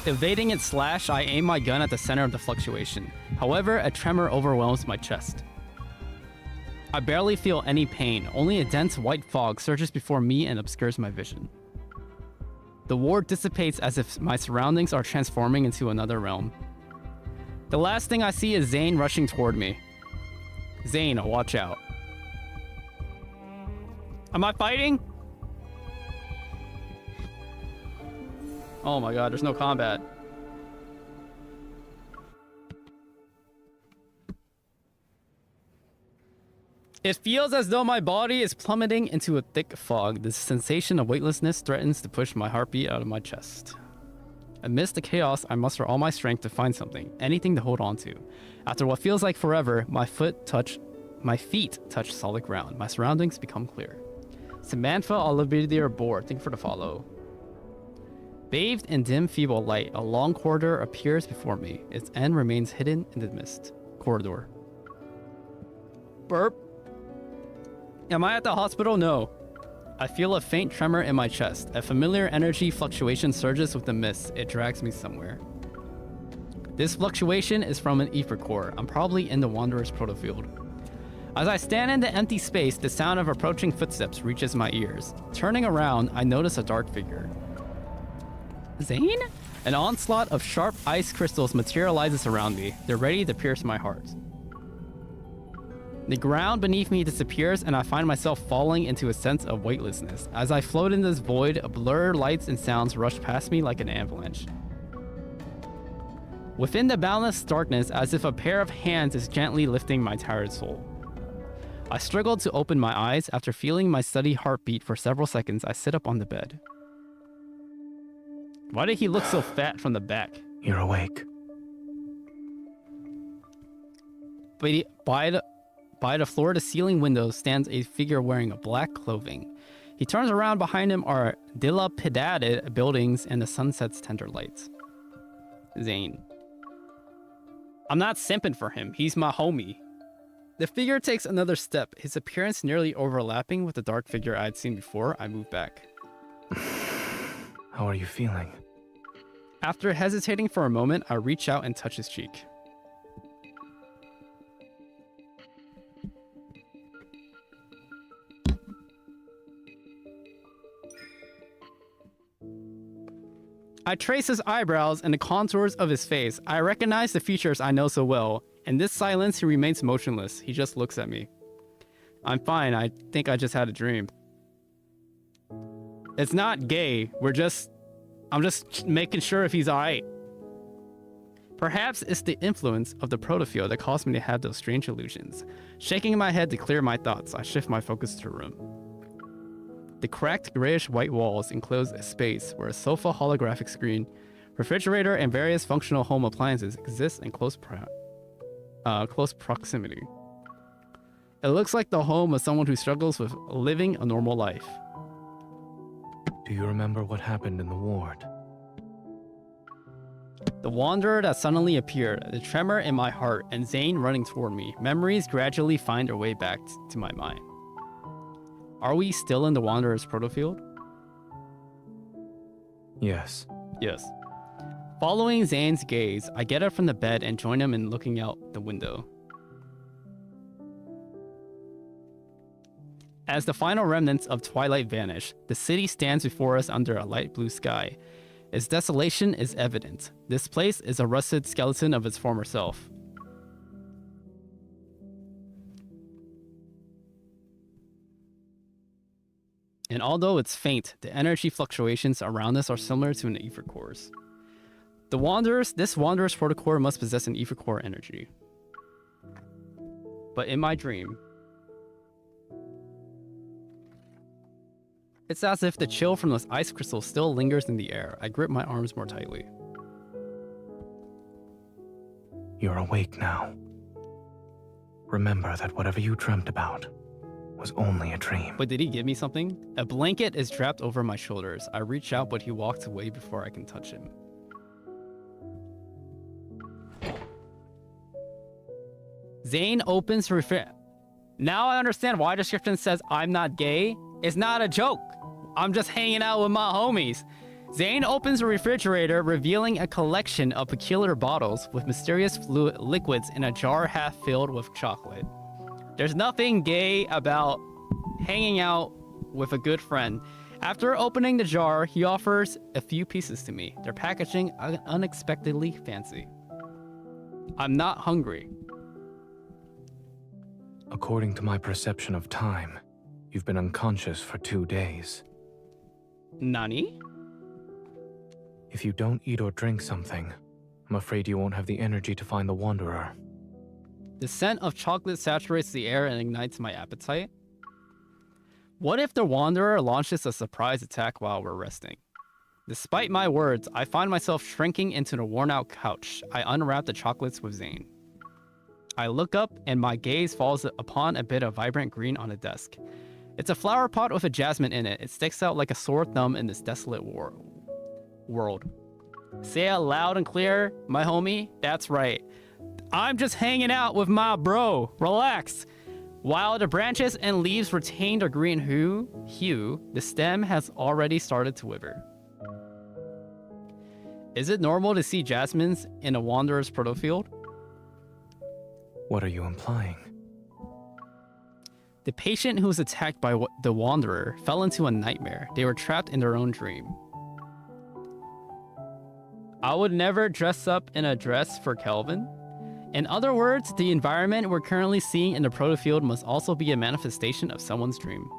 Evading its slash, I aim my gun at the center of the fluctuation. However, a tremor overwhelms my chest. I barely feel any pain, only a dense white fog surges before me and obscures my vision. The ward dissipates as if my surroundings are transforming into another realm. The last thing I see is Zane rushing toward me. Zane, watch out. Am I fighting? Oh my god, there's no combat. It feels as though my body is plummeting into a thick fog. The sensation of weightlessness threatens to push my heartbeat out of my chest. Amidst the chaos, I muster all my strength to find something, anything to hold on to. After what feels like forever, my feet touch solid ground. My surroundings become clear. Samantha, Olivia aboard. Think for the follow. Bathed in dim, feeble light, a long corridor appears before me. Its end remains hidden in the mist. corridor. Burp. Am I at the hospital? No. I feel a faint tremor in my chest. A familiar energy fluctuation surges with the mist. It drags me somewhere. This fluctuation is from an ether core. I'm probably in the Wanderer's protofield. As I stand in the empty space, the sound of approaching footsteps reaches my ears. Turning around, I notice a dark figure. Zane? An onslaught of sharp ice crystals materializes around me. They're ready to pierce my heart. The ground beneath me disappears, and I find myself falling into a sense of weightlessness. As I float in this void, blurred lights and sounds rush past me like an avalanche. Within the boundless darkness, as if a pair of hands is gently lifting my tired soul. I struggle to open my eyes. After feeling my steady heartbeat for several seconds, I sit up on the bed. Why did he look so fat from the back? You're awake. By the floor-to-ceiling window stands a figure wearing a black clothing. He turns around. Behind him are dilapidated buildings and the sunset's tender lights. Zane. I'm not simping for him. He's my homie. The figure takes another step, his appearance nearly overlapping with the dark figure I had seen before. I move back. How are you feeling? After hesitating for a moment, I reach out and touch his cheek. I trace his eyebrows and the contours of his face. I recognize the features I know so well. In this silence, he remains motionless. He just looks at me. I'm fine. I think I just had a dream. It's not gay. I'm just making sure if he's alright. Perhaps it's the influence of the protofield that caused me to have those strange illusions. Shaking my head to clear my thoughts, I shift my focus to a room. The cracked grayish-white walls enclose a space where a sofa, holographic screen, refrigerator, and various functional home appliances exist in close proximity. It looks like the home of someone who struggles with living a normal life. Do you remember what happened in the ward? The wanderer that suddenly appeared, the tremor in my heart, and Zane running toward me. Memories gradually find their way back to my mind. Are we still in the Wanderer's protofield? Yes. Yes. Following Zane's gaze, I get up from the bed and join him in looking out the window. As the final remnants of twilight vanish, the city stands before us under a light blue sky. Its desolation is evident. This place is a rusted skeleton of its former self. And although it's faint, the energy fluctuations around us are similar to an ether core's. This Wanderer's protocore must possess an ether core energy. But in my dream, it's as if the chill from those ice crystals still lingers in the air. I grip my arms more tightly. You're awake now. Remember that whatever you dreamt about was only a dream. But did he give me something? A blanket is draped over my shoulders. I reach out, but he walks away before I can touch him. Zane opens refrigerator. Now I understand why the description says I'm not gay. It's not a joke. I'm just hanging out with my homies. Zane opens the refrigerator, revealing a collection of peculiar bottles with mysterious liquids in a jar half filled with chocolate. There's nothing gay about hanging out with a good friend. After opening the jar, he offers a few pieces to me. Their packaging unexpectedly fancy. I'm not hungry. According to my perception of time, you've been unconscious for 2 days. Nani? If you don't eat or drink something, I'm afraid you won't have the energy to find the Wanderer. The scent of chocolate saturates the air and ignites my appetite. What if the Wanderer launches a surprise attack while we're resting? Despite my words, I find myself shrinking into the worn-out couch. I unwrap the chocolates with Zane. I look up and my gaze falls upon a bit of vibrant green on a desk. It's a flower pot with a jasmine in it. It sticks out like a sore thumb in this desolate world. Say it loud and clear, my homie. That's right. I'm just hanging out with my bro. Relax. While the branches and leaves retain their green hue, the stem has already started to wither. Is it normal to see jasmines in a wanderer's protofield? What are you implying? The patient who was attacked by the wanderer fell into a nightmare. They were trapped in their own dream. I would never dress up in a dress for Kelvin. In other words, the environment we're currently seeing in the protofield must also be a manifestation of someone's dream.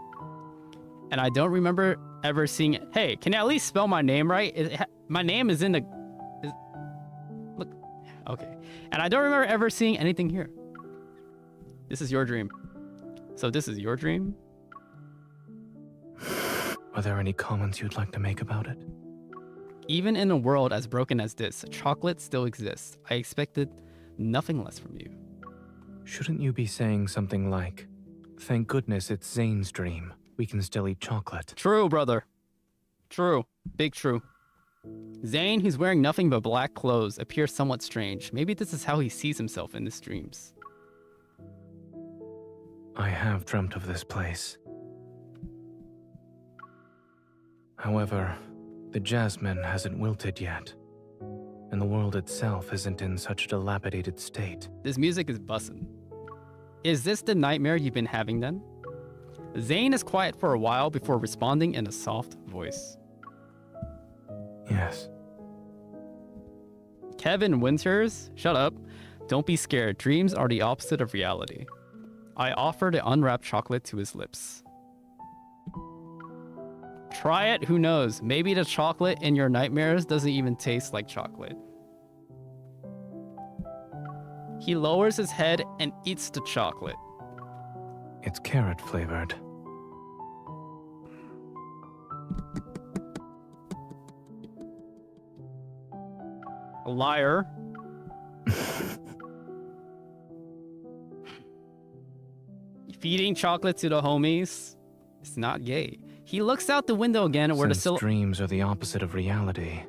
And I don't remember ever seeing it. Hey, can you at least spell my name right? My name is in the... Look, okay. And I don't remember ever seeing anything here. This is your dream. So this is your dream? Are there any comments you'd like to make about it? Even in a world as broken as this, chocolate still exists. I expected nothing less from you. Shouldn't you be saying something like, thank goodness it's Zane's dream. We can still eat chocolate. True, brother. True. Big true. Zane, who's wearing nothing but black clothes, appears somewhat strange. Maybe this is how he sees himself in his dreams. I have dreamt of this place. However, the jasmine hasn't wilted yet, and the world itself isn't in such a dilapidated state. This music is bussin'. Is this the nightmare you've been having then? Zane is quiet for a while before responding in a soft voice. Yes. Kevin Winters, shut up. Don't be scared. Dreams are the opposite of reality. I offer the unwrapped chocolate to his lips. Try it, who knows? Maybe the chocolate in your nightmares doesn't even taste like chocolate. He lowers his head and eats the chocolate. It's carrot flavored. A liar. Feeding chocolate to the homies. It's not gay. He looks out the window again where Since dreams are the opposite of reality,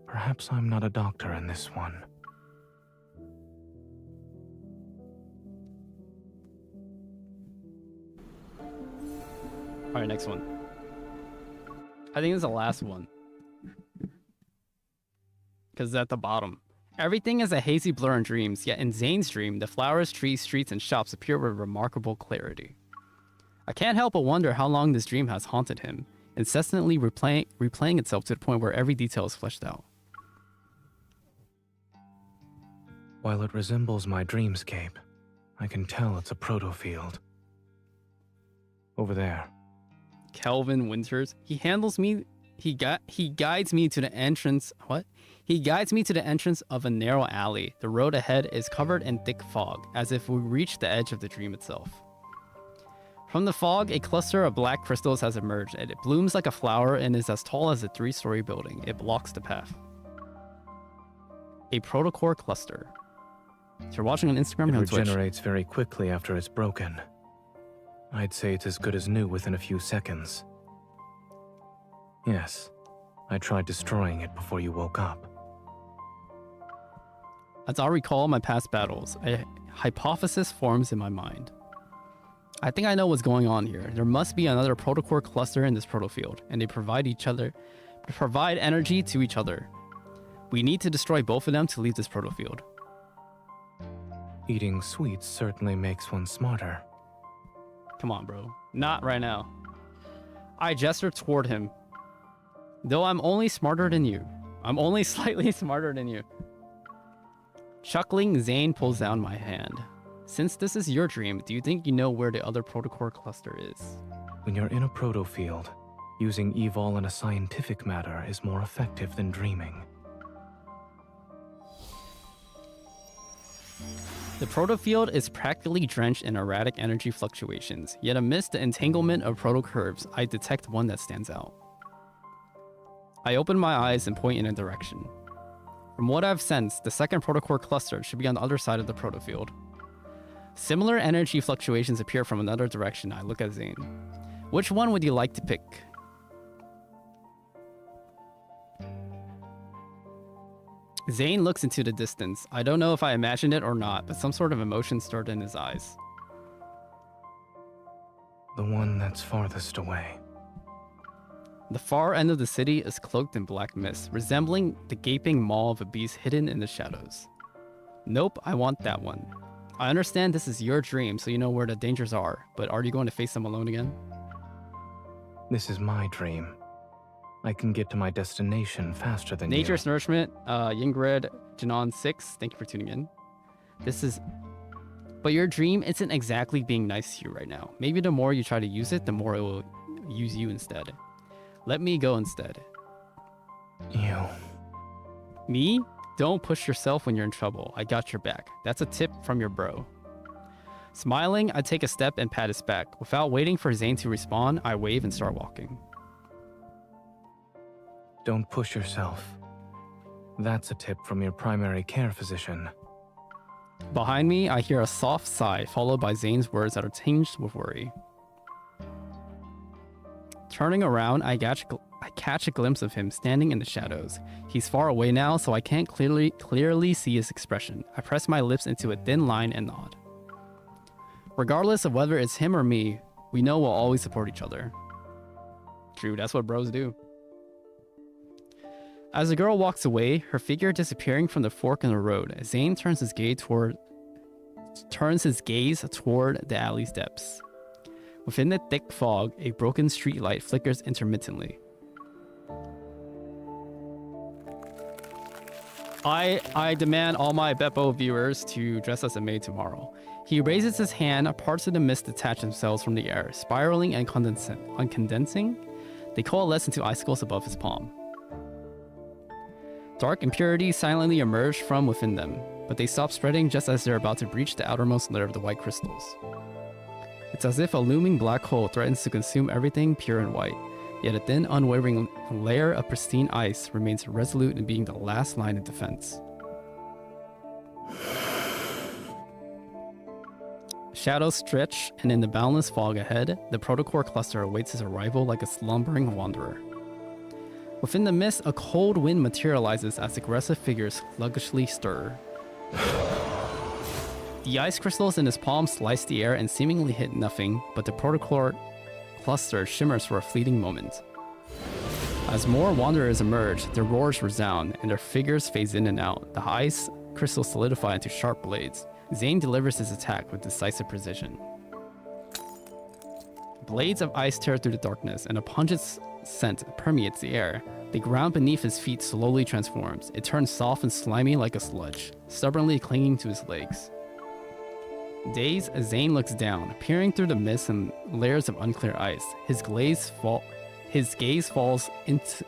perhaps I'm not a doctor in this one. Alright, next one. I think it's the last one. Because it's at the bottom. Everything is a hazy blur in dreams, yet in Zane's dream, the flowers, trees, streets, and shops appear with remarkable clarity. I can't help but wonder how long this dream has haunted him, incessantly replaying itself to the point where every detail is fleshed out. While it resembles my dreamscape, I can tell it's a protofield. Over there. Kelvin Winters. He handles me. He guides me to the entrance. What? He guides me to the entrance of a narrow alley. The road ahead is covered in thick fog, as if we reached the edge of the dream itself. From the fog, a cluster of black crystals has emerged, and it blooms like a flower and is as tall as a 3-story building. It blocks the path. A protocore cluster. If you're watching on Instagram, it on Twitch. Regenerates very quickly after it's broken. I'd say it's as good as new within a few seconds. Yes, I tried destroying it before you woke up. As I recall my past battles, a hypothesis forms in my mind. I think I know what's going on here. There must be another protocore cluster in this protofield, and they provide energy to each other. We need to destroy both of them to leave this protofield. Eating sweets certainly makes one smarter. Come on, bro. Not right now. I gesture toward him. Though I'm only smarter than you. I'm only slightly smarter than you. Chuckling, Zane pulls down my hand. Since this is your dream, do you think you know where the other protocore cluster is? When you're in a protofield, using evol in a scientific matter is more effective than dreaming. The protofield is practically drenched in erratic energy fluctuations, yet amidst the entanglement of protocurves, I detect one that stands out. I open my eyes and point in a direction. From what I've sensed, the second protocore cluster should be on the other side of the protofield. Similar energy fluctuations appear from another direction. I look at Zane. Which one would you like to pick? Zane looks into the distance. I don't know if I imagined it or not, but some sort of emotion stirred in his eyes. The one that's farthest away. The far end of the city is cloaked in black mist, resembling the gaping maw of a beast hidden in the shadows. Nope, I want that one. I understand this is your dream, so you know where the dangers are, but are you going to face them alone again? This is my dream. I can get to my destination faster than Nature's you. Nourishment, Yingrid, Janon 6, thank you for tuning in. But your dream isn't exactly being nice to you right now. Maybe the more you try to use it, the more it will use you instead. Let me go instead. You. Me? Don't push yourself when you're in trouble. I got your back. That's a tip from your bro. Smiling, I take a step and pat his back. Without waiting for Zane to respond, I wave and start walking. Don't push yourself. That's a tip from your primary care physician. Behind me, I hear a soft sigh, followed by Zane's words that are tinged with worry. Turning around, I catch a glimpse of him standing in the shadows. He's far away now, so I can't clearly see his expression. I press my lips into a thin line and nod. Regardless of whether it's him or me, we know we'll always support each other. True, that's what bros do. As the girl walks away, her figure disappearing from the fork in the road, Zane turns his gaze toward the alley's depths. Within the thick fog, a broken streetlight flickers intermittently. I demand all my Beppo viewers to dress as a maid tomorrow. He raises his hand, parts of the mist detach themselves from the air, spiraling and condensing. They coalesce into icicles above his palm. Dark impurities silently emerge from within them, but they stop spreading just as they're about to breach the outermost layer of the white crystals. It's as if a looming black hole threatens to consume everything pure and white, yet a thin, unwavering layer of pristine ice remains resolute in being the last line of defense. Shadows stretch, and in the boundless fog ahead, the protocore cluster awaits his arrival like a slumbering wanderer. Within the mist, a cold wind materializes as aggressive figures sluggishly stir. The ice crystals in his palm slice the air and seemingly hit nothing, but the protocore cluster shimmers for a fleeting moment. As more wanderers emerge, their roars resound, and their figures phase in and out. The ice crystals solidify into sharp blades. Zane delivers his attack with decisive precision. Blades of ice tear through the darkness, and a pungent scent permeates the air. The ground beneath his feet slowly transforms. It turns soft and slimy like a sludge, stubbornly clinging to his legs. Dazed, Zane looks down, peering through the mist and layers of unclear ice. His gaze falls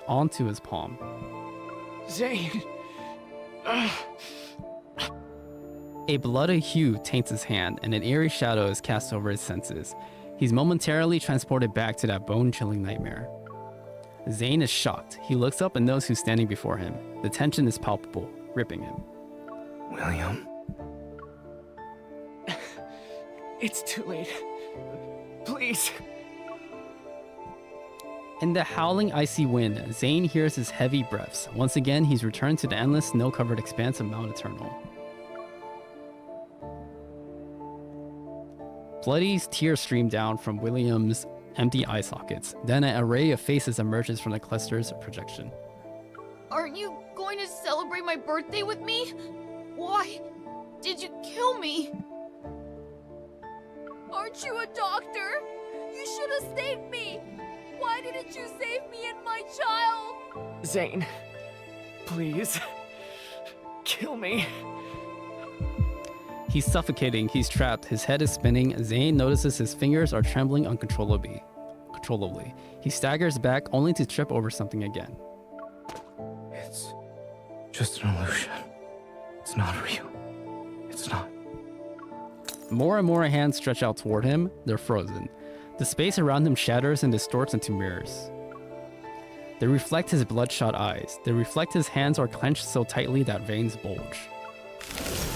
onto his palm. Zane! A bloody hue taints his hand, and an eerie shadow is cast over his senses. He's momentarily transported back to that bone-chilling nightmare. Zane is shocked. He looks up and knows who's standing before him. The tension is palpable, gripping him. William? It's too late. Please. In the howling icy wind, Zane hears his heavy breaths. Once again, he's returned to the endless snow-covered expanse of Mount Eternal. Bloody tears stream down from William's empty eye sockets. Then an array of faces emerges from the cluster's projection. Aren't you going to celebrate my birthday with me? Why did you kill me? Aren't you a doctor? You should have saved me! Why didn't you save me and my child? Zane, please, kill me. He's suffocating, he's trapped, his head is spinning. Zane notices his fingers are trembling uncontrollably. He staggers back only to trip over something again. It's just an illusion. It's not real. It's not. More and more hands stretch out toward him. They're frozen. The space around him shatters and distorts into mirrors. They reflect his bloodshot eyes. They reflect his hands are clenched so tightly that veins bulge.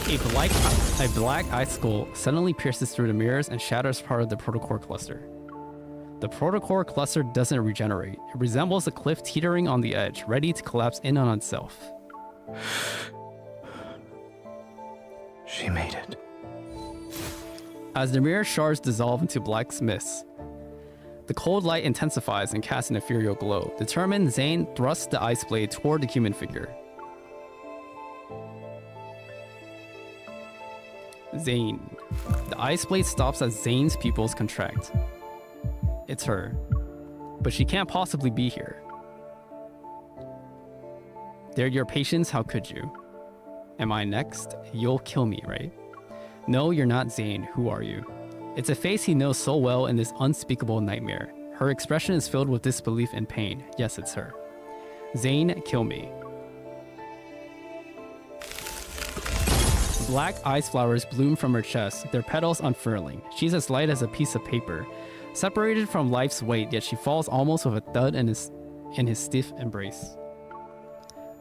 A black icicle suddenly pierces through the mirrors and shatters part of the protocore cluster. The protocore cluster doesn't regenerate. It resembles a cliff teetering on the edge, ready to collapse in on itself. She made it. As the mirror shards dissolve into black mist, the cold light intensifies and casts an ethereal glow. Determined, Zane thrusts the ice blade toward the human figure. Zane. The ice blade stops as Zane's pupils contract. It's her. But she can't possibly be here. They're your patients, how could you? Am I next? You'll kill me, right? No, you're not Zane. Who are you? It's a face he knows so well in this unspeakable nightmare. Her expression is filled with disbelief and pain. Yes, it's her. Zane, kill me. Black ice flowers bloom from her chest, their petals unfurling. She's as light as a piece of paper, separated from life's weight, yet she falls almost with a thud in his stiff embrace.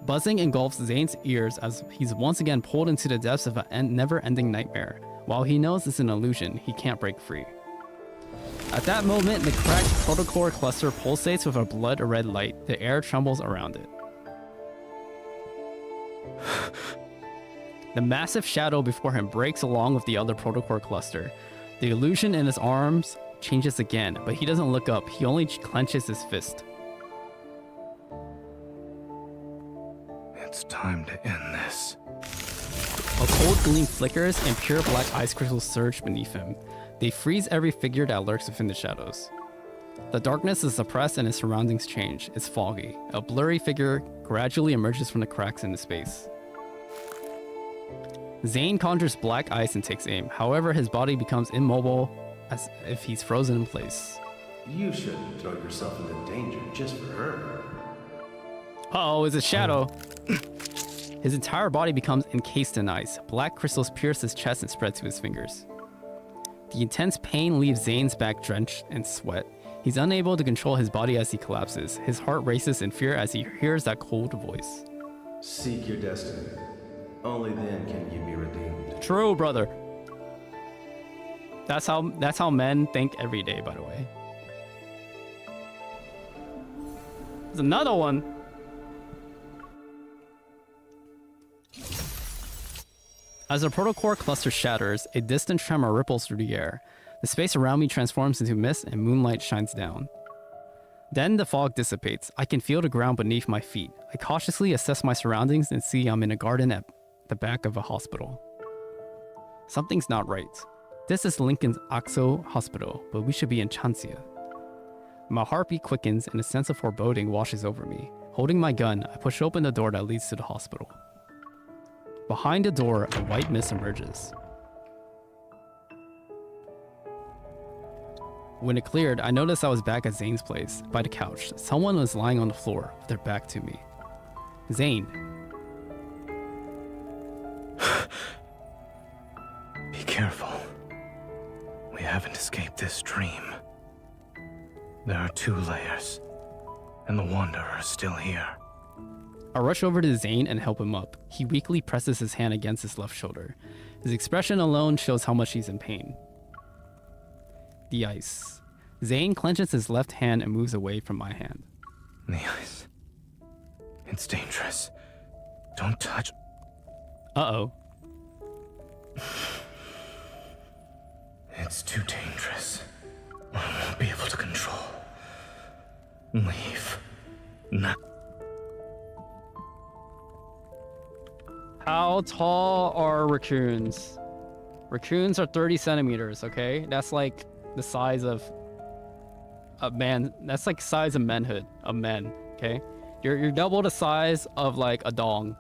Buzzing engulfs Zane's ears as he's once again pulled into the depths of a never-ending nightmare. While he knows it's an illusion, he can't break free. At that moment, the cracked protocore cluster pulsates with a blood-red light. The air trembles around it. The massive shadow before him breaks along with the other protocore cluster. The illusion in his arms changes again, but he doesn't look up. He only clenches his fist. It's time to end this. A cold gleam flickers and pure black ice crystals surge beneath him. They freeze every figure that lurks within the shadows. The darkness is suppressed and his surroundings change. It's foggy. A blurry figure gradually emerges from the cracks in the space. Zane conjures black ice and takes aim. However, his body becomes immobile as if he's frozen in place. You shouldn't throw yourself into danger just for her. Uh-oh, it's a shadow. His entire body becomes encased in ice. Black crystals pierce his chest and spread to his fingers. The intense pain leaves Zane's back drenched in sweat. He's unable to control his body as he collapses. His heart races in fear as he hears that cold voice. Seek your destiny. Only then can you be redeemed. True, brother. That's how men think every day, by the way. There's another one. As the protocore cluster shatters, a distant tremor ripples through the air. The space around me transforms into mist and moonlight shines down. Then the fog dissipates. I can feel the ground beneath my feet. I cautiously assess my surroundings and see I'm in a garden at the back of a hospital. Something's not right. This is Lincoln's Axo Hospital, but we should be in Chancia. My heartbeat quickens and a sense of foreboding washes over me. Holding my gun, I push open the door that leads to the hospital. Behind the door, a white mist emerges. When it cleared, I noticed I was back at Zane's place, by the couch. Someone was lying on the floor, with their back to me. Zane. Be careful. We haven't escaped this dream. There are 2 layers, and the Wanderer is still here. I rush over to Zane and help him up. He weakly presses his hand against his left shoulder. His expression alone shows how much he's in pain. The ice. Zane clenches his left hand and moves away from my hand. The ice. It's dangerous. Don't touch. Uh-oh. It's too dangerous. I won't be able to control. Leave. Now. How tall are raccoons? Raccoons are 30 centimeters, okay? That's like the size of a man. That's like size of manhood of men, okay? You're double the size of like a dong,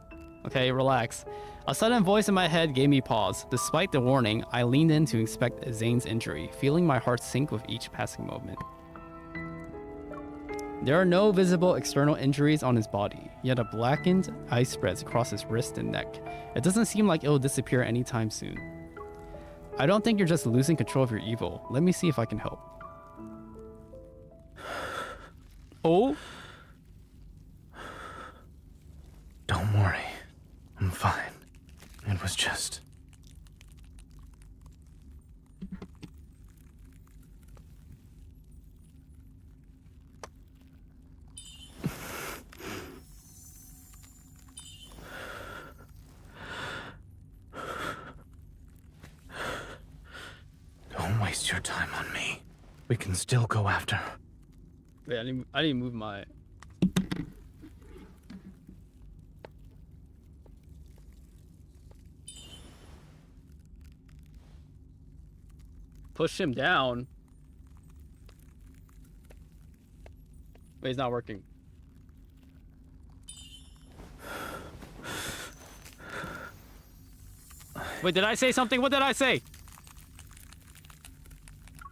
okay? Relax. A sudden voice in my head gave me pause. Despite the warning, I leaned in to inspect Zane's injury, feeling my heart sink with each passing moment. There are no visible external injuries on his body, yet a blackened ice spreads across his wrist and neck. It doesn't seem like it'll disappear anytime soon. I don't think you're just losing control of your evil. Let me see if I can help. Oh? Don't worry. I'm fine. It was just... waste your time on me. We can still go after her. Wait, I didn't move my... Push him down. Wait, it's not working. Wait, did I say something? What did I say?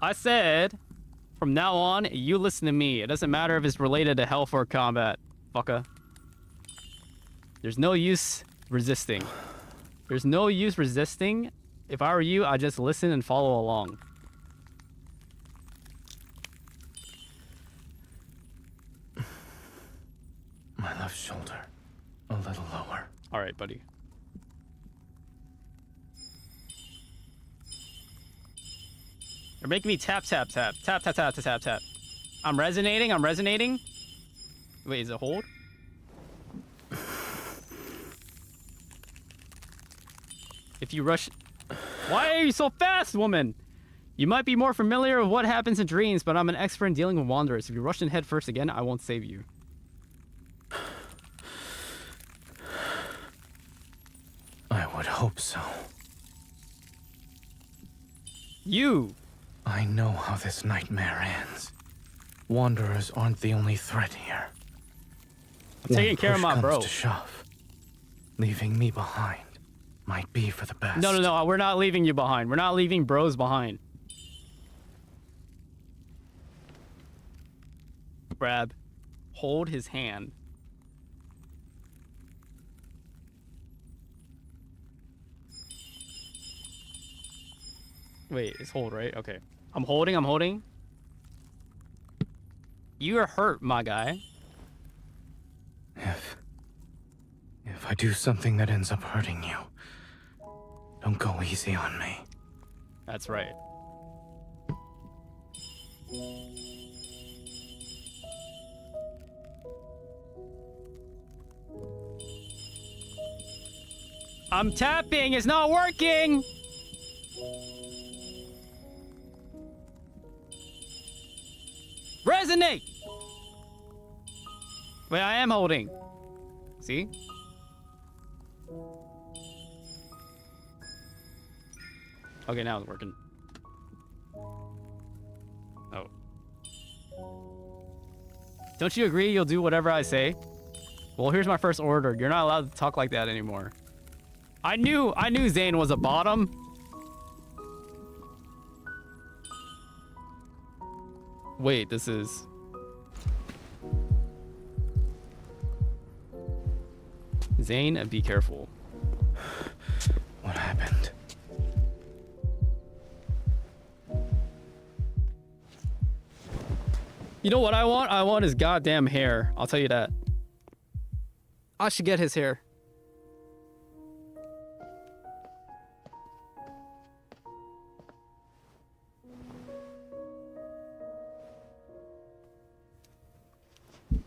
I said, from now on, you listen to me. It doesn't matter if it's related to health or combat, fucker. There's no use resisting. There's no use resisting. If I were you, I'd just listen and follow along. My left shoulder. A little lower. All right, buddy. You're making me tap, tap, tap. Tap, tap, tap, tap, tap, tap. I'm resonating. I'm resonating. Wait, is it hold? If you rush... Why are you so fast, woman? You might be more familiar with what happens in dreams, but I'm an expert in dealing with wanderers. If you rush in head first again, I won't save you. I would hope so. You! I know how this nightmare ends. Wanderers aren't the only threat here. I'm taking care of my bro. To shove, leaving me behind might be for the best. No, no, no. We're not leaving you behind. We're not leaving bros behind. Grab. Hold his hand. Wait, it's hold, right? Okay. I'm holding, I'm holding. You are hurt, my guy. If I do something that ends up hurting you, don't go easy on me. That's right. I'm tapping, it's not working! Resonate! Wait, I am holding. See? Okay, now it's working. Oh. Don't you agree you'll do whatever I say? Well, here's my first order. You're not allowed to talk like that anymore. I knew Zane was a bottom. Wait, this is... Zane, be careful. What happened? You know what I want? I want his goddamn hair. I'll tell you that. I should get his hair.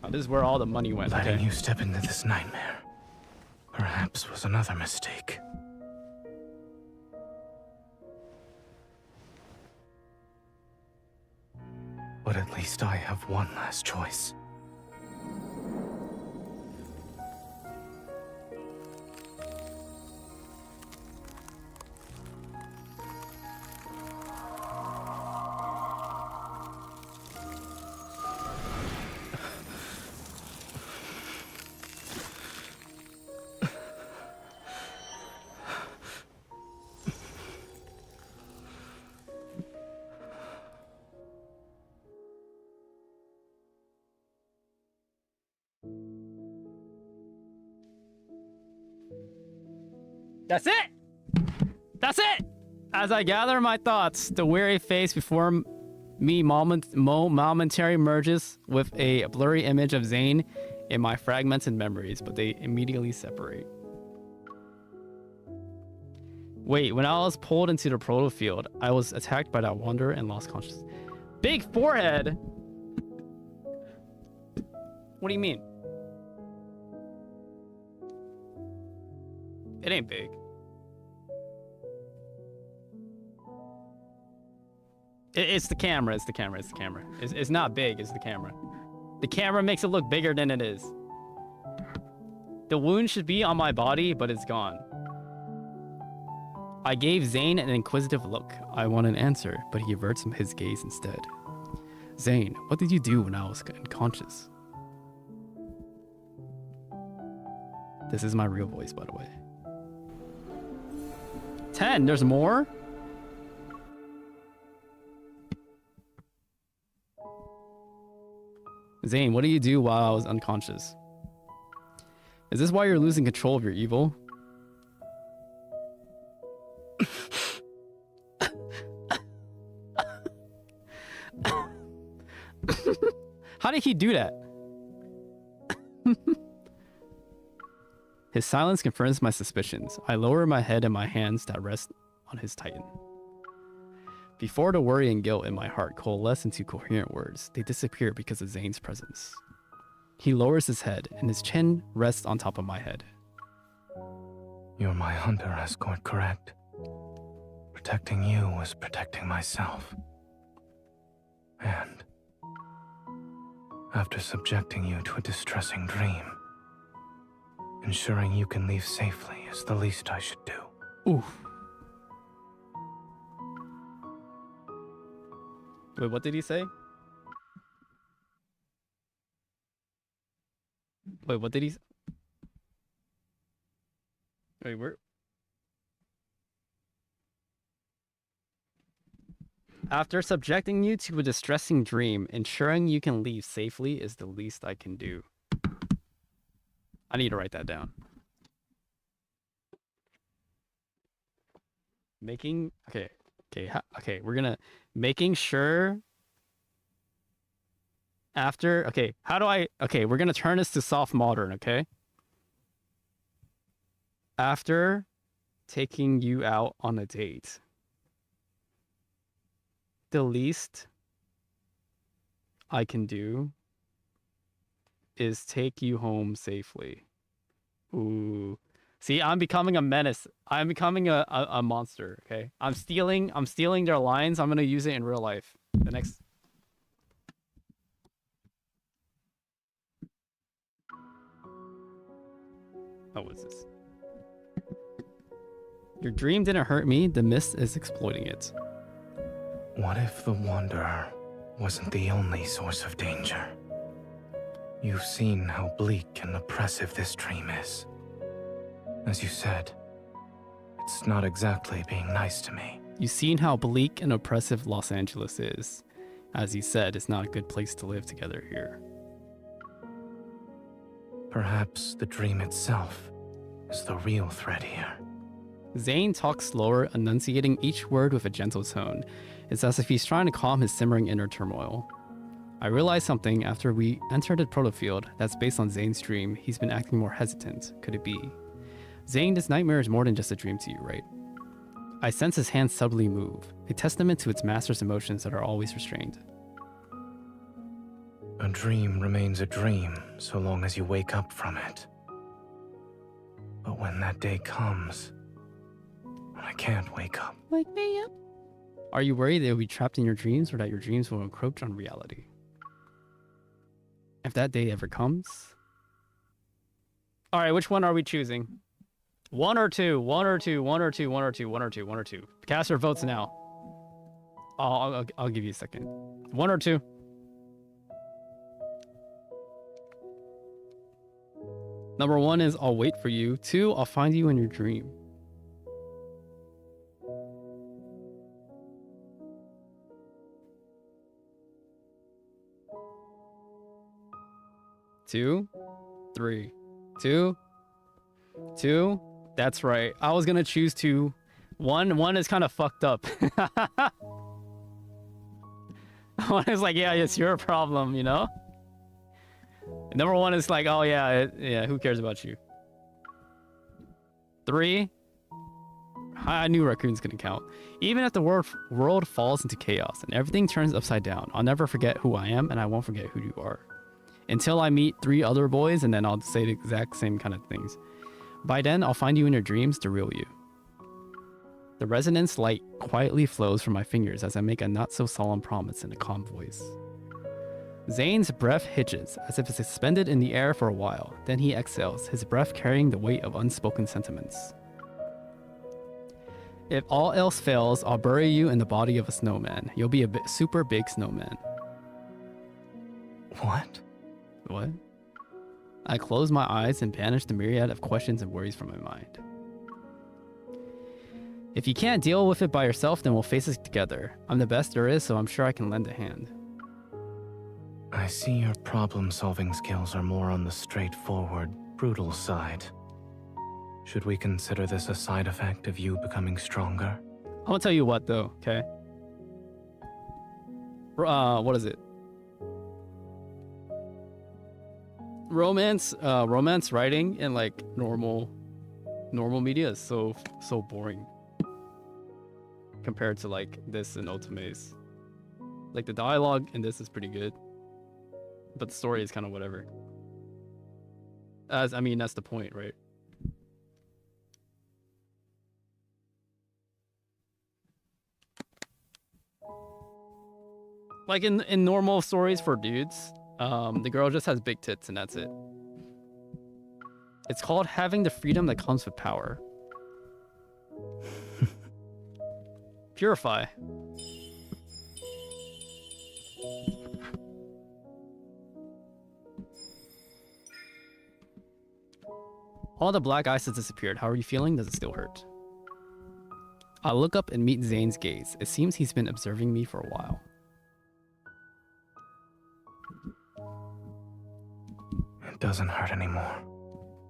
Oh, this is where all the money went. Letting you step into this nightmare perhaps was another mistake. But at least I have one last choice. That's it! That's it! As I gather my thoughts, the weary face before me momentary merges with a blurry image of Zane in my fragmented memories, but they immediately separate. Wait, when I was pulled into the proto field, I was attacked by that wanderer and lost consciousness. Big forehead! What do you mean? It ain't big. It's the camera. It's the camera. It's the camera. It's not big. It's the camera. The camera makes it look bigger than it is. The wound should be on my body, but it's gone. I gave Zane an inquisitive look. I want an answer, but he averts his gaze instead. Zane, what did you do when I was unconscious? This is my real voice, by the way. 10, there's more? Zane, what do you do while I was unconscious? Is this why you're losing control of your evil? How did he do that? His silence confirms my suspicions. I lower my head and my hands that rest on his titan. Before the worry and guilt in my heart coalesce into coherent words, they disappear because of Zane's presence. He lowers his head, and his chin rests on top of my head. You're my hunter escort, correct? Protecting you was protecting myself. And after subjecting you to a distressing dream, ensuring you can leave safely is the least I should do. Oof. Wait, what did he say? Wait, what did he say? Wait, where? After subjecting you to a distressing dream, ensuring you can leave safely is the least I can do. I need to write that down. Making, okay, we're gonna, making sure after, we're gonna turn this to soft modern, okay? After taking you out on a date, the least I can do is take you home safely. Ooh. See, I'm becoming a menace. I'm becoming a monster, okay? I'm stealing their lines. I'm gonna use it in real life. The next. Oh, what's this? Your dream didn't hurt me. The mist is exploiting it. What if the Wanderer wasn't the only source of danger? You've seen how bleak and oppressive this dream is. As you said, it's not exactly being nice to me. You've seen how bleak and oppressive Los Angeles is. As you said, it's not a good place to live together here. Perhaps the dream itself is the real threat here. Zane talks slower, enunciating each word with a gentle tone. It's as if he's trying to calm his simmering inner turmoil. I realized something after we entered the protofield that's based on Zane's dream. He's been acting more hesitant. Could it be? Zane, this nightmare is more than just a dream to you, right? I sense his hand subtly move, a testament to its master's emotions that are always restrained. A dream remains a dream so long as you wake up from it. But when that day comes, when I can't wake up. Wake me up. Are you worried that you'll be trapped in your dreams or that your dreams will encroach on reality? If that day ever comes... Alright, which one are we choosing? One or two? One or two? One or two? One or two? One or two? One or two? Cast your votes now. I'll give you a second. One or two? Number one is I'll wait for you. Two, I'll find you in your dream. Two, three, two. That's right. I was gonna choose two. One is kind of fucked up. One is like, yeah, it's your problem, you know? Number one is like, oh yeah, who cares about you? Three, I knew raccoon's gonna count. Even if the world falls into chaos and everything turns upside down, I'll never forget who I am and I won't forget who you are. Until I meet three other boys, and then I'll say the exact same kind of things. By then, I'll find you in your dreams, the real you. The resonance light quietly flows from my fingers as I make a not-so-solemn promise in a calm voice. Zane's breath hitches, as if it's suspended in the air for a while. Then he exhales, his breath carrying the weight of unspoken sentiments. If all else fails, I'll bury you in the body of a snowman. You'll be a super big snowman. What? What? I close my eyes and banish the myriad of questions and worries from my mind. If you can't deal with it by yourself, then we'll face it together. I'm the best there is, so I'm sure I can lend a hand. I see your problem-solving skills are more on the straightforward, brutal side. Should we consider this a side effect of you becoming stronger? I'm gonna tell you what, though, okay? What is it? Romance writing in like normal media is so boring compared to like this and Ultimates. Like the dialogue in this is pretty good, but the story is kind of whatever. I mean, that's the point, right? Like in normal stories for dudes, the girl just has big tits and that's it. It's called having the freedom that comes with power. Purify. All the black ice has disappeared. How are you feeling? Does it still hurt? I look up and meet Zane's gaze. It seems he's been observing me for a while. It doesn't hurt anymore.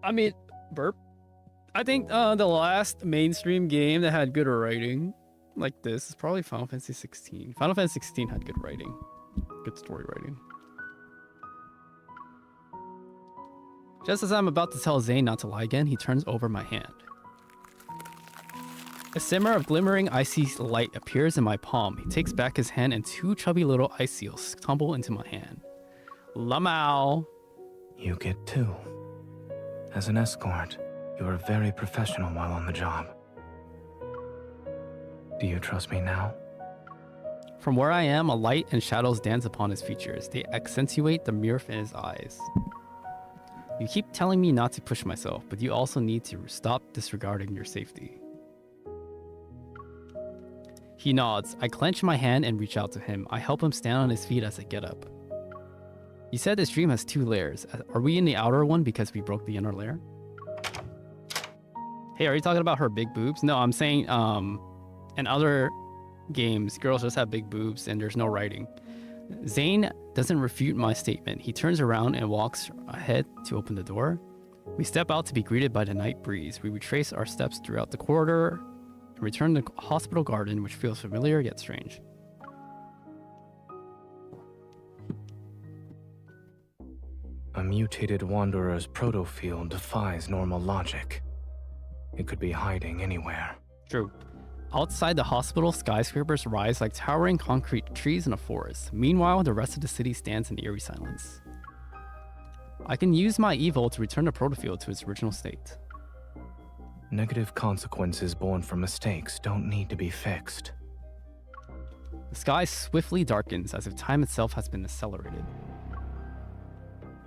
I mean, burp. I think the last mainstream game that had good writing like this is probably Final Fantasy 16. Final Fantasy 16 had good writing. Good story writing. Just as I'm about to tell Zane not to lie again, he turns over my hand. A simmer of glimmering icy light appears in my palm. He takes back his hand and two chubby little ice seals tumble into my hand. Lamau. You get two. As an escort, you are very professional while on the job. Do you trust me now? From where I am, a light and shadows dance upon his features. They accentuate the mirth in his eyes. You keep telling me not to push myself, but you also need to stop disregarding your safety. He nods. I clench my hand and reach out to him. I help him stand on his feet as I get up. You said this dream has two layers. Are we in the outer one because we broke the inner layer? Hey, are you talking about her big boobs? No, I'm saying in other games, girls just have big boobs and there's no writing. Zane doesn't refute my statement. He turns around and walks ahead to open the door. We step out to be greeted by the night breeze. We retrace our steps throughout the corridor and return to the hospital garden, which feels familiar yet strange. A mutated wanderer's protofield defies normal logic. It could be hiding anywhere. True. Outside the hospital, skyscrapers rise like towering concrete trees in a forest. Meanwhile, the rest of the city stands in eerie silence. I can use my evil to return the protofield to its original state. Negative consequences born from mistakes don't need to be fixed. The sky swiftly darkens as if time itself has been accelerated.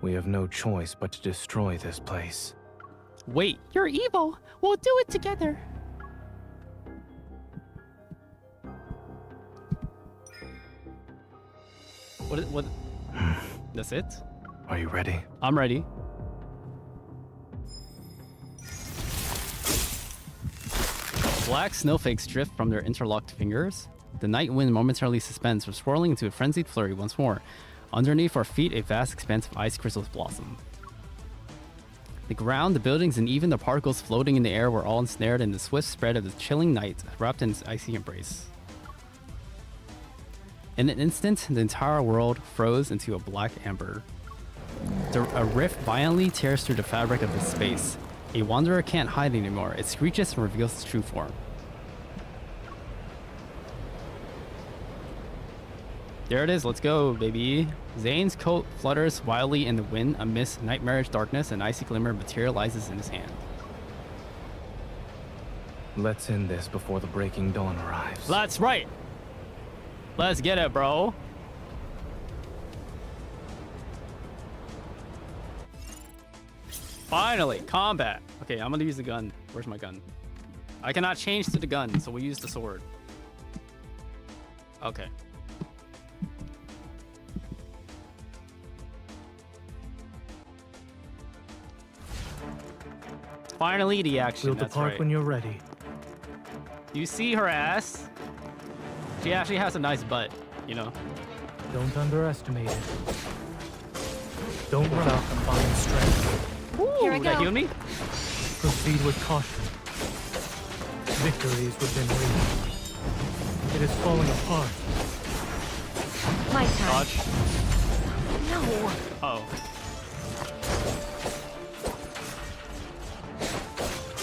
We have no choice but to destroy this place. Wait, you're evil. We'll do it together. What? That's it? Are you ready? I'm ready. Black snowflakes drift from their interlocked fingers. The night wind momentarily suspends, swirling into a frenzied flurry once more. Underneath our feet, a vast expanse of ice crystals blossom. The ground, the buildings, and even the particles floating in the air were all ensnared in the swift spread of the chilling night, wrapped in its icy embrace. In an instant, the entire world froze into a black amber. A rift violently tears through the fabric of this space. A wanderer can't hide anymore. It screeches and reveals its true form. There it is, let's go, baby. Zane's coat flutters wildly in the wind amidst nightmarish darkness. An icy glimmer materializes in his hand. Let's end this before the breaking dawn arrives. That's right. Let's get it, bro. Finally, combat. Okay, I'm gonna use the gun. Where's my gun? I cannot change to the gun, so we use the sword. Okay. Finally, the action. We'll That's depart right. when you're ready. You see her ass? She actually has a nice butt, you know. Don't underestimate it. Don't run out combined strength. Here I go. That heal me? Proceed with caution. Victory is within reach. It is falling apart. My turn. Dodge. No. Oh.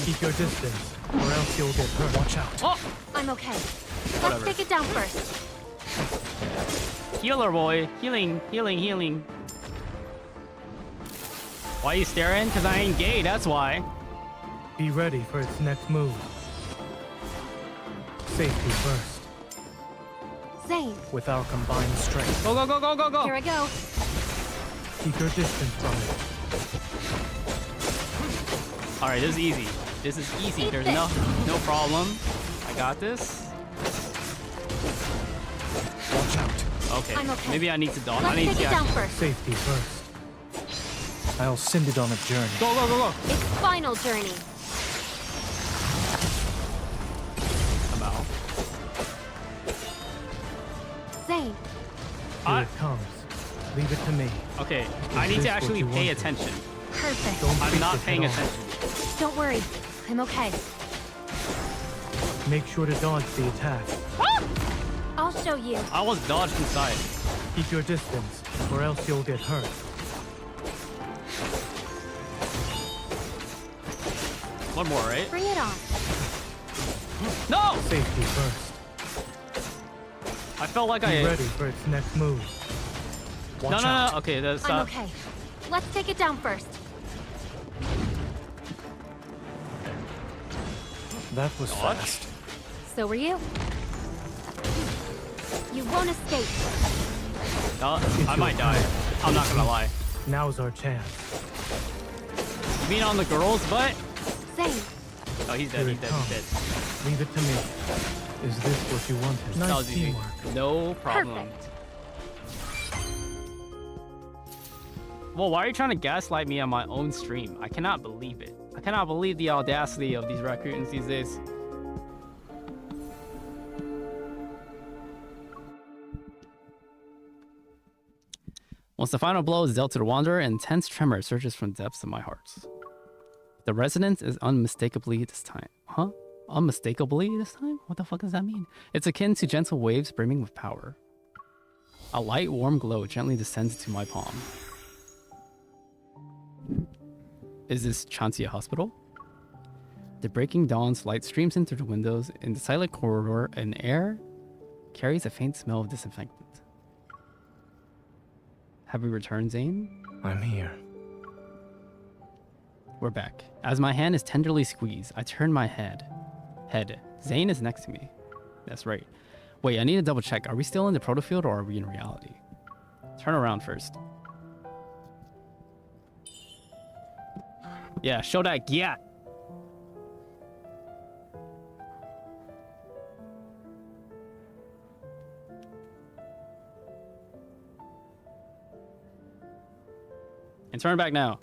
Keep your distance, or else you'll get hurt. Watch out. Oh! I'm okay. Whatever. Let's take it down first. Healer boy. Healing, healing, healing. Why you staring? Because I ain't gay, that's why. Be ready for its next move. Safety first. Zane. With our combined strength. Go, go, go, go, go, go. Here I go. Keep your distance from it. Alright, this is easy. This is easy. Eat There's this. no problem. I got this. Watch out. Okay. I'm okay. Maybe I need to dodge. Let's I need take to it down actually... first. Safety first. I'll send it on a journey. Go, go, go, go. It's final journey. I'm out. Zane. Here it comes. Leave it to me. Okay, I need to actually pay attention. Perfect. I'm not paying attention. Don't worry. I'm okay. Make sure to dodge the attack. I'll show you. I was dodged inside. Keep your distance, or else you'll get hurt. One more, right? Bring it on. No! Safety first. I felt like Be I... ready for its next move. No, Watch no, out. no. Okay, that's I'm okay. Let's take it down first. That was fast. So were you. You won't escape. I might die. I'm not gonna lie. Now's our chance. You mean on the girl's butt? Zane. Oh, he's dead. Here He's it dead. comes. He's dead. Leave it to me. Is this what you wanted? That Nice was easy. teamwork. No problem. Perfect. Well, why are you trying to gaslight me on my own stream? I cannot believe it. I cannot believe the audacity of these raccoons these days. Once the final blow is dealt to the Wanderer, an intense tremor surges from the depths of my heart. The resonance is unmistakably this time. Huh? Unmistakably this time? What the fuck does that mean? It's akin to gentle waves brimming with power. A light, warm glow gently descends into my palm. Is this Chancia Hospital? The breaking dawn's light streams in through the windows. In the silent corridor, an air carries a faint smell of disinfectant. Have we returned, Zane? I'm here. We're back. As my hand is tenderly squeezed, I turn my head. Zane is next to me. That's right. Wait, I need to double check. Are we still in the protofield or are we in reality? Turn around first. Yeah, show that gyat. And turn back now.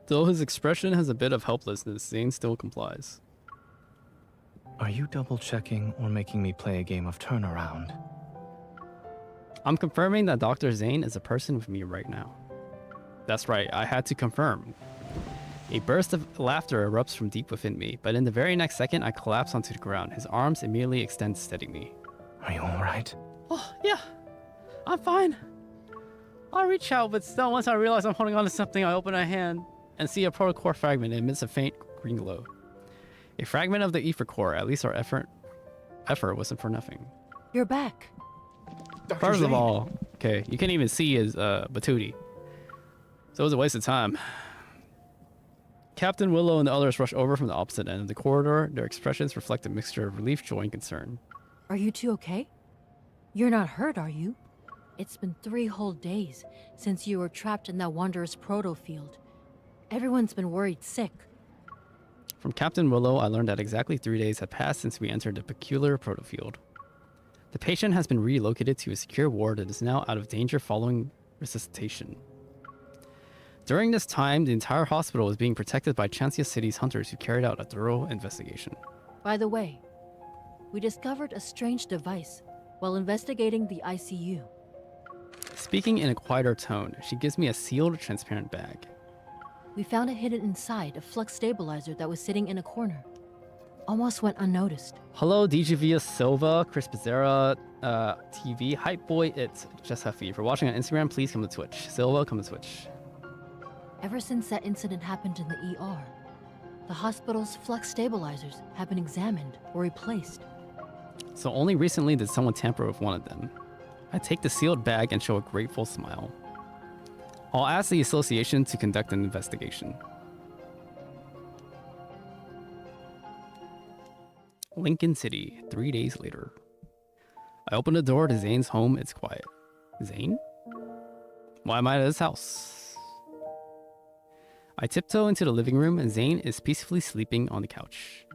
Though his expression has a bit of helplessness, Zane still complies. Are you double-checking or making me play a game of turnaround? I'm confirming that Dr. Zane is a person with me right now. That's right, I had to confirm. A burst of laughter erupts from deep within me, but in the very next second, I collapse onto the ground. His arms immediately extend to steady me. Are you alright? Oh, yeah. I'm fine. I reach out, but still, once I realize I'm holding on to something, I open a hand and see a protocore fragment amidst a faint green glow. A fragment of the ether core. At least our effort wasn't for nothing. You're back. First of all, okay, you can't even see his Batootie. So it was a waste of time. Captain Willow and the others rush over from the opposite end of the corridor. Their expressions reflect a mixture of relief, joy, and concern. Are you two okay? You're not hurt, are you? It's been 3 whole days since you were trapped in that Wanderer's proto field. Everyone's been worried sick. From Captain Willow, I learned that exactly 3 days had passed since we entered the peculiar proto field. The patient has been relocated to a secure ward and is now out of danger following resuscitation. During this time, the entire hospital was being protected by Chancia City's hunters who carried out a thorough investigation. By the way, we discovered a strange device while investigating the ICU. Speaking in a quieter tone, she gives me a sealed, transparent bag. We found it hidden inside a flux stabilizer that was sitting in a corner. Almost went unnoticed. Hello, DGVia Silva, Chris Pizzera, TV, Hype Boy, it's Just Huffy. If you're watching on Instagram, please come to Twitch. Silva, come to Twitch. Ever since that incident happened in the ER, the hospital's flux stabilizers have been examined or replaced. So only recently did someone tamper with one of them. I take the sealed bag and show a grateful smile. I'll ask the association to conduct an investigation. Lincoln City, 3 days later. I open the door to Zane's home. It's quiet. Zane? Why am I at his house? I tiptoe into the living room and Zane is peacefully sleeping on the couch.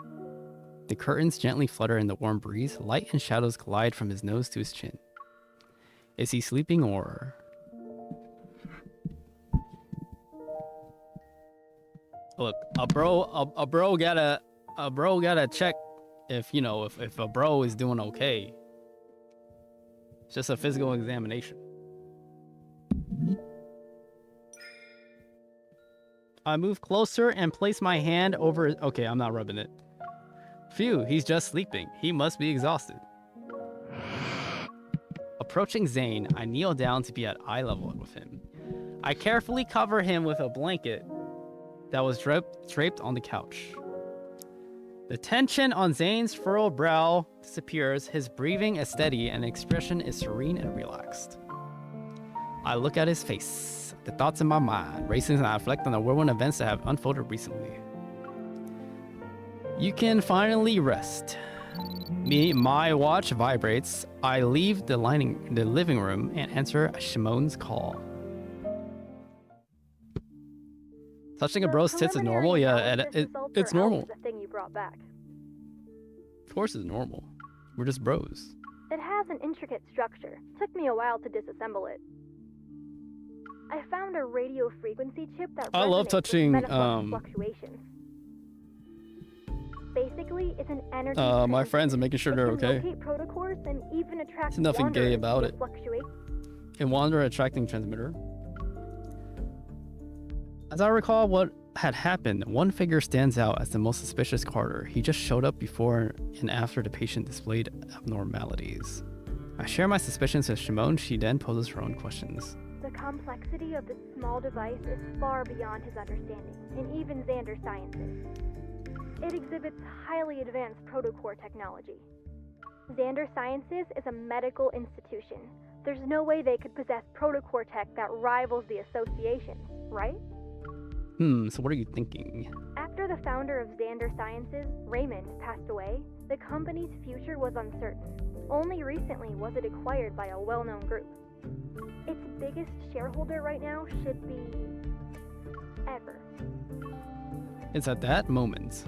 The curtains gently flutter in the warm breeze. Light and shadows collide from his nose to his chin. Is he sleeping or... Look, a bro gotta check if, you know, if a bro is doing okay. It's just a physical examination. I move closer and place my hand over... Okay, I'm not rubbing it. Phew, he's just sleeping. He must be exhausted. Approaching Zane, I kneel down to be at eye level with him. I carefully cover him with a blanket that was draped on the couch. The tension on Zane's furrowed brow disappears. His breathing is steady and expression is serene and relaxed. I look at his face, the thoughts in my mind racing as I reflect on the whirlwind events that have unfolded recently. You can finally rest. My watch vibrates. I leave the living room and answer Shimon's call. Touching a bro's tits is normal? Yeah, it's normal. The thing you brought back. Of course it's normal. We're just bros. It has an intricate structure. Took me a while to disassemble it. I found a radio frequency chip that I love touching fluctuations. Basically, it's an energy my friends and making sure they're okay. And even There's nothing gay about it. Fluctuate. A wanderer attracting transmitter. As I recall what had happened, one figure stands out as the most suspicious Carter. He just showed up before and after the patient displayed abnormalities. I share my suspicions with Shimon. She then poses her own questions. The complexity of this small device is far beyond his understanding, and even Xander Sciences. It exhibits highly advanced protocore technology. Xander Sciences is a medical institution. There's no way they could possess protocore tech that rivals the association, right? So what are you thinking? After the founder of Xander Sciences, Raymond, passed away, the company's future was uncertain. Only recently was it acquired by a well-known group. Its biggest shareholder right now should be... Ever. It's at that moment,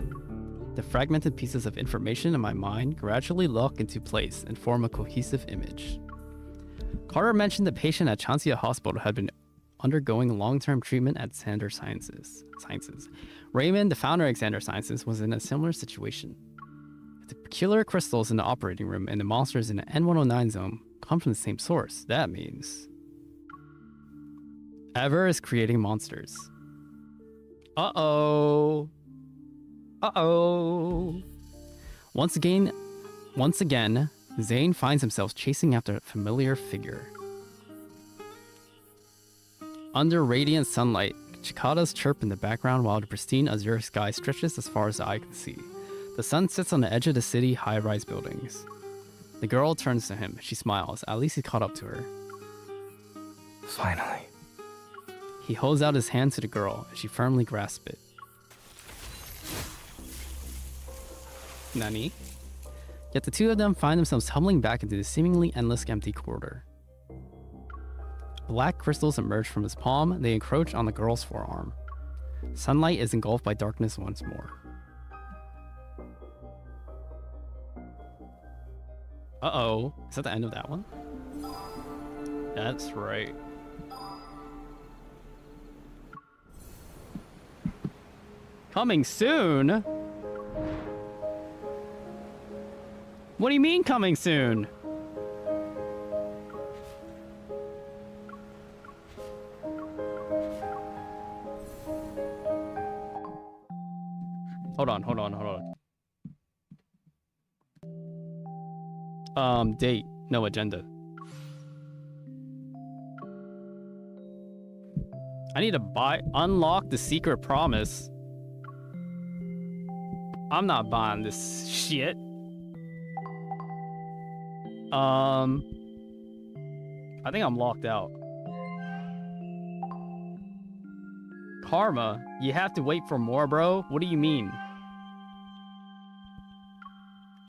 the fragmented pieces of information in my mind gradually lock into place and form a cohesive image. Carter mentioned the patient at Chancia Hospital had been undergoing long-term treatment at Xander Sciences. Raymond, the founder of Xander Sciences, was in a similar situation. The peculiar crystals in the operating room and the monsters in the N109 zone come from the same source. That means Ever is creating monsters. Uh-oh. Once again, Zane finds himself chasing after a familiar figure. Under radiant sunlight, cicadas chirp in the background while the pristine azure sky stretches as far as the eye can see. The sun sits on the edge of the city high-rise buildings. The girl turns to him. She smiles. At least he caught up to her. Finally. He holds out his hand to the girl, and she firmly grasps it. Nani? Yet the two of them find themselves tumbling back into the seemingly endless empty corridor. Black crystals emerge from his palm. They encroach on the girl's forearm. Sunlight is engulfed by darkness once more. Uh-oh. Is that the end of that one? That's right. Coming soon? What do you mean coming soon? Hold on. Date. No agenda. I need to unlock the secret promise. I'm not buying this shit. I think I'm locked out. Karma? You have to wait for more, bro? What do you mean?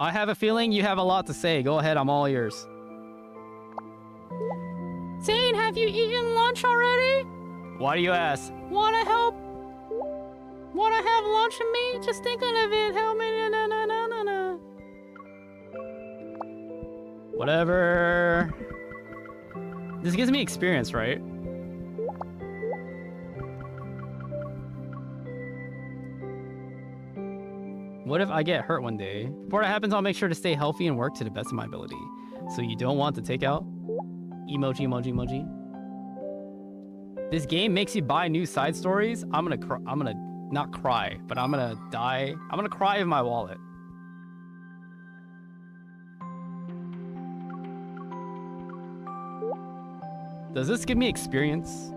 I have a feeling you have a lot to say. Go ahead, I'm all ears. Zane, have you eaten lunch already? Why do you ask? Wanna help? Wanna have lunch with me? Just thinking of it. Help me. Na. Whatever. This gives me experience, right? What if I get hurt one day? Before that happens, I'll make sure to stay healthy and work to the best of my ability. So you don't want to take out? Emoji. This game makes you buy new side stories. I'm gonna not cry, but I'm gonna die. I'm gonna cry in my wallet. Does this give me experience?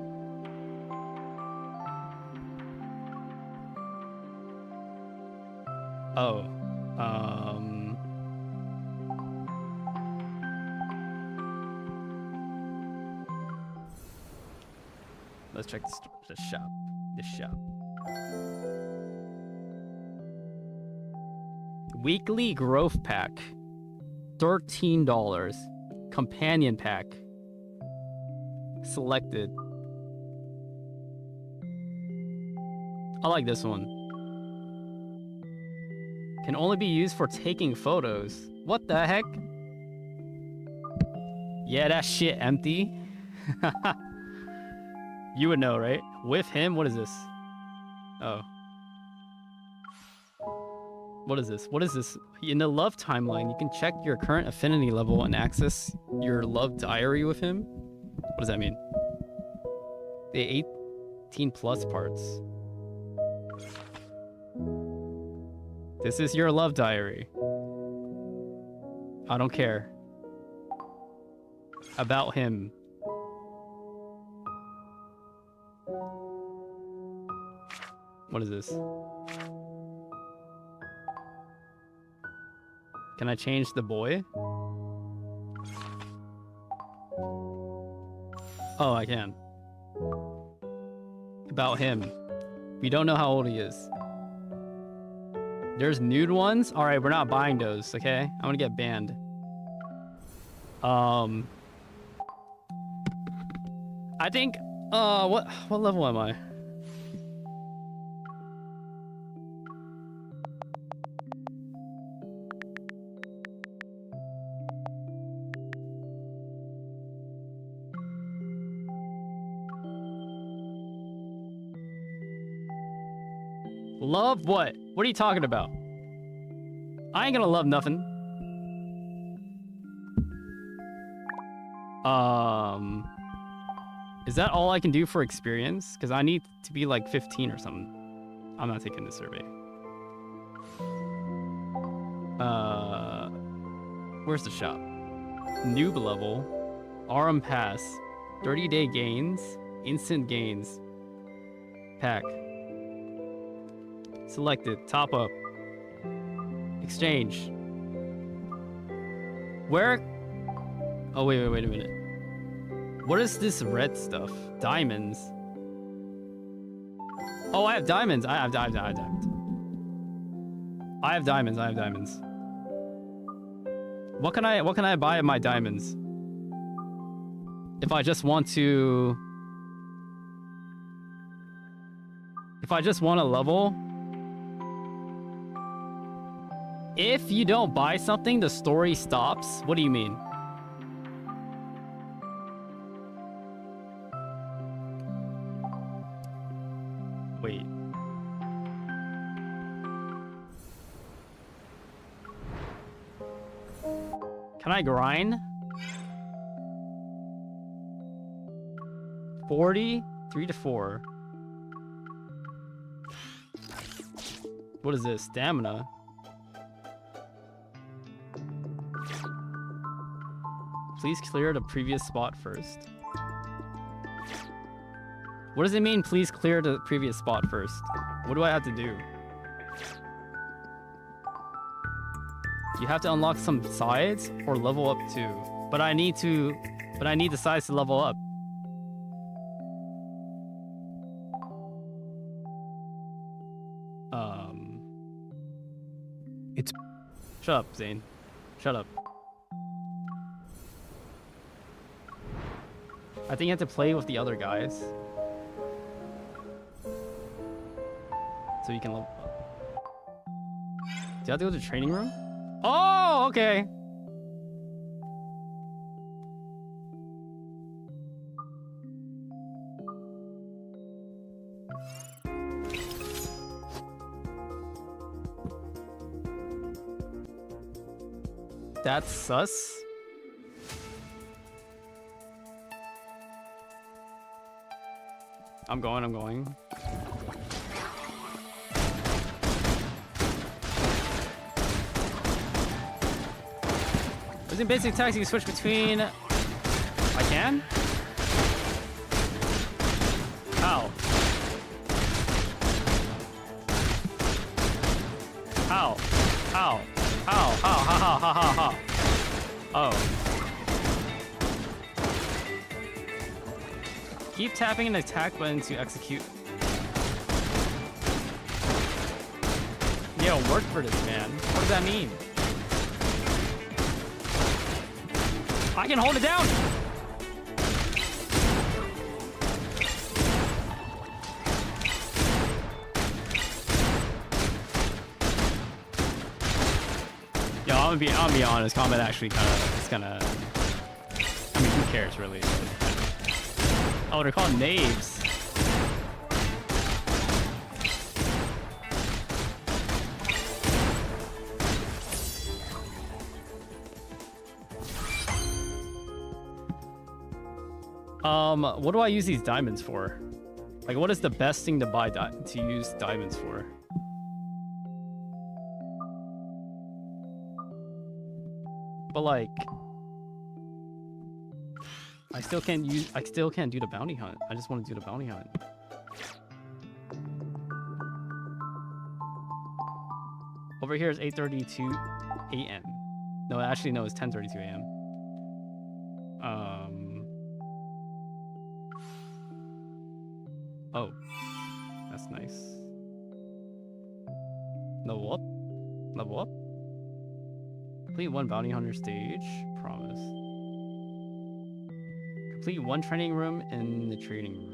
Oh, let's check the shop. Weekly growth pack, $13. Companion pack. Selected. I like this one. Can only be used for taking photos. What the heck? Yeah, that shit empty. You would know, right? With him, what is this? Oh. What is this? What is this? In the love timeline, you can check your current affinity level and access your love diary with him. What does that mean? The 18 plus parts. This is your love diary. I don't care. About him. What is this? Can I change the boy? Oh, I can. About him. We don't know how old he is. There's nude ones? Alright, we're not buying those, okay? I'm gonna get banned. I think, what level am I? Love what? What are you talking about? I ain't gonna love nothing. Is that all I can do for experience? Because I need to be like 15 or something. I'm not taking the survey. Where's the shop? Noob level. RM pass. 30-day gains. Instant gains. Pack. Selected. Top up. Exchange. Where? Oh, wait a minute. What is this red stuff? Diamonds. Oh, I have diamonds. I have diamonds. I have diamonds. What can I buy of my diamonds? If I just want to level. If you don't buy something, the story stops. What do you mean? Wait. Can I grind? 40? 3 to 4. What is this? Stamina? Please clear the previous spot first. What does it mean, please clear the previous spot first? What do I have to do? You have to unlock some sides or level up too. But I need the sides to level up. Shut up, Zane. Shut up. I think you have to play with the other guys. So you can level up. Do you have to go to the training room? Oh, okay. That's sus. I'm going. Using basic attacks, you can switch between... I can? How? How? How? How? Oh. Keep tapping an attack button to execute. Yo, work for this, man. What does that mean? I can hold it down! Yo, I'm gonna be honest, combat actually kinda, I mean, who cares really? Oh, they're called knaves. What do I use these diamonds for? Like, what is the best thing to buy to use diamonds for? But like, I still can't do the bounty hunt. I just want to do the bounty hunt. Over here is 8:32 a.m. No, actually no, it's 10:32 a.m. Oh, that's nice. Level up. Complete one bounty hunter stage. Promise. Complete one training room in the training room.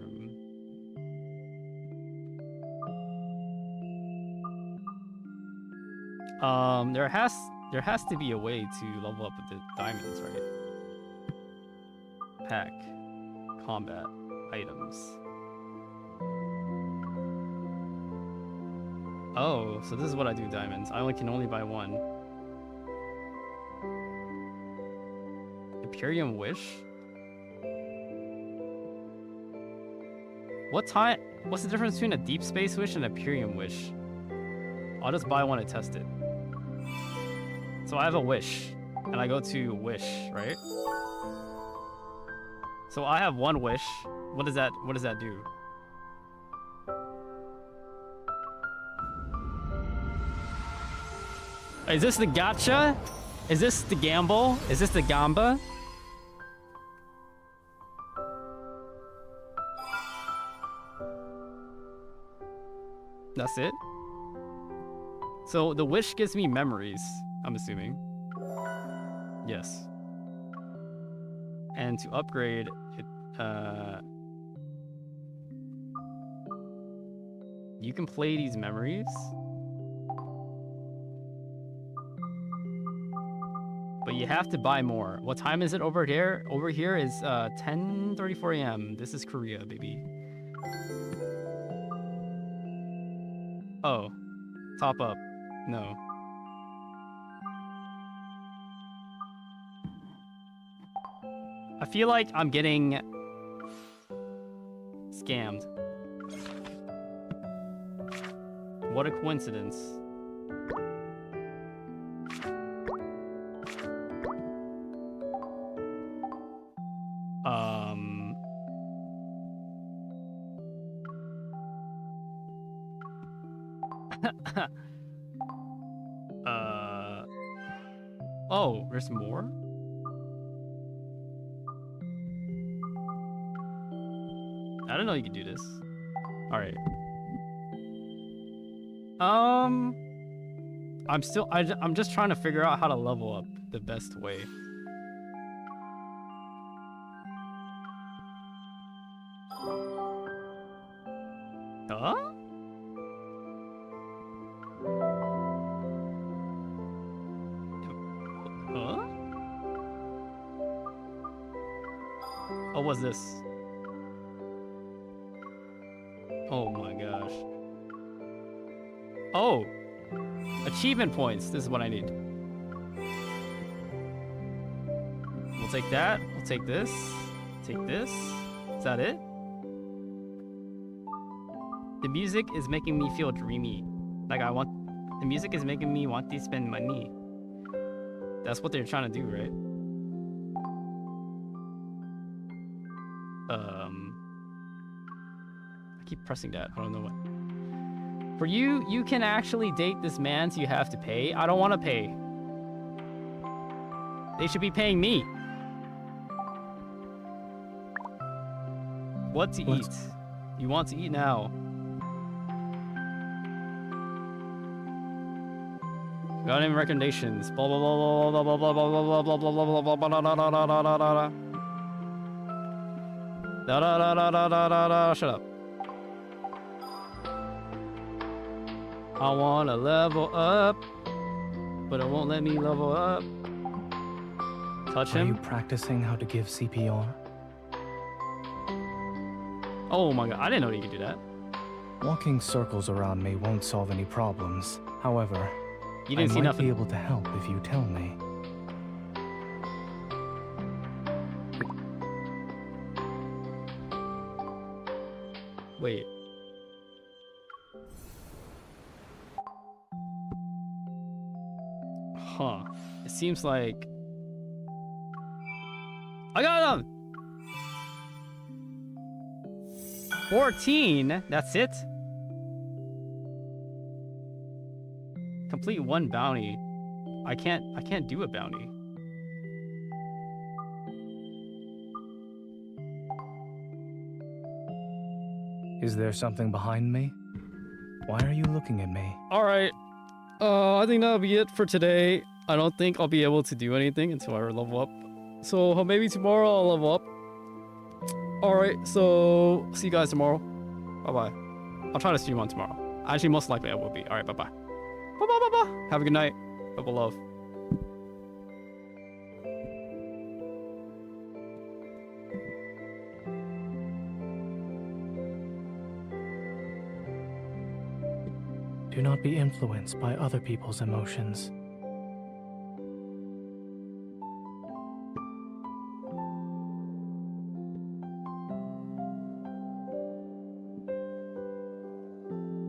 There has to be a way to level up with the diamonds, right? Pack, combat, items. Oh, so this is what I do diamonds. I can only buy one. Imperium Wish? What's the difference between a Deep Space Wish and a Imperium Wish? I'll just buy one to test it. So I have a wish, and I go to wish, right? So I have one wish. What does that do? Is this the gacha? Is this the gamble? Is this the gamba? That's it? So the wish gives me memories, I'm assuming. Yes. And to upgrade it, you can play these memories. But you have to buy more. What time is it over there? Over here is 10:34 a.m. This is Korea, baby. Oh, top up. No. I feel like I'm getting scammed. What a coincidence. Oh, there's more? I didn't know you could do this. All right. I'm just trying to figure out how to level up the best way. Huh? Huh? Oh, what's this? Oh my gosh. Oh! Achievement points. This is what I need. We'll take that. We'll take this. Take this. Is that it? The music is making me feel dreamy. Like the music is making me want to spend money. That's what they're trying to do, right? I keep pressing that. I don't know what. For you, you can actually date this man, so you have to pay. I don't want to pay. They should be paying me. What to eat? You want to eat now. Got any recommendations? Blah blah blah blah blah blah blah blah blah blah blah blah blah blah blah da da da da da da da da da da da da. Shut up. I wanna level up, but it won't let me level up. Touch him. Are you practicing how to give CPR? Oh my god, I didn't know you could do that. Walking circles around me won't solve any problems. However, you didn't see I might nothing. be able to help if you tell me. Wait. Huh. It seems like... I got them! 14? That's it? Complete one bounty. I can't do a bounty. Is there something behind me? Why are you looking at me? Alright. I think that'll be it for today. I don't think I'll be able to do anything until I level up. So maybe tomorrow I'll level up. Alright, so see you guys tomorrow. Bye-bye. I'll try to stream on tomorrow. Actually, most likely I will be. Alright, bye-bye. Bye-bye, bye-bye. Have a good night. Double love. Do not be influenced by other people's emotions.